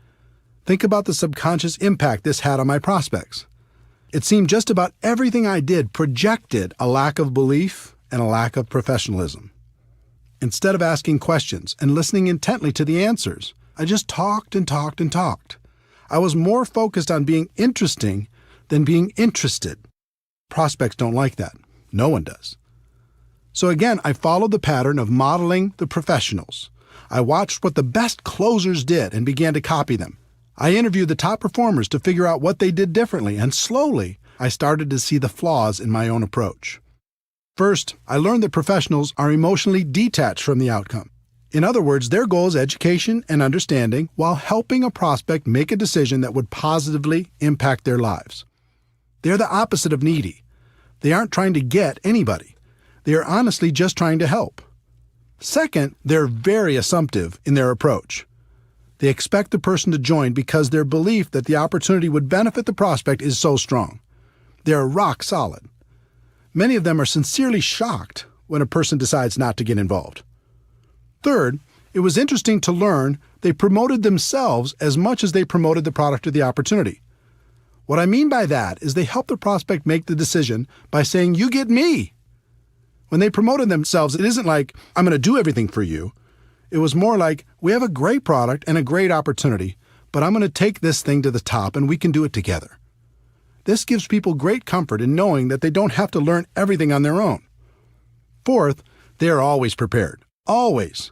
Think about the subconscious impact this had on my prospects. It seemed just about everything I did projected a lack of belief and a lack of professionalism. Instead of asking questions and listening intently to the answers, I just talked and talked and talked. I was more focused on being interesting than being interested. Prospects don't like that. No one does. So again, I followed the pattern of modeling the professionals. I watched what the best closers did and began to copy them. I interviewed the top performers to figure out what they did differently, and slowly, I started to see the flaws in my own approach. First, I learned that professionals are emotionally detached from the outcome. In other words, their goal is education and understanding while helping a prospect make a decision that would positively impact their lives. They're the opposite of needy. They aren't trying to get anybody. They are honestly just trying to help. Second, they're very assumptive in their approach. They expect the person to join because their belief that the opportunity would benefit the prospect is so strong. They are rock solid. Many of them are sincerely shocked when a person decides not to get involved. Third, it was interesting to learn they promoted themselves as much as they promoted the product or the opportunity. What I mean by that is they helped the prospect make the decision by saying, "You get me." When they promoted themselves, it isn't like, "I'm going to do everything for you." It was more like, "We have a great product and a great opportunity, but I'm going to take this thing to the top and we can do it together." This gives people great comfort in knowing that they don't have to learn everything on their own. Fourth, they are always prepared. Always.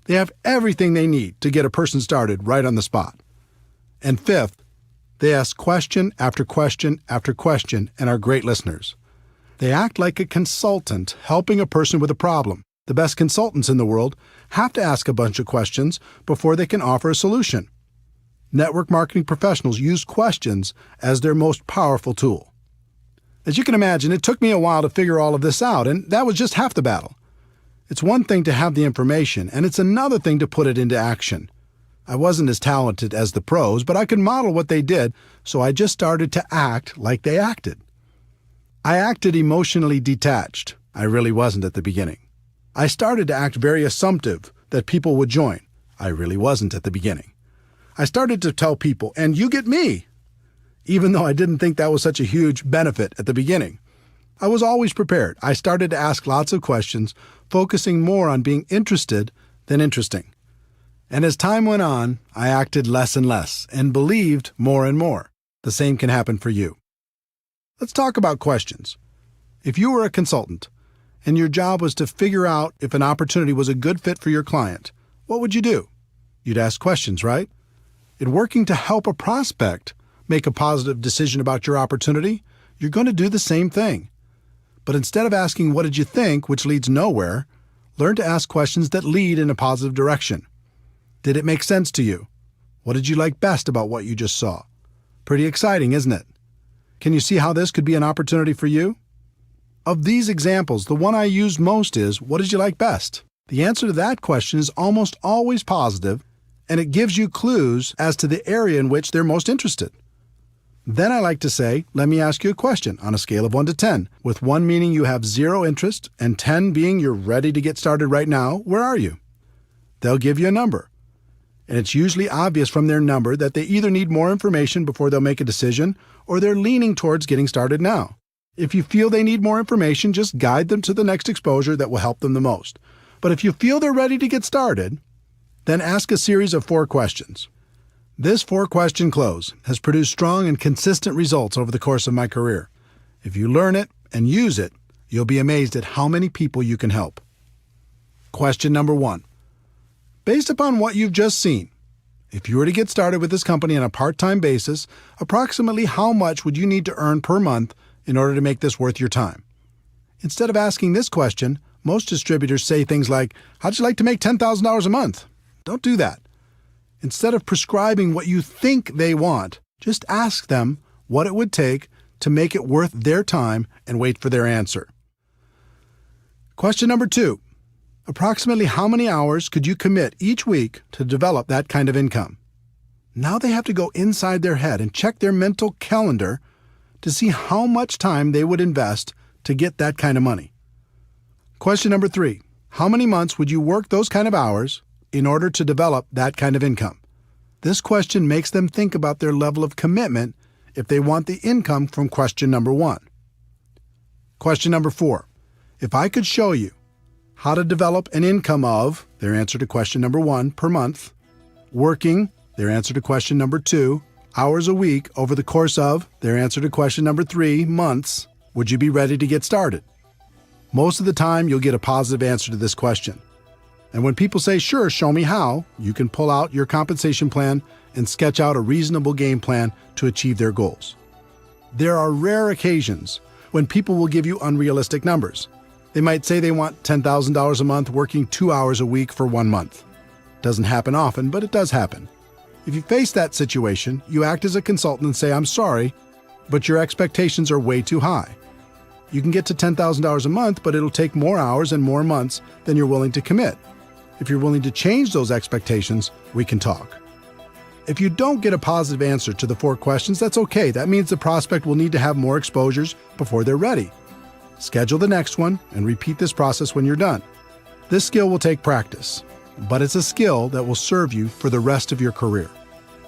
They have everything they need to get a person started right on the spot. And fifth, they ask question after question after question and are great listeners. They act like a consultant helping a person with a problem. The best consultants in the world have to ask a bunch of questions before they can offer a solution. Network marketing professionals use questions as their most powerful tool. As you can imagine, it took me a while to figure all of this out, and that was just half the battle. It's one thing to have the information, and it's another thing to put it into action. I wasn't as talented as the pros, but I could model what they did, so I just started to act like they acted. I acted emotionally detached. I really wasn't at the beginning. I started to act very assumptive, that people would join. I really wasn't at the beginning. I started to tell people, and you get me, even though I didn't think that was such a huge benefit at the beginning. I was always prepared. I started to ask lots of questions, focusing more on being interested than interesting. And as time went on, I acted less and less and believed more and more. The same can happen for you. Let's talk about questions. If you were a consultant and your job was to figure out if an opportunity was a good fit for your client, what would you do? You'd ask questions, right? In working to help a prospect make a positive decision about your opportunity, you're going to do the same thing. But instead of asking, what did you think, which leads nowhere, learn to ask questions that lead in a positive direction. Did it make sense to you? What did you like best about what you just saw? Pretty exciting, isn't it? Can you see how this could be an opportunity for you? Of these examples, the one I used most is, what did you like best? The answer to that question is almost always positive, and it gives you clues as to the area in which they're most interested. Then I like to say, let me ask you a question on a scale of 1 to 10, with 1 meaning you have 0 interest and 10 being you're ready to get started right now. Where are you? They'll give you a number. And it's usually obvious from their number that they either need more information before they'll make a decision or they're leaning towards getting started now. If you feel they need more information, just guide them to the next exposure that will help them the most. But if you feel they're ready to get started, then ask a series of 4 questions. This 4-question close has produced strong and consistent results over the course of my career. If you learn it and use it, you'll be amazed at how many people you can help. Question number 1. Based upon what you've just seen, if you were to get started with this company on a part-time basis, approximately how much would you need to earn per month in order to make this worth your time? Instead of asking this question, most distributors say things like, how'd you like to make $10,000 a month? Don't do that. Instead of prescribing what you think they want, just ask them what it would take to make it worth their time and wait for their answer. Question number 2. Approximately how many hours could you commit each week to develop that kind of income? Now they have to go inside their head and check their mental calendar to see how much time they would invest to get that kind of money. Question number 3. How many months would you work those kind of hours in order to develop that kind of income? This question makes them think about their level of commitment if they want the income from question number 1. Question number 4. If I could show you how to develop an income of, their answer to question number 1, per month, working, their answer to question number 2, hours a week over the course of, their answer to question number 3, months, would you be ready to get started? Most of the time, you'll get a positive answer to this question. And when people say, sure, show me how, you can pull out your compensation plan and sketch out a reasonable game plan to achieve their goals. There are rare occasions when people will give you unrealistic numbers. They might say they want $10,000 a month working 2 hours a week for 1 month. Doesn't happen often, but it does happen. If you face that situation, you act as a consultant and say, I'm sorry, but your expectations are way too high. You can get to $10,000 a month, but it'll take more hours and more months than you're willing to commit. If you're willing to change those expectations, we can talk. If you don't get a positive answer to the 4 questions, that's okay. That means the prospect will need to have more exposures before they're ready. Schedule the next one and repeat this process when you're done. This skill will take practice, but it's a skill that will serve you for the rest of your career.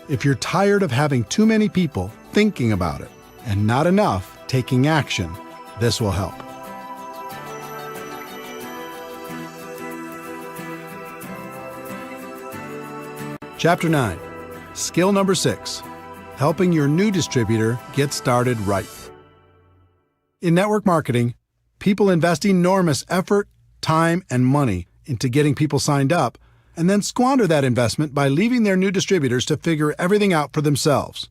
If you're tired of having too many people thinking about it and not enough taking action, this will help. Chapter 9. Skill number 6. Helping your new distributor get started right. In network marketing, people invest enormous effort, time, and money into getting people signed up, and then squander that investment by leaving their new distributors to figure everything out for themselves.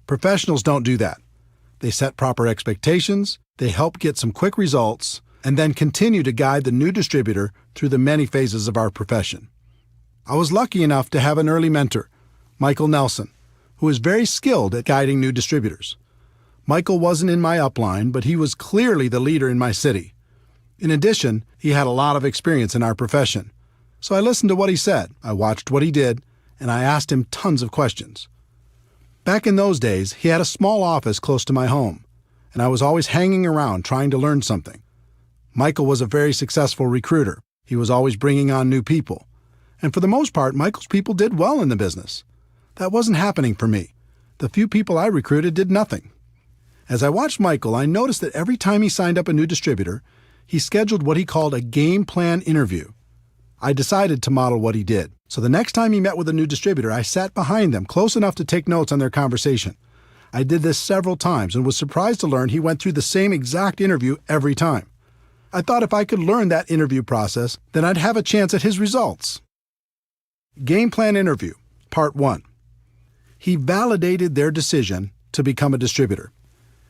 Professionals don't do that. They set proper expectations, they help get some quick results, and then continue to guide the new distributor through the many phases of our profession. I was lucky enough to have an early mentor, Michael Nelson, who is very skilled at guiding new distributors. Michael wasn't in my upline, but he was clearly the leader in my city. In addition, he had a lot of experience in our profession. So I listened to what he said, I watched what he did, and I asked him tons of questions. Back in those days, he had a small office close to my home, and I was always hanging around trying to learn something. Michael was a very successful recruiter. He was always bringing on new people. And for the most part, Michael's people did well in the business. That wasn't happening for me. The few people I recruited did nothing. As I watched Michael, I noticed that every time he signed up a new distributor, he scheduled what he called a game plan interview. I decided to model what he did. So the next time he met with a new distributor, I sat behind them close enough to take notes on their conversation. I did this several times and was surprised to learn he went through the same exact interview every time. I thought if I could learn that interview process, then I'd have a chance at his results. Game plan interview, part 1. He validated their decision to become a distributor.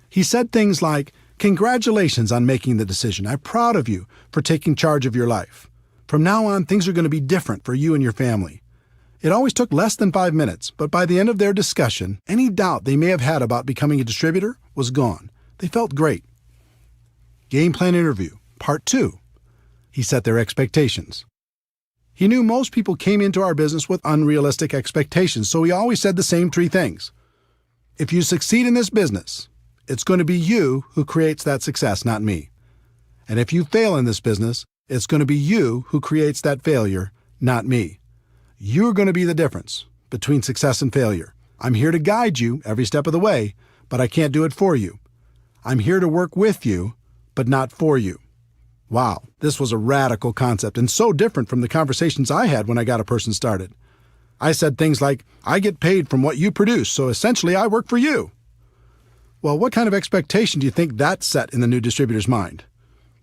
He said things like, "Congratulations on making the decision. I'm proud of you for taking charge of your life. From now on, things are going to be different for you and your family." It always took less than 5 minutes, but by the end of their discussion, any doubt they may have had about becoming a distributor was gone. They felt great. Game plan interview, part 2. He set their expectations. He knew most people came into our business with unrealistic expectations, so he always said the same 3 things. If you succeed in this business, it's going to be you who creates that success, not me. And if you fail in this business, it's going to be you who creates that failure, not me. You're going to be the difference between success and failure. I'm here to guide you every step of the way, but I can't do it for you. I'm here to work with you, but not for you. Wow, this was a radical concept and so different from the conversations I had when I got a person started. I said things like, "I get paid from what you produce, so essentially I work for you." Well, what kind of expectation do you think that set in the new distributor's mind?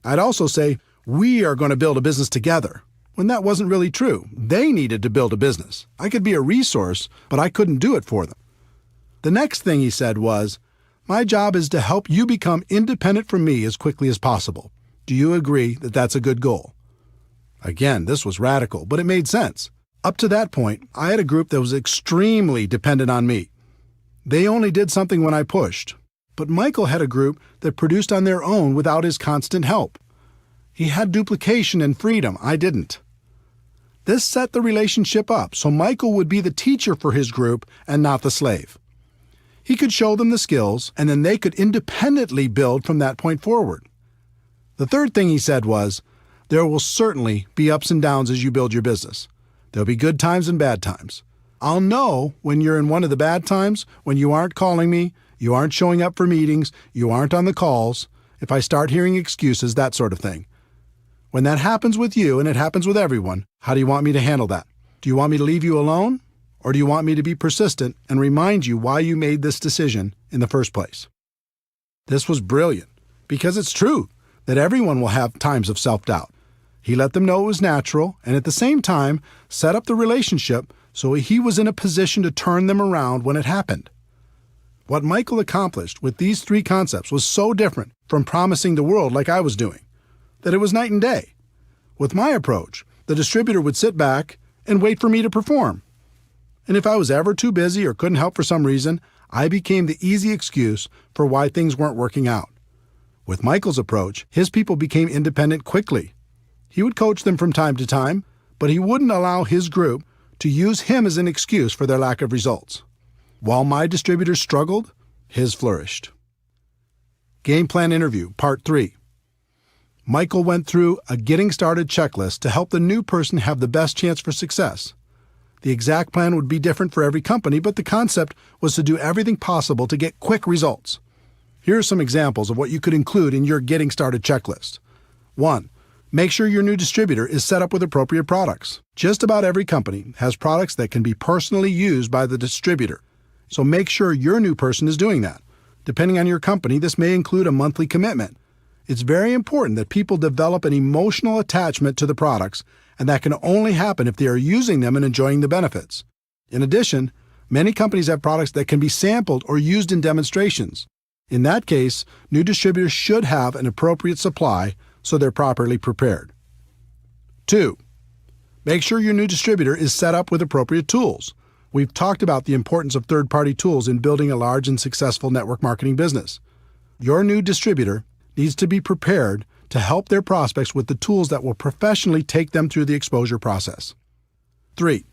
I'd also say, "We are going to build a business together," when that wasn't really true. They needed to build a business. I could be a resource, but I couldn't do it for them. The next thing he said was, "My job is to help you become independent from me as quickly as possible. Do you agree that that's a good goal?" Again, this was radical, but it made sense. Up to that point, I had a group that was extremely dependent on me. They only did something when I pushed. But Michael had a group that produced on their own without his constant help. He had duplication and freedom. I didn't. This set the relationship up, so Michael would be the teacher for his group and not the slave. He could show them the skills, and then they could independently build from that point forward. The third thing he said was, "There will certainly be ups and downs as you build your business. There'll be good times and bad times. I'll know when you're in one of the bad times, when you aren't calling me, you aren't showing up for meetings, you aren't on the calls, if I start hearing excuses, that sort of thing. When that happens with you, and it happens with everyone, how do you want me to handle that? Do you want me to leave you alone? Or do you want me to be persistent and remind you why you made this decision in the first place?" This was brilliant, because it's true that everyone will have times of self-doubt. He let them know it was natural, and at the same time, set up the relationship so he was in a position to turn them around when it happened. What Michael accomplished with these 3 concepts was so different from promising the world like I was doing, that it was night and day. With my approach, the distributor would sit back and wait for me to perform. And if I was ever too busy or couldn't help for some reason, I became the easy excuse for why things weren't working out. With Michael's approach, his people became independent quickly. He would coach them from time to time, but he wouldn't allow his group to use him as an excuse for their lack of results. While my distributors struggled, his flourished. Game plan interview, part 3. Michael went through a getting started checklist to help the new person have the best chance for success. The exact plan would be different for every company, but the concept was to do everything possible to get quick results. Here are some examples of what you could include in your getting started checklist. 1. Make sure your new distributor is set up with appropriate products. Just about every company has products that can be personally used by the distributor, so make sure your new person is doing that. Depending on your company, this may include a monthly commitment. It's very important that people develop an emotional attachment to the products, and that can only happen if they are using them and enjoying the benefits. In addition, many companies have products that can be sampled or used in demonstrations. In that case, new distributors should have an appropriate supply so they're properly prepared. 2. Make sure your new distributor is set up with appropriate tools. We've talked about the importance of third-party tools in building a large and successful network marketing business. Your new distributor needs to be prepared to help their prospects with the tools that will professionally take them through the exposure process. 3.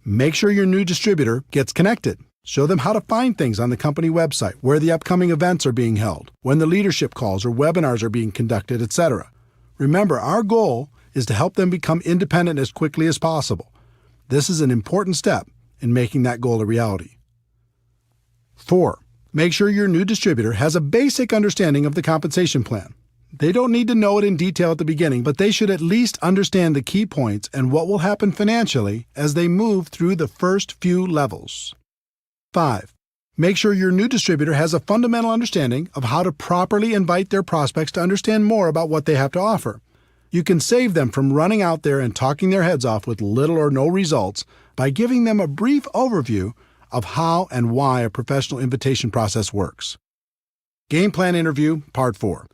Make sure your new distributor gets connected. Show them how to find things on the company website, where the upcoming events are being held, when the leadership calls or webinars are being conducted, etc. Remember, our goal is to help them become independent as quickly as possible. This is an important step in making that goal a reality. 4. Make sure your new distributor has a basic understanding of the compensation plan. They don't need to know it in detail at the beginning, but they should at least understand the key points and what will happen financially as they move through the first few levels. 5. Make sure your new distributor has a fundamental understanding of how to properly invite their prospects to understand more about what they have to offer. You can save them from running out there and talking their heads off with little or no results by giving them a brief overview of how and why a professional invitation process works. Game Plan Interview, Part 4.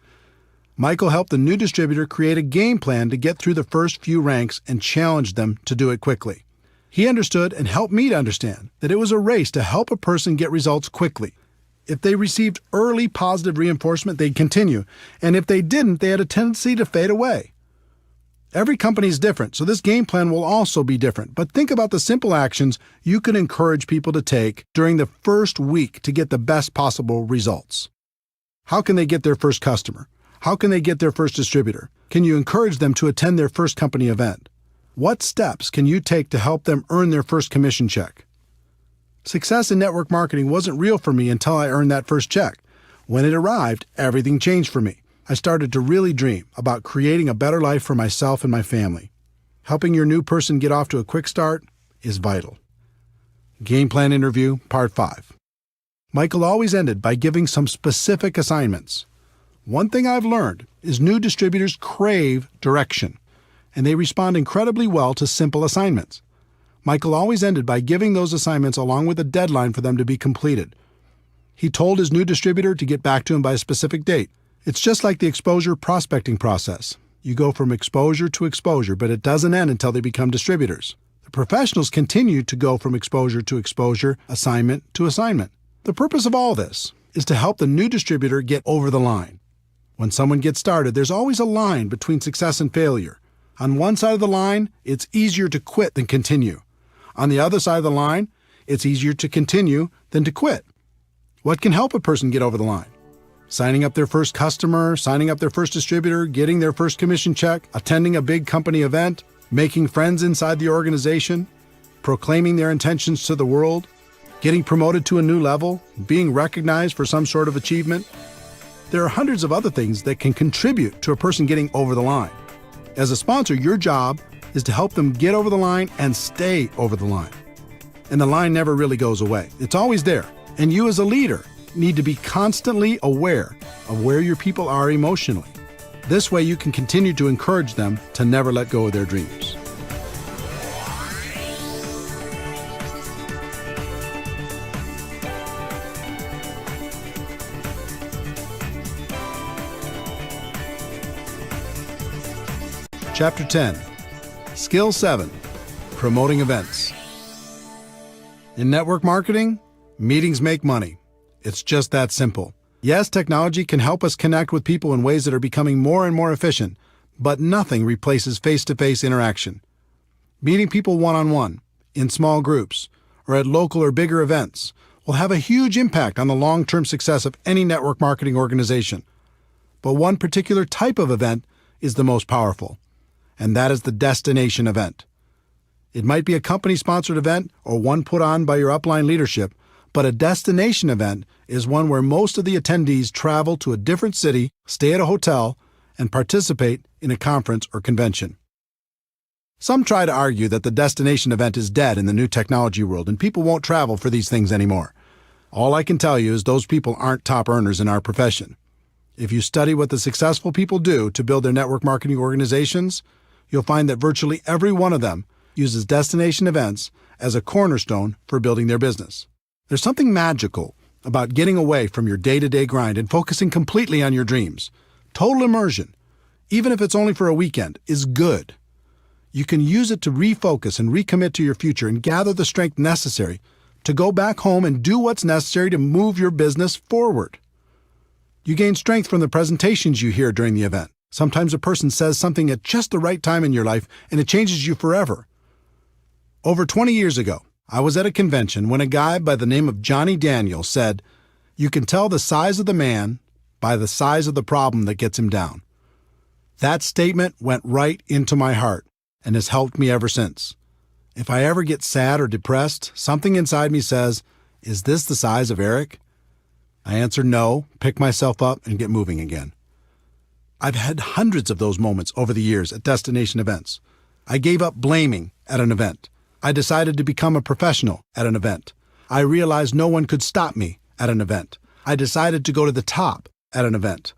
Michael helped the new distributor create a game plan to get through the first few ranks and challenged them to do it quickly. He understood and helped me to understand that it was a race to help a person get results quickly. If they received early positive reinforcement, they'd continue, and if they didn't, they had a tendency to fade away. Every company is different, so this game plan will also be different, but think about the simple actions you can encourage people to take during the first week to get the best possible results. How can they get their first customer? How can they get their first distributor? Can you encourage them to attend their first company event? What steps can you take to help them earn their first commission check? Success in network marketing wasn't real for me until I earned that first check. When it arrived, everything changed for me. I started to really dream about creating a better life for myself and my family. Helping your new person get off to a quick start is vital. Game Plan Interview, Part 5. Michael always ended by giving some specific assignments. One thing I've learned is new distributors crave direction, and they respond incredibly well to simple assignments. Michael always ended by giving those assignments along with a deadline for them to be completed. He told his new distributor to get back to him by a specific date. It's just like the exposure prospecting process. You go from exposure to exposure, but it doesn't end until they become distributors. The professionals continue to go from exposure to exposure, assignment to assignment. The purpose of all this is to help the new distributor get over the line. When someone gets started, there's always a line between success and failure. On one side of the line, it's easier to quit than continue. On the other side of the line, it's easier to continue than to quit. What can help a person get over the line? Signing up their first customer, signing up their first distributor, getting their first commission check, attending a big company event, making friends inside the organization, proclaiming their intentions to the world, getting promoted to a new level, being recognized for some sort of achievement. There are hundreds of other things that can contribute to a person getting over the line. As a sponsor, your job is to help them get over the line and stay over the line. And the line never really goes away. It's always there. And you as a leader need to be constantly aware of where your people are emotionally. This way you can continue to encourage them to never let go of their dreams. Chapter 10. Skill 7. Promoting events. In network marketing, meetings make money. It's just that simple. Yes, technology can help us connect with people in ways that are becoming more and more efficient, but nothing replaces face-to-face interaction. Meeting people one-on-one, in small groups, or at local or bigger events will have a huge impact on the long-term success of any network marketing organization. But one particular type of event is the most powerful, and that is the destination event. It might be a company-sponsored event or one put on by your upline leadership, but a destination event is one where most of the attendees travel to a different city, stay at a hotel, and participate in a conference or convention. Some try to argue that the destination event is dead in the new technology world and people won't travel for these things anymore. All I can tell you is those people aren't top earners in our profession. If you study what the successful people do to build their network marketing organizations, you'll find that virtually every one of them uses destination events as a cornerstone for building their business. There's something magical about getting away from your day-to-day grind and focusing completely on your dreams. Total immersion, even if it's only for a weekend, is good. You can use it to refocus and recommit to your future and gather the strength necessary to go back home and do what's necessary to move your business forward. You gain strength from the presentations you hear during the event. Sometimes a person says something at just the right time in your life and it changes you forever. Over 20 years ago, I was at a convention when a guy by the name of Johnny Daniel said, "You can tell the size of the man by the size of the problem that gets him down." That statement went right into my heart and has helped me ever since. If I ever get sad or depressed, something inside me says, "Is this the size of Eric?" I answer no, pick myself up, and get moving again. I've had hundreds of those moments over the years at destination events. I gave up blaming at an event. I decided to become a professional at an event. I realized no one could stop me at an event. I decided to go to the top at an event.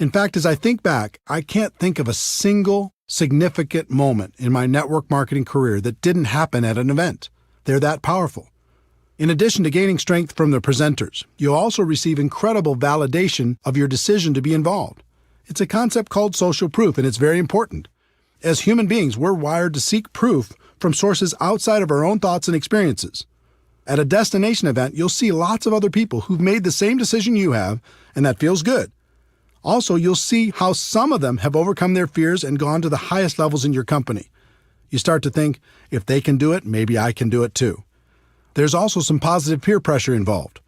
In fact, as I think back, I can't think of a single significant moment in my network marketing career that didn't happen at an event. They're that powerful. In addition to gaining strength from the presenters, you'll also receive incredible validation of your decision to be involved. It's a concept called social proof, and it's very important. As human beings, we're wired to seek proof from sources outside of our own thoughts and experiences. At a destination event, you'll see lots of other people who've made the same decision you have, and that feels good. Also, you'll see how some of them have overcome their fears and gone to the highest levels in your company. You start to think, if they can do it, maybe I can do it too. There's also some positive peer pressure involved.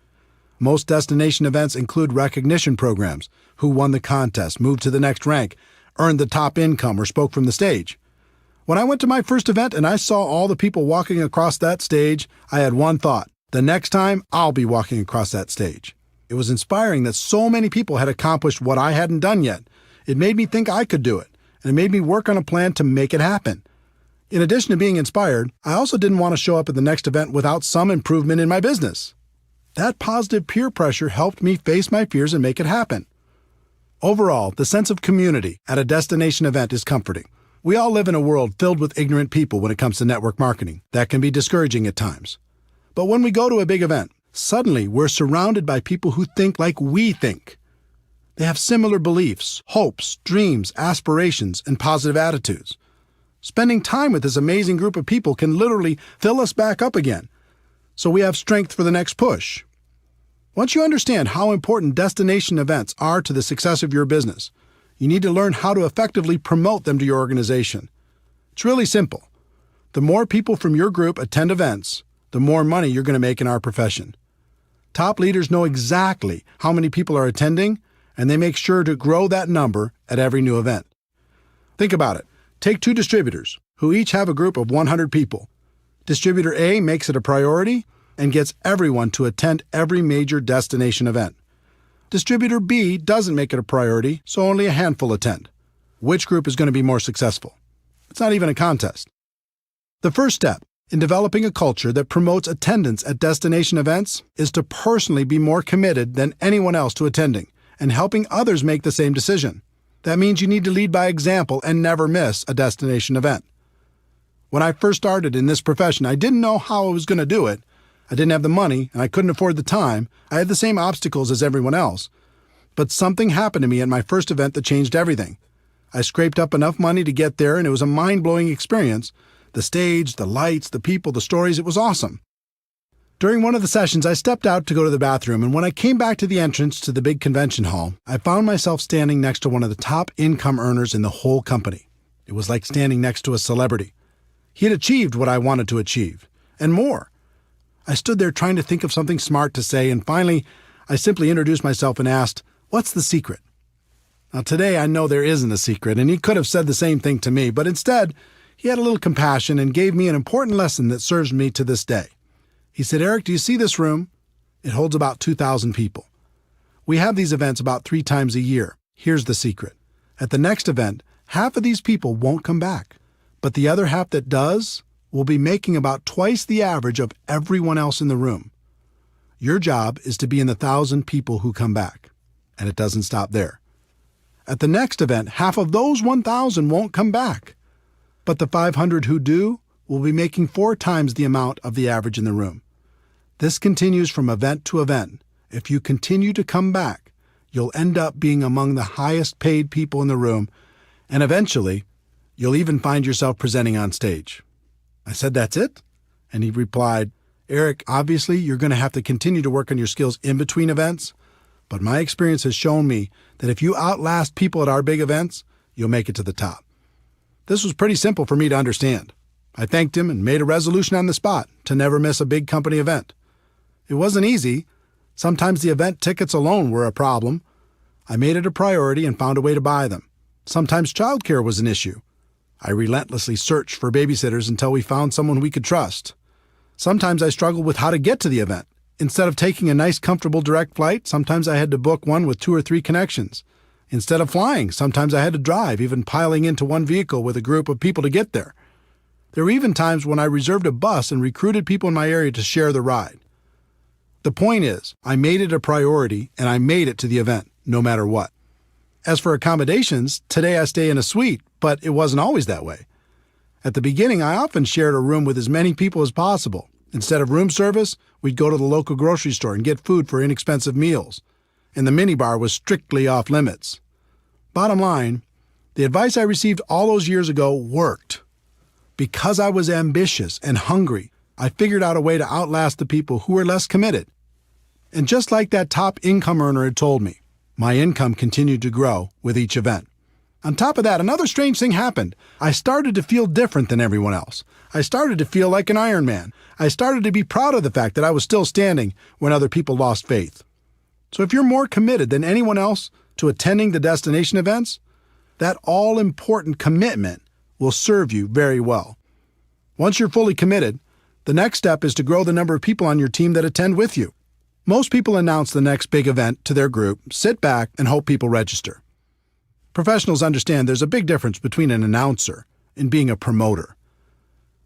Most destination events include recognition programs: who won the contest, moved to the next rank, earned the top income, or spoke from the stage. When I went to my first event and I saw all the people walking across that stage, I had one thought: the next time I'll be walking across that stage. It was inspiring that so many people had accomplished what I hadn't done yet. It made me think I could do it, and it made me work on a plan to make it happen. In addition to being inspired, I also didn't want to show up at the next event without some improvement in my business. That positive peer pressure helped me face my fears and make it happen. Overall, the sense of community at a destination event is comforting. We all live in a world filled with ignorant people when it comes to network marketing. That can be discouraging at times. But when we go to a big event, suddenly we're surrounded by people who think like we think. They have similar beliefs, hopes, dreams, aspirations, and positive attitudes. Spending time with this amazing group of people can literally fill us back up again, so we have strength for the next push. Once you understand how important destination events are to the success of your business, you need to learn how to effectively promote them to your organization. It's really simple. The more people from your group attend events, the more money you're going to make in our profession. Top leaders know exactly how many people are attending, and they make sure to grow that number at every new event. Think about it. Take two distributors, who each have a group of 100 people. Distributor A makes it a priority and gets everyone to attend every major destination event. Distributor B doesn't make it a priority, so only a handful attend. Which group is going to be more successful? It's not even a contest. The first step in developing a culture that promotes attendance at destination events is to personally be more committed than anyone else to attending and helping others make the same decision. That means you need to lead by example and never miss a destination event. When I first started in this profession, I didn't know how I was going to do it. I didn't have the money, and I couldn't afford the time. I had the same obstacles as everyone else. But something happened to me at my first event that changed everything. I scraped up enough money to get there, and it was a mind-blowing experience. The stage, the lights, the people, the stories, it was awesome. During one of the sessions, I stepped out to go to the bathroom, and when I came back to the entrance to the big convention hall, I found myself standing next to one of the top income earners in the whole company. It was like standing next to a celebrity. He had achieved what I wanted to achieve, and more. I stood there trying to think of something smart to say, and finally, I simply introduced myself and asked, "What's the secret?" Now, today I know there isn't a secret, and he could have said the same thing to me, but instead, he had a little compassion and gave me an important lesson that serves me to this day. He said, "Eric, do you see this room? It holds about 2,000 people. We have these events about 3 times a year. Here's the secret. At the next event, half of these people won't come back, but the other half that does will be making about twice the average of everyone else in the room. Your job is to be in the 1,000 people who come back, and it doesn't stop there. At the next event, half of those 1,000 won't come back, but the 500 who do will be making 4 times the amount of the average in the room. This continues from event to event. If you continue to come back, you'll end up being among the highest paid people in the room, and eventually, you'll even find yourself presenting on stage." I said, "That's it?" And he replied, "Eric, obviously you're going to have to continue to work on your skills in between events, but my experience has shown me that if you outlast people at our big events, you'll make it to the top." This was pretty simple for me to understand. I thanked him and made a resolution on the spot to never miss a big company event. It wasn't easy. Sometimes the event tickets alone were a problem. I made it a priority and found a way to buy them. Sometimes childcare was an issue. I relentlessly searched for babysitters until we found someone we could trust. Sometimes I struggled with how to get to the event. Instead of taking a nice, comfortable direct flight, sometimes I had to book one with 2 or 3 connections. Instead of flying, sometimes I had to drive, even piling into one vehicle with a group of people to get there. There were even times when I reserved a bus and recruited people in my area to share the ride. The point is, I made it a priority and I made it to the event, no matter what. As for accommodations, today I stay in a suite, but it wasn't always that way. At the beginning, I often shared a room with as many people as possible. Instead of room service, we'd go to the local grocery store and get food for inexpensive meals. And the minibar was strictly off limits. Bottom line, the advice I received all those years ago worked. Because I was ambitious and hungry, I figured out a way to outlast the people who were less committed. And just like that top income earner had told me, my income continued to grow with each event. On top of that, another strange thing happened. I started to feel different than everyone else. I started to feel like an Iron Man. I started to be proud of the fact that I was still standing when other people lost faith. So if you're more committed than anyone else to attending the destination events, that all-important commitment will serve you very well. Once you're fully committed, the next step is to grow the number of people on your team that attend with you. Most people announce the next big event to their group, sit back, and hope people register. Professionals understand there's a big difference between an announcer and being a promoter.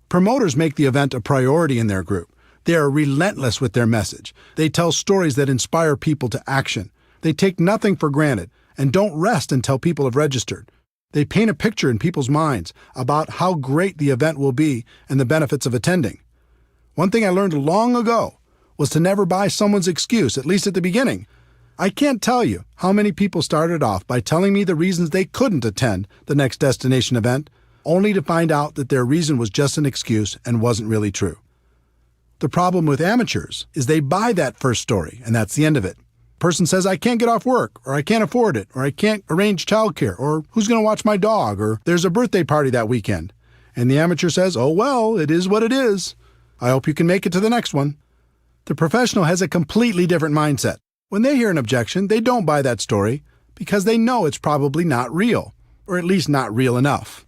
Promoters make the event a priority in their group. They are relentless with their message. They tell stories that inspire people to action. They take nothing for granted and don't rest until people have registered. They paint a picture in people's minds about how great the event will be and the benefits of attending. One thing I learned long ago was to never buy someone's excuse, at least at the beginning. I can't tell you how many people started off by telling me the reasons they couldn't attend the next destination event, only to find out that their reason was just an excuse and wasn't really true. The problem with amateurs is they buy that first story, and that's the end of it. Person says, I can't get off work, or I can't afford it, or I can't arrange childcare, or who's going to watch my dog, or there's a birthday party that weekend. And the amateur says, oh well, it is what it is. I hope you can make it to the next one. The professional has a completely different mindset. When they hear an objection, they don't buy that story because they know it's probably not real, or at least not real enough.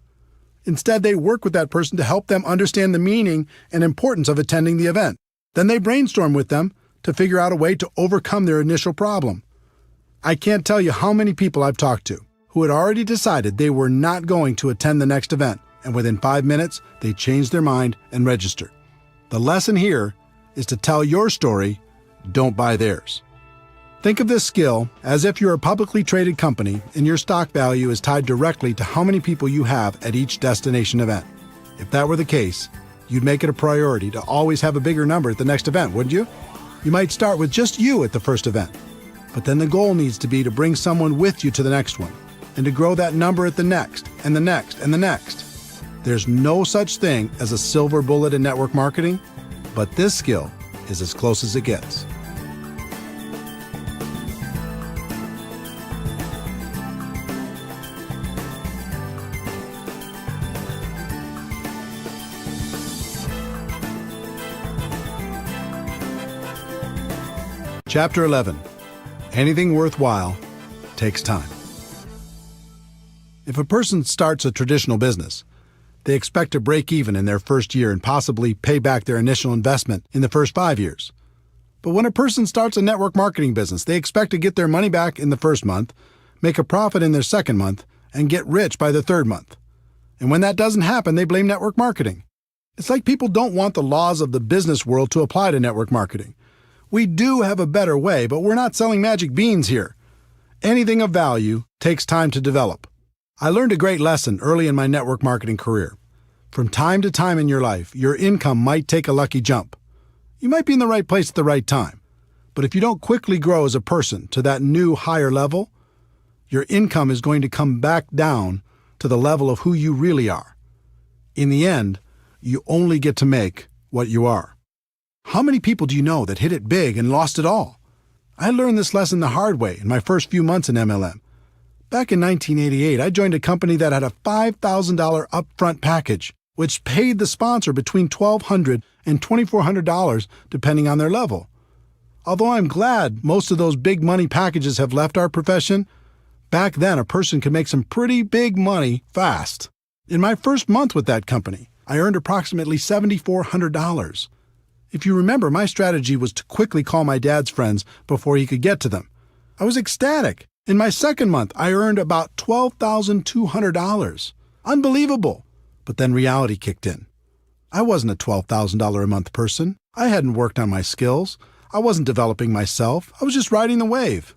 Instead, they work with that person to help them understand the meaning and importance of attending the event. Then they brainstorm with them to figure out a way to overcome their initial problem. I can't tell you how many people I've talked to who had already decided they were not going to attend the next event, and within 5 minutes, they changed their mind and registered. The lesson here is to tell your story, don't buy theirs. Think of this skill as if you're a publicly traded company and your stock value is tied directly to how many people you have at each destination event. If that were the case, you'd make it a priority to always have a bigger number at the next event, wouldn't you? You might start with just you at the first event, but then the goal needs to be to bring someone with you to the next one and to grow that number at the next and the next and the next. There's no such thing as a silver bullet in network marketing, but this skill is as close as it gets. Chapter 11. Anything worthwhile takes time. If a person starts a traditional business, they expect to break even in their first year and possibly pay back their initial investment in the first 5 years. But when a person starts a network marketing business, they expect to get their money back in the first month, make a profit in their second month, and get rich by the third month. And when that doesn't happen, they blame network marketing. It's like people don't want the laws of the business world to apply to network marketing. We do have a better way, but we're not selling magic beans here. Anything of value takes time to develop. I learned a great lesson early in my network marketing career. From time to time in your life, your income might take a lucky jump. You might be in the right place at the right time. But if you don't quickly grow as a person to that new higher level, your income is going to come back down to the level of who you really are. In the end, you only get to make what you are. How many people do you know that hit it big and lost it all? I learned this lesson the hard way in my first few months in MLM. Back in 1988, I joined a company that had a $5,000 upfront package, which paid the sponsor between $1,200 and $2,400 depending on their level. Although I'm glad most of those big money packages have left our profession, back then a person could make some pretty big money fast. In my first month with that company, I earned approximately $7,400. If you remember, my strategy was to quickly call my dad's friends before he could get to them. I was ecstatic. In my second month, I earned about $12,200. Unbelievable. But then reality kicked in. I wasn't a $12,000 a month person. I hadn't worked on my skills. I wasn't developing myself. I was just riding the wave.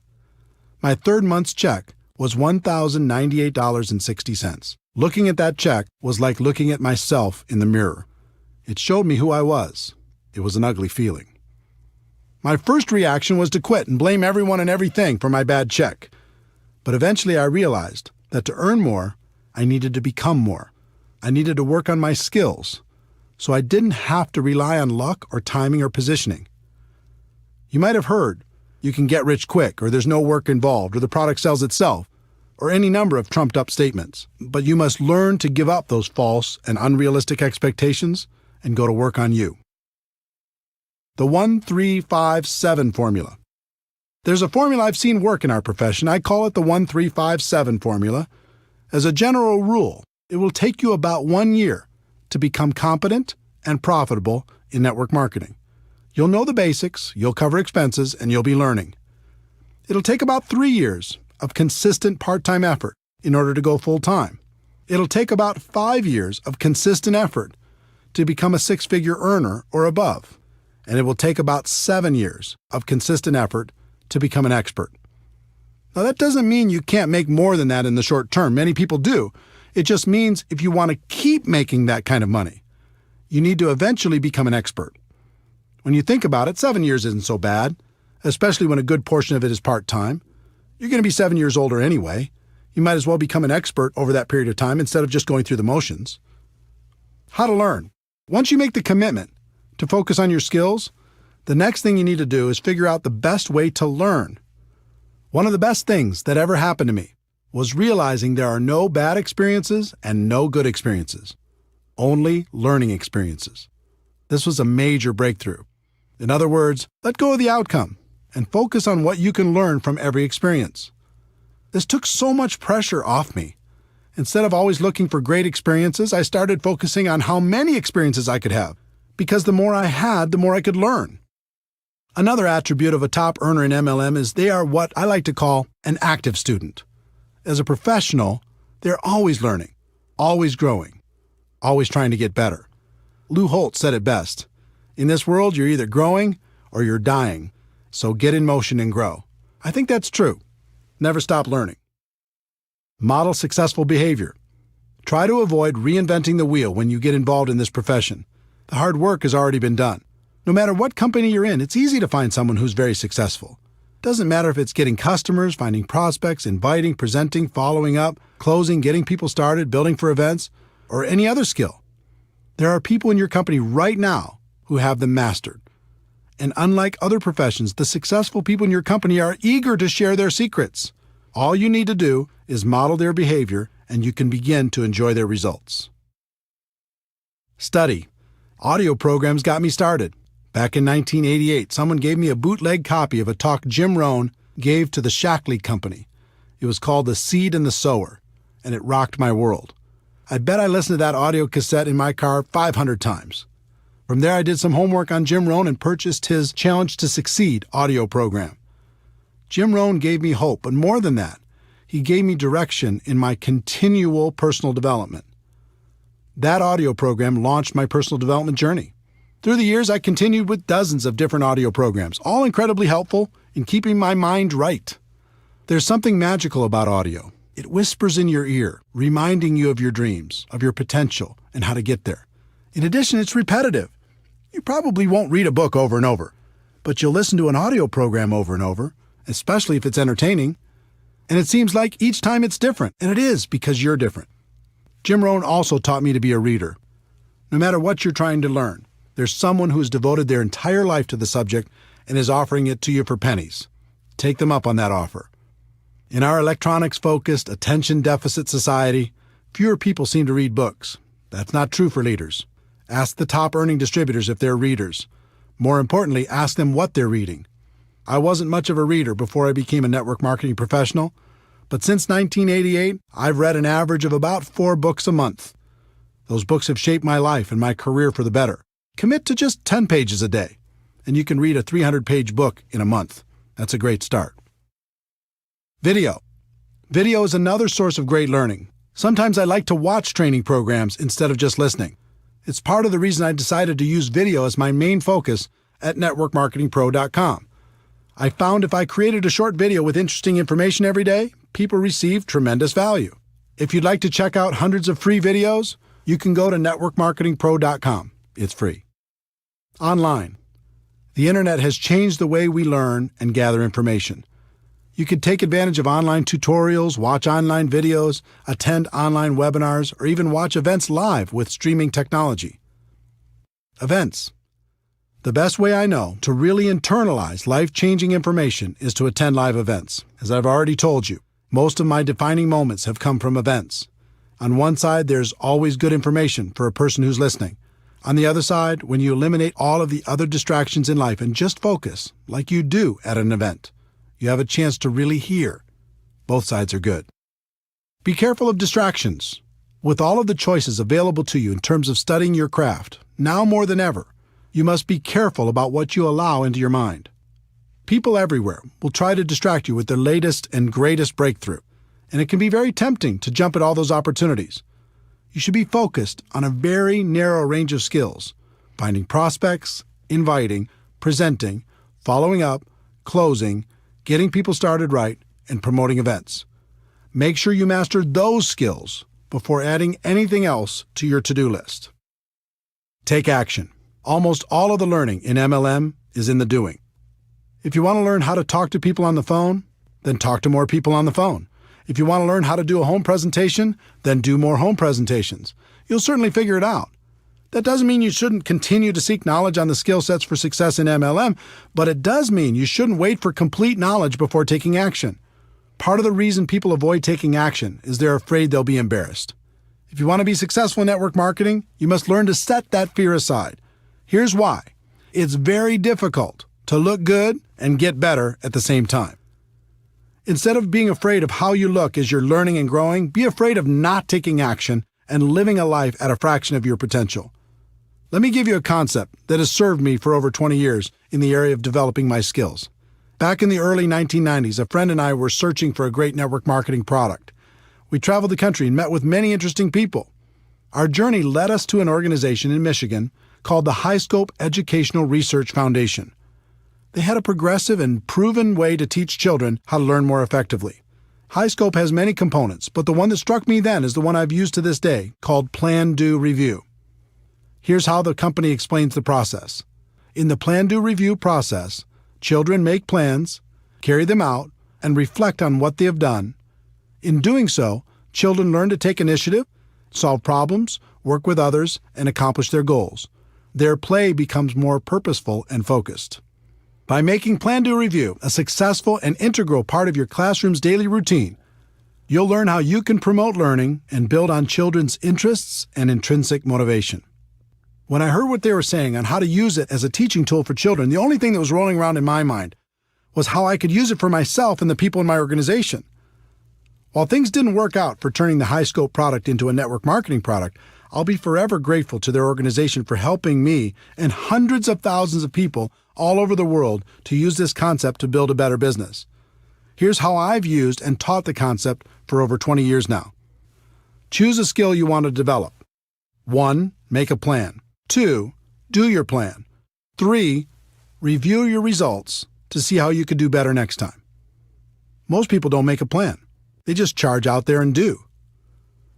My third month's check was $1,098.60. Looking at that check was like looking at myself in the mirror. It showed me who I was. It was an ugly feeling. My first reaction was to quit and blame everyone and everything for my bad check. But eventually I realized that to earn more, I needed to become more. I needed to work on my skills, so I didn't have to rely on luck or timing or positioning. You might have heard, you can get rich quick, or there's no work involved, or the product sells itself, or any number of trumped-up statements. But you must learn to give up those false and unrealistic expectations and go to work on you. The 1-3-5-7 formula. There's a formula I've seen work in our profession. I call it the 1-3-5-7 formula. As a general rule, it will take you about 1 year to become competent and profitable in network marketing. You'll know the basics, you'll cover expenses, and you'll be learning. It'll take about 3 years of consistent part-time effort in order to go full-time. It'll take about 5 years of consistent effort to become a six-figure earner or above. And it will take about 7 years of consistent effort to become an expert. Now, that doesn't mean you can't make more than that in the short term. Many people do. It just means if you want to keep making that kind of money, you need to eventually become an expert. When you think about it, 7 years isn't so bad, especially when a good portion of it is part-time. You're going to be 7 years older anyway. You might as well become an expert over that period of time instead of just going through the motions. How to learn. Once you make the commitment to focus on your skills, the next thing you need to do is figure out the best way to learn. One of the best things that ever happened to me was realizing there are no bad experiences and no good experiences, only learning experiences. This was a major breakthrough. In other words, let go of the outcome and focus on what you can learn from every experience. This took so much pressure off me. Instead of always looking for great experiences, I started focusing on how many experiences I could have, because the more I had, the more I could learn. Another attribute of a top earner in MLM is they are what I like to call an active student. As a professional, they're always learning, always growing, always trying to get better. Lou Holt said it best. In this world, you're either growing or you're dying, so get in motion and grow. I think that's true. Never stop learning. Model successful behavior. Try to avoid reinventing the wheel when you get involved in this profession. The hard work has already been done. No matter what company you're in, it's easy to find someone who's very successful. Doesn't matter if it's getting customers, finding prospects, inviting, presenting, following up, closing, getting people started, building for events, or any other skill. There are people in your company right now who have them mastered. And unlike other professions, the successful people in your company are eager to share their secrets. All you need to do is model their behavior, and you can begin to enjoy their results. Study. Audio programs got me started. Back in 1988, someone gave me a bootleg copy of a talk Jim Rohn gave to the Shackley Company. It was called The Seed and the Sower, and it rocked my world. I bet I listened to that audio cassette in my car 500 times. From there, I did some homework on Jim Rohn and purchased his Challenge to Succeed audio program. Jim Rohn gave me hope, but more than that, he gave me direction in my continual personal development. That audio program launched my personal development journey. Through the years, I continued with dozens of different audio programs, all incredibly helpful in keeping my mind right. There's something magical about audio. It whispers in your ear, reminding you of your dreams, of your potential, and how to get there. In addition, it's repetitive. You probably won't read a book over and over, but you'll listen to an audio program over and over, especially if it's entertaining. And it seems like each time it's different, and it is because you're different. Jim Rohn also taught me to be a reader. No matter what you're trying to learn, there's someone who has devoted their entire life to the subject and is offering it to you for pennies. Take them up on that offer. In our electronics-focused, attention-deficit society, fewer people seem to read books. That's not true for leaders. Ask the top-earning distributors if they're readers. More importantly, ask them what they're reading. I wasn't much of a reader before I became a network marketing professional, but since 1988, I've read an average of about 4 books a month. Those books have shaped my life and my career for the better. Commit to just 10 pages a day, and you can read a 300-page book in a month. That's a great start. Video. Video is another source of great learning. Sometimes I like to watch training programs instead of just listening. It's part of the reason I decided to use video as my main focus at networkmarketingpro.com. I found if I created a short video with interesting information every day, people received tremendous value. If you'd like to check out hundreds of free videos, you can go to networkmarketingpro.com. It's free. Online. The internet has changed the way we learn and gather information. You can take advantage of online tutorials, watch online videos, attend online webinars, or even watch events live with streaming technology. Events. The best way I know to really internalize life-changing information is to attend live events. As I've already told you, most of my defining moments have come from events. On one side, there's always good information for a person who's listening. On the other side, when you eliminate all of the other distractions in life and just focus, like you do at an event, you have a chance to really hear. Both sides are good. Be careful of distractions. With all of the choices available to you in terms of studying your craft, now more than ever, you must be careful about what you allow into your mind. People everywhere will try to distract you with their latest and greatest breakthrough, and it can be very tempting to jump at all those opportunities. You should be focused on a very narrow range of skills: finding prospects, inviting, presenting, following up, closing, getting people started right, and promoting events. Make sure you master those skills before adding anything else to your to-do list. Take action. Almost all of the learning in MLM is in the doing. If you want to learn how to talk to people on the phone, then talk to more people on the phone. If you want to learn how to do a home presentation, then do more home presentations. You'll certainly figure it out. That doesn't mean you shouldn't continue to seek knowledge on the skill sets for success in MLM, but it does mean you shouldn't wait for complete knowledge before taking action. Part of the reason people avoid taking action is they're afraid they'll be embarrassed. If you want to be successful in network marketing, you must learn to set that fear aside. Here's why. It's very difficult to look good and get better at the same time. Instead of being afraid of how you look as you're learning and growing, be afraid of not taking action and living a life at a fraction of your potential. Let me give you a concept that has served me for over 20 years in the area of developing my skills. Back in the early 1990s, a friend and I were searching for a great network marketing product. We traveled the country and met with many interesting people. Our journey led us to an organization in Michigan called the High Scope Educational Research Foundation. They had a progressive and proven way to teach children how to learn more effectively. High Scope has many components, but the one that struck me then is the one I've used to this day, called Plan, Do, Review. Here's how the company explains the process. In the Plan, Do, Review process, children make plans, carry them out, and reflect on what they have done. In doing so, children learn to take initiative, solve problems, work with others, and accomplish their goals. Their play becomes more purposeful and focused. By making Plan, Do, Review a successful and integral part of your classroom's daily routine, you'll learn how you can promote learning and build on children's interests and intrinsic motivation. When I heard what they were saying on how to use it as a teaching tool for children, the only thing that was rolling around in my mind was how I could use it for myself and the people in my organization. While things didn't work out for turning the High Scope product into a network marketing product, I'll be forever grateful to their organization for helping me and hundreds of thousands of people all over the world to use this concept to build a better business. Here's how I've used and taught the concept for over 20 years now. Choose a skill you want to develop. 1. Make a plan. 2. Do your plan. 3. Review your results to see how you could do better next time. Most people don't make a plan. They just charge out there and do.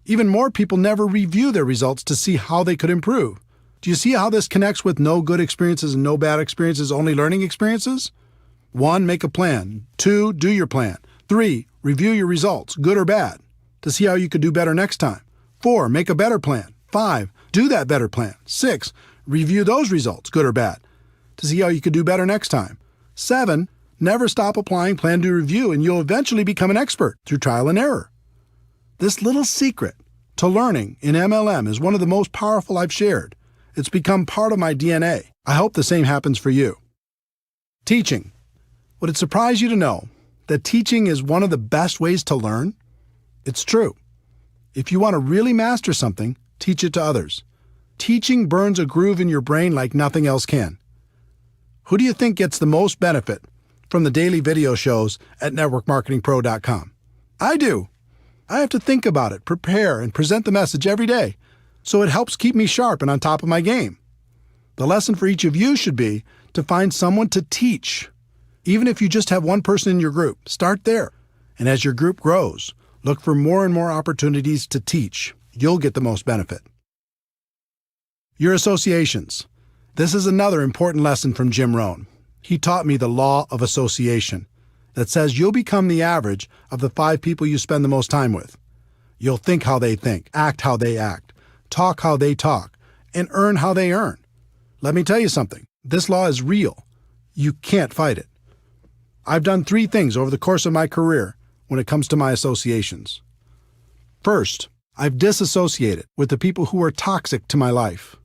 Even more people never review their results to see how they could improve. Do you see how this connects with no good experiences and no bad experiences, only learning experiences? 1. Make a plan. 2. Do your plan. 3. Review your results, good or bad, to see how you could do better next time. 4. Make a better plan. 5. Do that better plan. 6. Review those results, good or bad, to see how you could do better next time. 7. Never stop applying Plan, Do, Review, and you'll eventually become an expert through trial and error. This little secret to learning in MLM is one of the most powerful I've shared. It's become part of my DNA. I hope the same happens for you. Teaching. Would it surprise you to know that teaching is one of the best ways to learn? It's true. If you want to really master something, teach it to others. Teaching burns a groove in your brain like nothing else can. Who do you think gets the most benefit from the daily video shows at networkmarketingpro.com? I do. I have to think about it, prepare, and present the message every day, so it helps keep me sharp and on top of my game. The lesson for each of you should be to find someone to teach. Even if you just have one person in your group, start there. And as your group grows, look for more and more opportunities to teach. You'll get the most benefit. Your associations. This is another important lesson from Jim Rohn. He taught me the law of association that says you'll become the average of the 5 people you spend the most time with. You'll think how they think, act how they act, talk how they talk, and earn how they earn. Let me tell you something. This law is real. You can't fight it. I've done 3 things over the course of my career when it comes to my associations. First, I've disassociated with the people who are toxic to my life.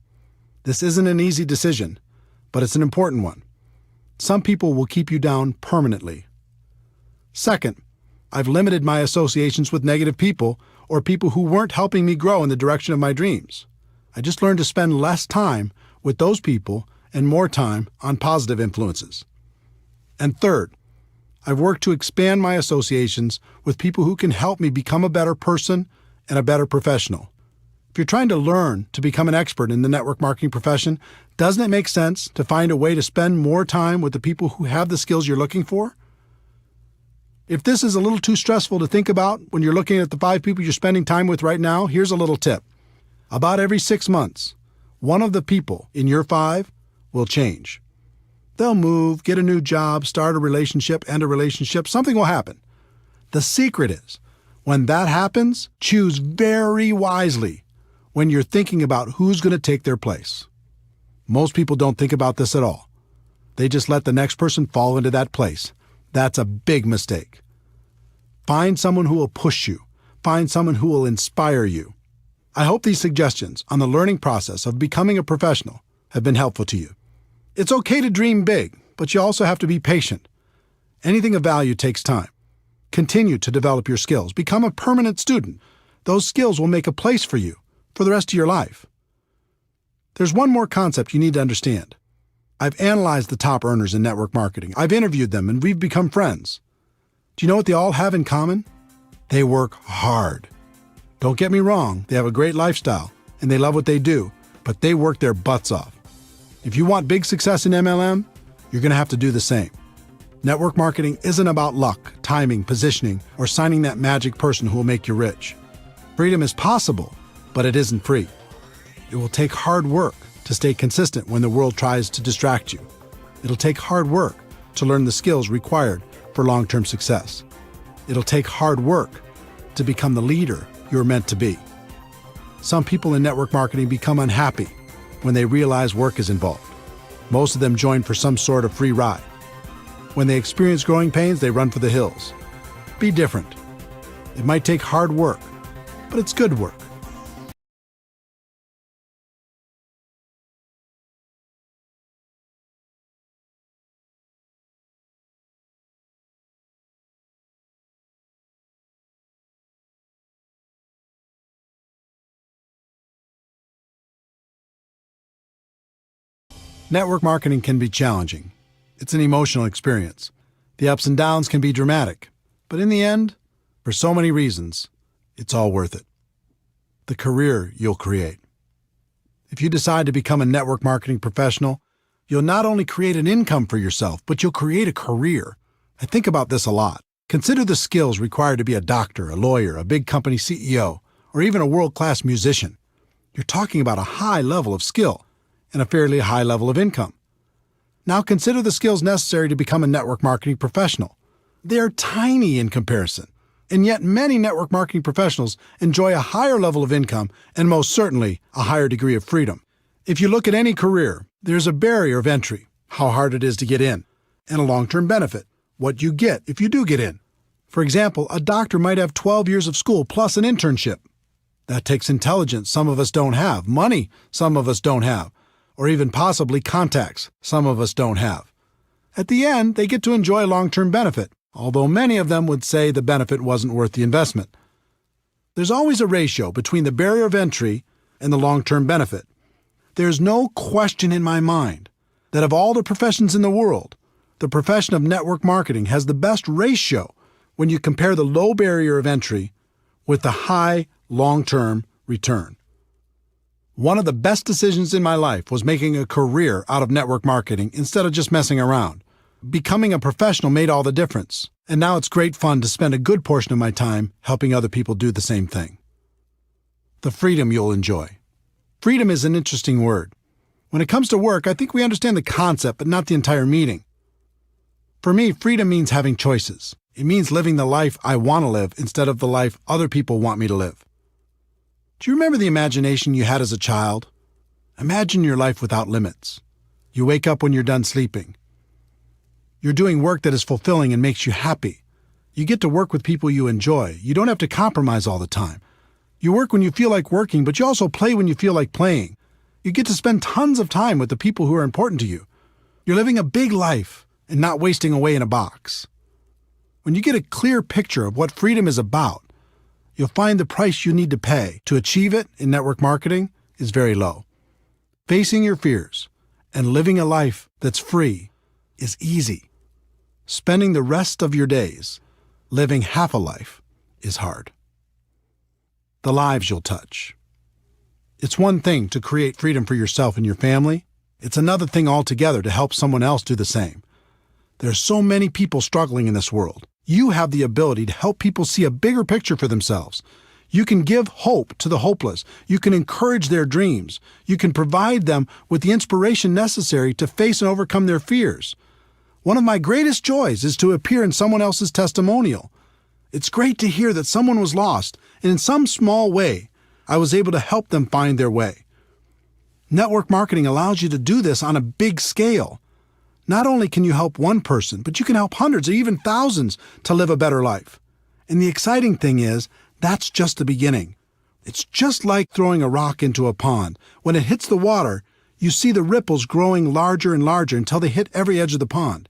This isn't an easy decision, but it's an important one. Some people will keep you down permanently. Second, I've limited my associations with negative people or people who weren't helping me grow in the direction of my dreams. I just learned to spend less time with those people and more time on positive influences. And third, I've worked to expand my associations with people who can help me become a better person and a better professional. If you're trying to learn to become an expert in the network marketing profession, doesn't it make sense to find a way to spend more time with the people who have the skills you're looking for? If this is a little too stressful to think about when you're looking at the 5 people you're spending time with right now, here's a little tip. About every 6 months, one of the people in your 5 will change. They'll move, get a new job, start a relationship, end a relationship. Something will happen. The secret is, when that happens, choose very wisely when you're thinking about who's going to take their place. Most people don't think about this at all. They just let the next person fall into that place. That's a big mistake. Find someone who will push you. Find someone who will inspire you. I hope these suggestions on the learning process of becoming a professional have been helpful to you. It's okay to dream big, but you also have to be patient. Anything of value takes time. Continue to develop your skills. Become a permanent student. Those skills will make a place for you for the rest of your life. There's one more concept you need to understand. I've analyzed the top earners in network marketing. I've interviewed them, and we've become friends. Do you know what they all have in common? They work hard. Don't get me wrong, they have a great lifestyle, and they love what they do, but they work their butts off. If you want big success in MLM, you're going to have to do the same. Network marketing isn't about luck, timing, positioning, or signing that magic person who will make you rich. Freedom is possible, but it isn't free. It will take hard work to stay consistent when the world tries to distract you. It'll take hard work to learn the skills required for long-term success. It'll take hard work to become the leader you're meant to be. Some people in network marketing become unhappy when they realize work is involved. Most of them join for some sort of free ride. When they experience growing pains, they run for the hills. Be different. It might take hard work, but it's good work. Network marketing can be challenging. It's an emotional experience. The ups and downs can be dramatic. But in the end, for so many reasons, it's all worth it. The career you'll create. If you decide to become a network marketing professional, you'll not only create an income for yourself, but you'll create a career. I think about this a lot. Consider the skills required to be a doctor, a lawyer, a big company CEO, or even a world-class musician. You're talking about a high level of skill and a fairly high level of income. Now consider the skills necessary to become a network marketing professional. They're tiny in comparison, and yet many network marketing professionals enjoy a higher level of income and most certainly a higher degree of freedom. If you look at any career, there's a barrier of entry, how hard it is to get in, and a long-term benefit, what you get if you do get in. For example, a doctor might have 12 years of school plus an internship. That takes intelligence some of us don't have, money some of us don't have, or even possibly contacts some of us don't have. At the end, they get to enjoy a long-term benefit, although many of them would say the benefit wasn't worth the investment. There's always a ratio between the barrier of entry, and the long-term benefit. There's no question in my mind that of all the professions in the world, the profession of network marketing has the best ratio when you compare the low barrier of entry with the high long-term return. One of the best decisions in my life was making a career out of network marketing instead of just messing around. Becoming a professional made all the difference, and now it's great fun to spend a good portion of my time helping other people do the same thing. The freedom you'll enjoy. Freedom is an interesting word. When it comes to work, I think we understand the concept, but not the entire meaning. For me, freedom means having choices. It means living the life I want to live instead of the life other people want me to live. Do you remember the imagination you had as a child? Imagine your life without limits. You wake up when you're done sleeping. You're doing work that is fulfilling and makes you happy. You get to work with people you enjoy. You don't have to compromise all the time. You work when you feel like working, but you also play when you feel like playing. You get to spend tons of time with the people who are important to you. You're living a big life and not wasting away in a box. When you get a clear picture of what freedom is about, you'll find the price you need to pay to achieve it in network marketing is very low. Facing your fears and living a life that's free is easy. Spending the rest of your days living half a life is hard. The lives you'll touch. It's one thing to create freedom for yourself and your family. It's another thing altogether to help someone else do the same. There are so many people struggling in this world. You have the ability to help people see a bigger picture for themselves. You can give hope to the hopeless. You can encourage their dreams. You can provide them with the inspiration necessary to face and overcome their fears. One of my greatest joys is to appear in someone else's testimonial. It's great to hear that someone was lost, and in some small way, I was able to help them find their way. Network marketing allows you to do this on a big scale. Not only can you help one person, but you can help hundreds or even thousands to live a better life. And the exciting thing is, that's just the beginning. It's just like throwing a rock into a pond. When it hits the water, you see the ripples growing larger and larger until they hit every edge of the pond.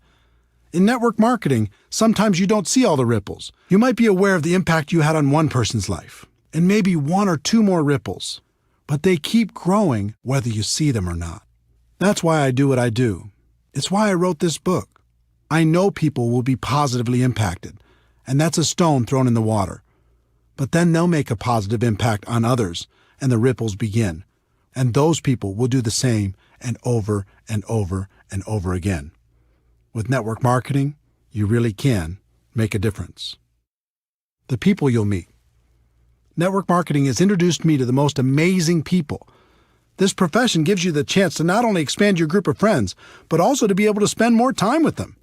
In network marketing, sometimes you don't see all the ripples. You might be aware of the impact you had on one person's life, and maybe one or two more ripples, but they keep growing whether you see them or not. That's why I do what I do. It's why I wrote this book. I know people will be positively impacted, and that's a stone thrown in the water. But then they'll make a positive impact on others, and the ripples begin. And those people will do the same and over and over and over again. With network marketing, you really can make a difference. The people you'll meet. Network marketing has introduced me to the most amazing people. This profession gives you the chance to not only expand your group of friends, but also to be able to spend more time with them.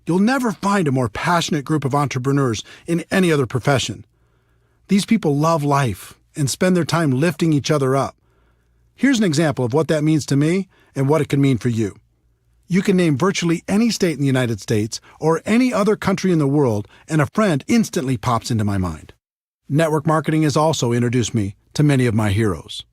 You'll never find a more passionate group of entrepreneurs in any other profession. These people love life and spend their time lifting each other up. Here's an example of what that means to me and what it can mean for you. You can name virtually any state in the United States or any other country in the world, and a friend instantly pops into my mind. Network marketing has also introduced me to many of my heroes.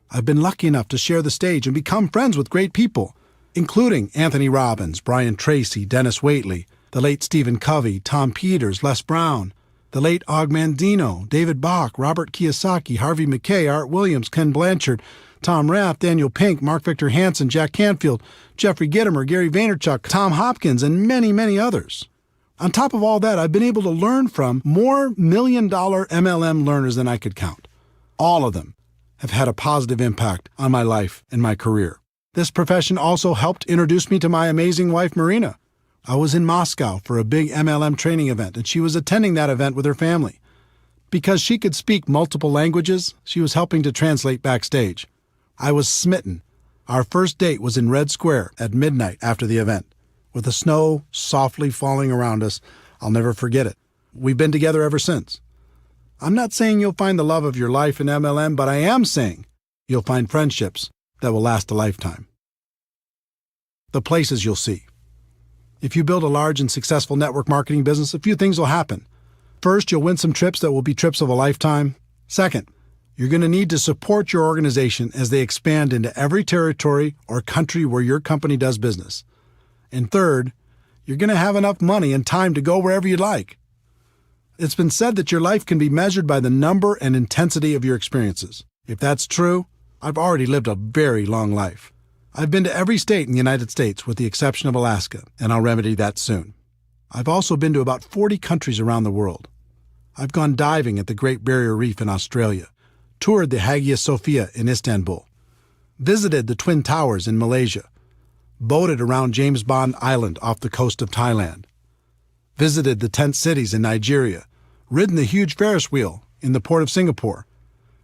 I've been lucky enough to share the stage and become friends with great people, including Anthony Robbins, Brian Tracy, Dennis Waitley, the late Stephen Covey, Tom Peters, Les Brown, the late Og Mandino, David Bach, Robert Kiyosaki, Harvey Mackay, Art Williams, Ken Blanchard, Tom Rath, Daniel Pink, Mark Victor Hansen, Jack Canfield, Jeffrey Gitomer, Gary Vaynerchuk, Tom Hopkins, and many, many others. On top of all that, I've been able to learn from more million-dollar MLM learners than I could count. All of them have had a positive impact on my life and my career. This profession also helped introduce me to my amazing wife, Marina. I was in Moscow for a big MLM training event, and she was attending that event with her family. Because she could speak multiple languages, she was helping to translate backstage. I was smitten. Our first date was in Red Square at midnight after the event. With the snow softly falling around us, I'll never forget it. We've been together ever since. I'm not saying you'll find the love of your life in MLM, but I am saying you'll find friendships that will last a lifetime. The places you'll see. If you build a large and successful network marketing business, a few things will happen. First, you'll win some trips that will be trips of a lifetime. Second, you're going to need to support your organization as they expand into every territory or country where your company does business. And third, you're going to have enough money and time to go wherever you'd like. It's been said that your life can be measured by the number and intensity of your experiences. If that's true, I've already lived a very long life. I've been to every state in the United States with the exception of Alaska, and I'll remedy that soon. I've also been to about 40 countries around the world. I've gone diving at the Great Barrier Reef in Australia, toured the Hagia Sophia in Istanbul, visited the Twin Towers in Malaysia, boated around James Bond Island off the coast of Thailand, visited the tent cities in Nigeria, ridden the huge Ferris wheel in the port of Singapore,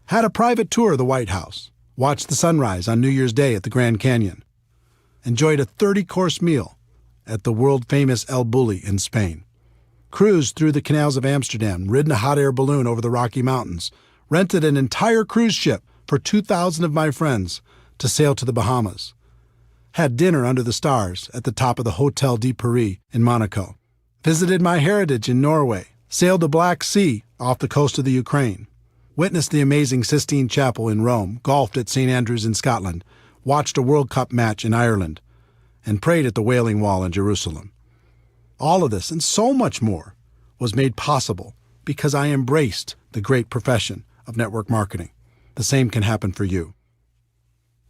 had a private tour of the White House, watched the sunrise on New Year's Day at the Grand Canyon, enjoyed a 30-course meal at the world-famous El Bulli in Spain, cruised through the canals of Amsterdam, ridden a hot air balloon over the Rocky Mountains, rented an entire cruise ship for 2,000 of my friends to sail to the Bahamas, had dinner under the stars at the top of the Hotel de Paris in Monaco, visited my heritage in Norway, sailed the Black Sea off the coast of the Ukraine, witnessed the amazing Sistine Chapel in Rome, golfed at St. Andrews in Scotland, watched a World Cup match in Ireland, and prayed at the Wailing Wall in Jerusalem. All of this and so much more was made possible because I embraced the great profession of network marketing. The same can happen for you.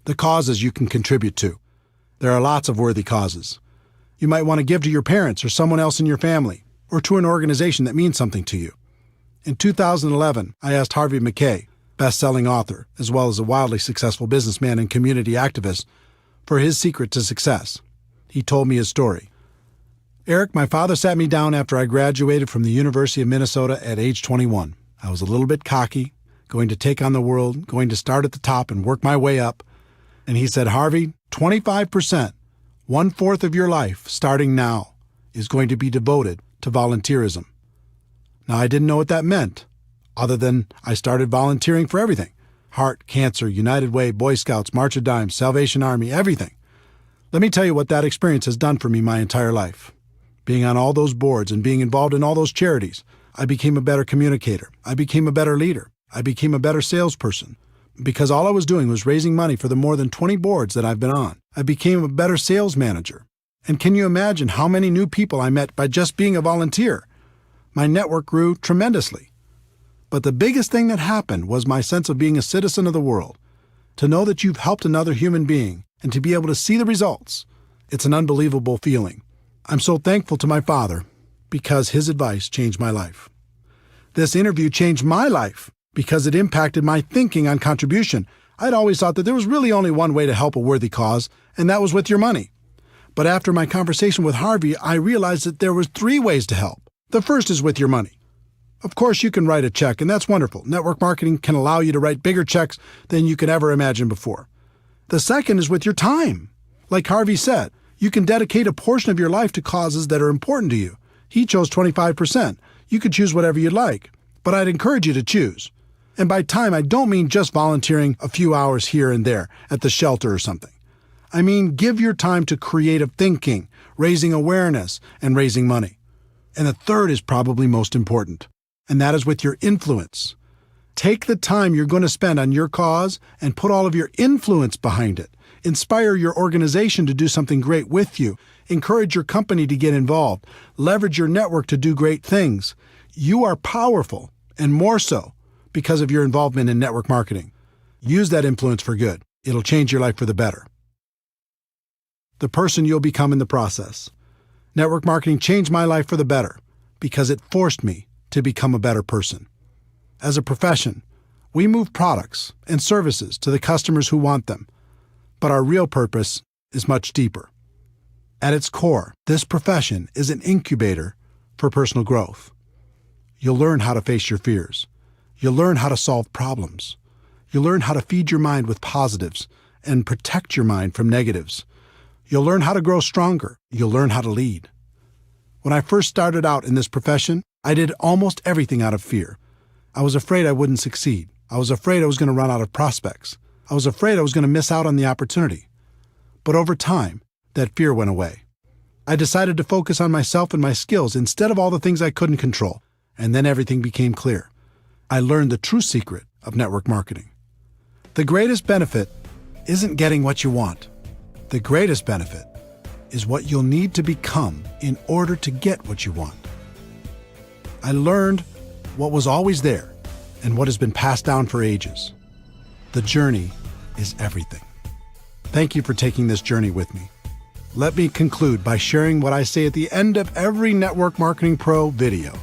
The causes you can contribute to. There are lots of worthy causes. You might want to give to your parents or someone else in your family, or to an organization that means something to you. In 2011, I asked Harvey Mackay, best-selling author, as well as a wildly successful businessman and community activist, for his secret to success. He told me his story. Eric, my father sat me down after I graduated from the University of Minnesota at age 21. I was a little bit cocky, going to take on the world, going to start at the top and work my way up. And he said, Harvey, 25%, 1/4 of your life, starting now, is going to be devoted to volunteerism. Now, I didn't know what that meant, other than I started volunteering for everything. Heart, Cancer, United Way, Boy Scouts, March of Dimes, Salvation Army, everything. Let me tell you what that experience has done for me my entire life. Being on all those boards and being involved in all those charities, I became a better communicator. I became a better leader. I became a better salesperson. Because all I was doing was raising money for the more than 20 boards that I've been on. I became a better sales manager. And can you imagine how many new people I met by just being a volunteer? My network grew tremendously. But the biggest thing that happened was my sense of being a citizen of the world. To know that you've helped another human being and to be able to see the results, it's an unbelievable feeling. I'm so thankful to my father because his advice changed my life. This interview changed my life because it impacted my thinking on contribution. I'd always thought that there was really only one way to help a worthy cause, and that was with your money. But after my conversation with Harvey, I realized that there was 3 ways to help. The first is with your money. Of course, you can write a check, and that's wonderful. Network marketing can allow you to write bigger checks than you could ever imagine before. The second is with your time. Like Harvey said, you can dedicate a portion of your life to causes that are important to you. He chose 25%. You could choose whatever you'd like, but I'd encourage you to choose. And by time, I don't mean just volunteering a few hours here and there at the shelter or something. I mean, give your time to creative thinking, raising awareness, and raising money. And the third is probably most important, and that is with your influence. Take the time you're going to spend on your cause and put all of your influence behind it. Inspire your organization to do something great with you. Encourage your company to get involved. Leverage your network to do great things. You are powerful, and more so because of your involvement in network marketing. Use that influence for good. It'll change your life for the better. The person you'll become in the process. Network marketing changed my life for the better because it forced me to become a better person. As a profession, we move products and services to the customers who want them, but our real purpose is much deeper. At its core, this profession is an incubator for personal growth. You'll learn how to face your fears. You'll learn how to solve problems. You'll learn how to feed your mind with positives and protect your mind from negatives. You'll learn how to grow stronger. You'll learn how to lead. When I first started out in this profession, I did almost everything out of fear. I was afraid I wouldn't succeed. I was afraid I was going to run out of prospects. I was afraid I was going to miss out on the opportunity. But over time, that fear went away. I decided to focus on myself and my skills instead of all the things I couldn't control, and then everything became clear. I learned the true secret of network marketing. The greatest benefit isn't getting what you want. The greatest benefit is what you'll need to become in order to get what you want. I learned what was always there and what has been passed down for ages. The journey is everything. Thank you for taking this journey with me. Let me conclude by sharing what I say at the end of every Network Marketing Pro video.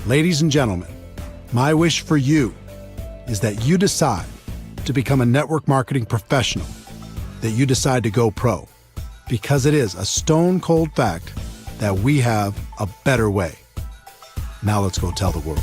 Ladies and gentlemen, my wish for you is that you decide to become a network marketing professional, that you decide to go pro, because it is a stone cold fact that we have a better way. Now let's go tell the world.